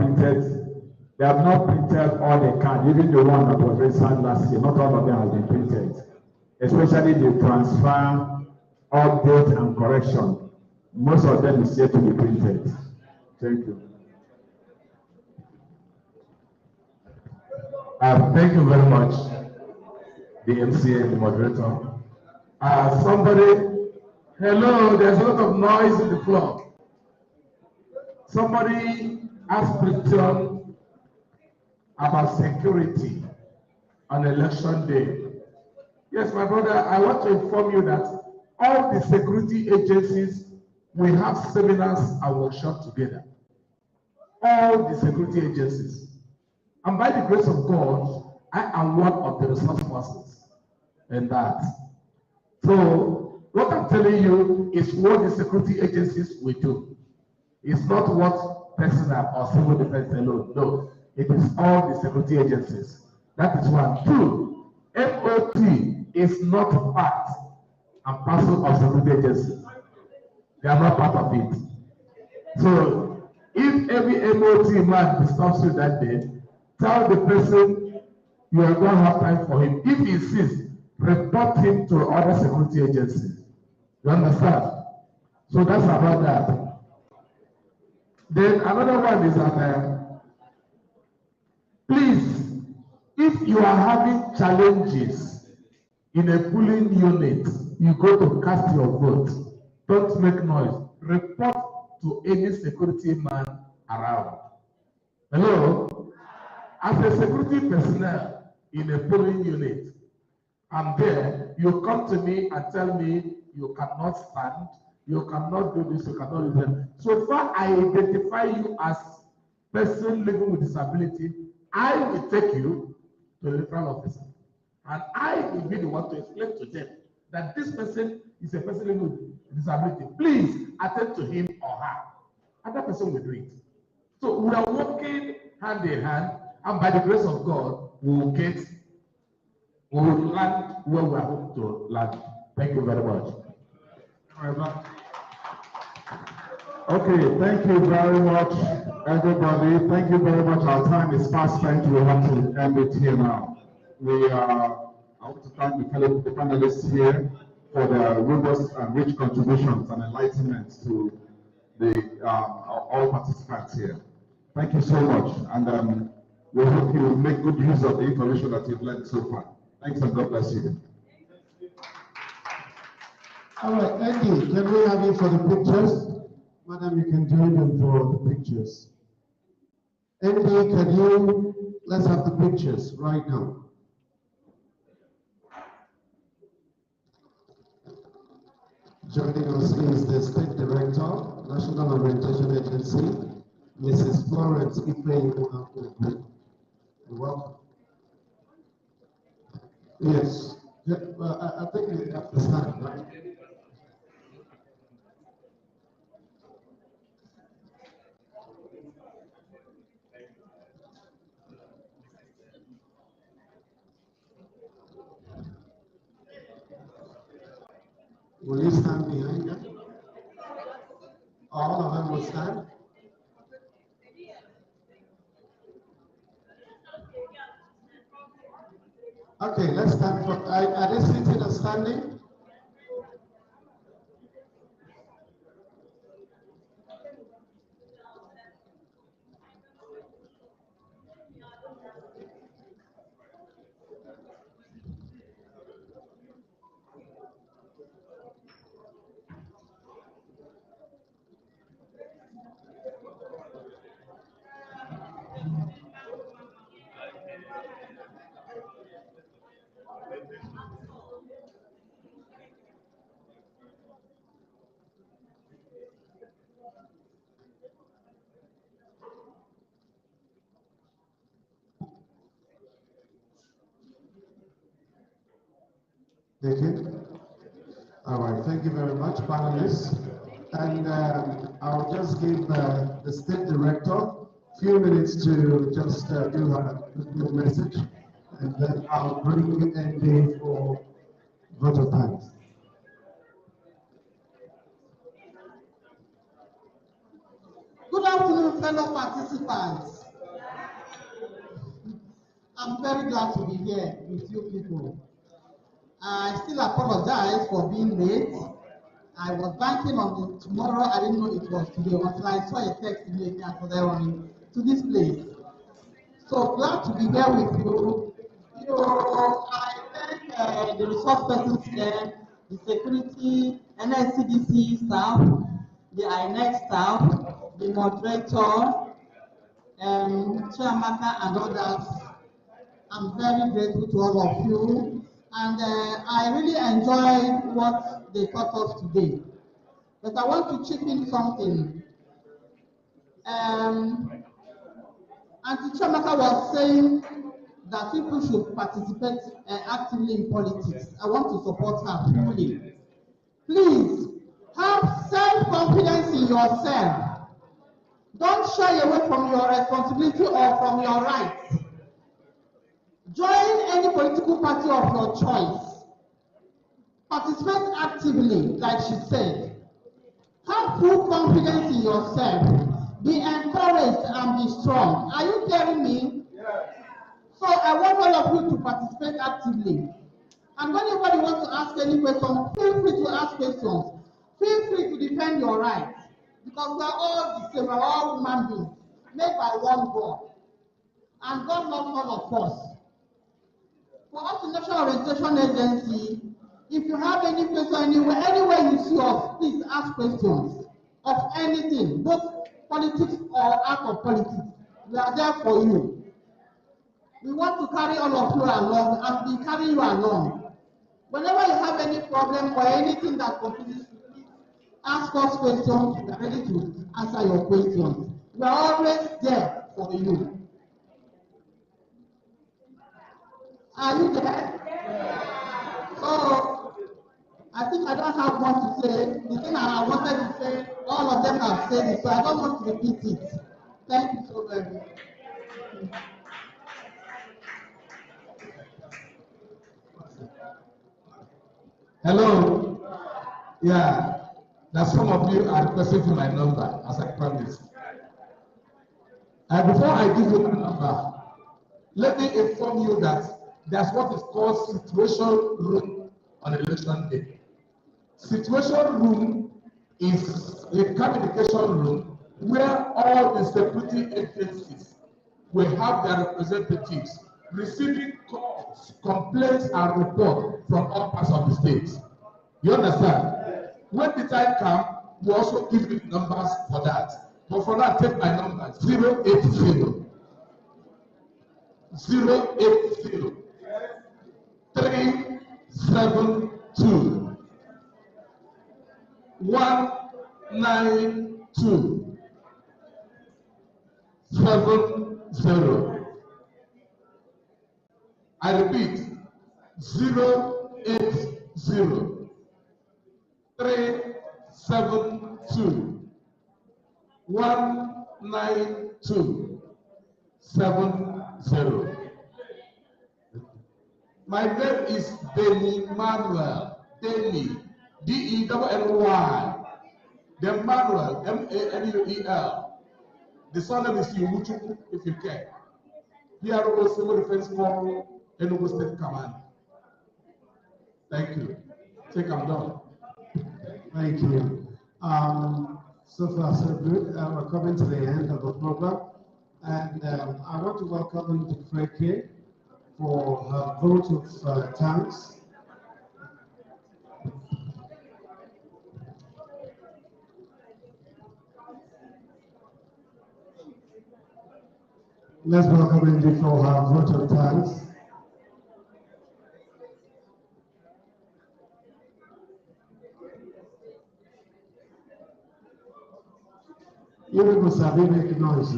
printed all the cards, even the one that was registered last year. Not all of them has been printed. Especially the transfer, update, and correction. Most of them is yet to be printed. Thank you. Thank you very much, the MCA and the moderator. Hello, there's a lot of noise in the floor. Somebody asked question about security on election day. Yes, my brother, I want to inform you that all the security agencies will have seminars and workshops together. All the security agencies. And by the grace of God, I am one of the resource persons in that. So what I'm telling you is what the security agencies will do. It's not what personal or civil defense alone. No, it is all the security agencies. That is one. Two, MOT is not part and parcel of security agencies. They are not part of it. So if every MOT man disturbs you that day, tell the person you are going to have time for him. If he insists, report him to other security agencies. You understand? So that's about that. Then another one is that, please, if you are having challenges in a polling unit, you go to cast your vote. Don't make noise. Report to any security man around. Hello? As a security personnel in a polling unit, I'm there, you come to me and tell me you cannot stand, you cannot do this, you cannot do that. So far I identify you as person living with disability, I will take you to the referral officer. And I will be the one to explain to them that this person is a person living with disability. Please attend to him or her. And that person will do it. So we are working hand in hand, and by the grace of God, we will land where we are hoping to land. Thank you very much. Okay, thank you very much, everybody. Thank you very much. Our time is fast spent. We have to end it here now. I want to thank the panelists here for their robust and rich contributions and enlightenment to all participants here. Thank you so much, and we hope you will make good use of the information that you've learned so far. Thanks, and God bless you. All right, Andy, can we have you for the pictures? Madam, you can join them for the pictures. Andy, let's have the pictures right now. Joining us is the State Director, National Orientation Agency, Mrs. Florence Ife. Welcome. Yes. Well, I think we have to start, right? Will you stand behind them? All of them will stand? Okay, let's stand for, are they sitting or standing? Thank you. All right, thank you very much, panelists. And I'll just give the State Director a few minutes to just do a message, and then I'll bring Andy for vote of thanks. Good afternoon, fellow participants. I'm very glad to be here with you people. I still apologize for being late. I was banking on tomorrow. I didn't know it was today until I saw a text immediately and was running to this place. So glad to be here with you. I thank the resource persons here, the security, NSCDC staff, the INEC staff, the moderator, Chiamaka and others. I'm very grateful to all of you, and I really enjoyed what they taught us today. But I want to chip in something. Auntie Chiamaka was saying that people should participate actively in politics. I want to support her fully. Please, have self-confidence in yourself. Don't shy away from your responsibility or from your rights. Join any political party of your choice. Participate actively, like she said. Have full confidence in yourself. Be encouraged and be strong. Are you hearing me? Yes. So I want all of you to participate actively. And when anybody wants to ask any question, feel free to ask questions. Feel free to defend your rights. Because we are all the same, we are all human beings, made by one God. And God loves all of us. For us, the National Orientation Agency, if you have any question anywhere you see us, please ask questions of anything, both politics or out of politics. We are there for you. We want to carry all of you along and we carry you along. Whenever you have any problem or anything that confuses you, please ask us questions. We are ready to answer your questions. We are always there for you. Are you there? Yeah. So, I think I don't have much to say. The thing I wanted to say, all of them have said it, so I don't want to repeat it. Thank you so very much. Hello. Yeah, that some of you are requesting for my number, as I promised. And before I give you my number, let me inform you that there's what is called situation room on election day. Situation room is a communication room where all the security agencies will have their representatives receiving calls, complaints, and reports from all parts of the state. You understand? When the time comes, we also give you numbers for that. But for now, take my number 080 372 192 70. I repeat, 080 372 192 70. My name is Denny Manuel. Denny, D-E-N-N-Y. Then Manuel, M-A-N-U-E-L. The surname is Iwuchukwu, if you care. PRO Civil Defense Corps, Enugu State Command. Thank you. I think I'm done. Thank you. So far, so good. We're coming to the end of the program. And I want to welcome Freke for her vote of thanks. Let's welcome Indy for her vote of thanks. You people sabi make noise.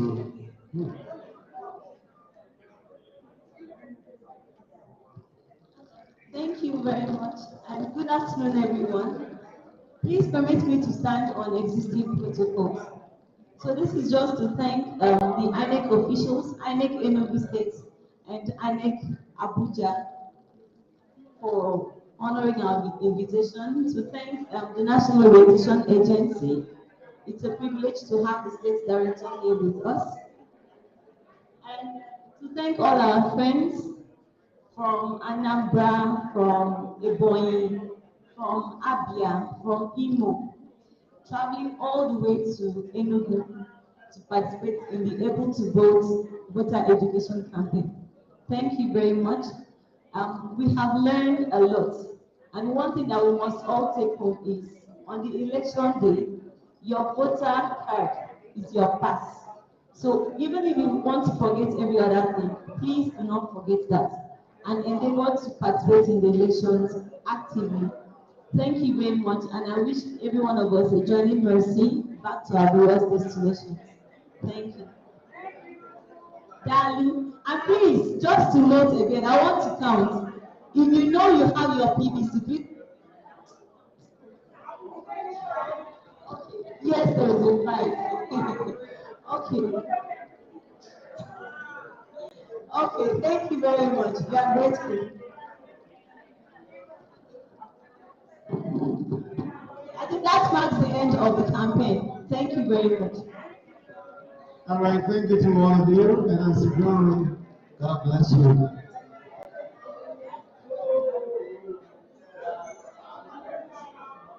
Thank you very much, and good afternoon, everyone. Please permit me to stand on existing protocols. So this is just to thank the INEC officials, INEC Enugu State, and INEC Abuja for honoring our invitation, to thank the National Orientation Agency. It's a privilege to have the state director here with us. And to thank all our friends from Anambra, from Ebonyi, from Abia, from Imo, traveling all the way to Enugu to participate in the ABLE2VOTE voter education campaign. Thank you very much. We have learned a lot. And one thing that we must all take home is, on the election day, your voter card is your pass. So even if you want to forget every other thing, please do not forget that, and endeavor to participate in the elections actively. Thank you very much, and I wish every one of us a journey mercy back to our various destinations. Thank you. Darling, and please, just to note again, I want to count. If you know you have your PVC, please. Yes, there is a fight. Okay. Okay, thank you very much. We are grateful. I think that marks the end of the campaign. Thank you very much. All right, thank you to all of you, and as you go, God bless you.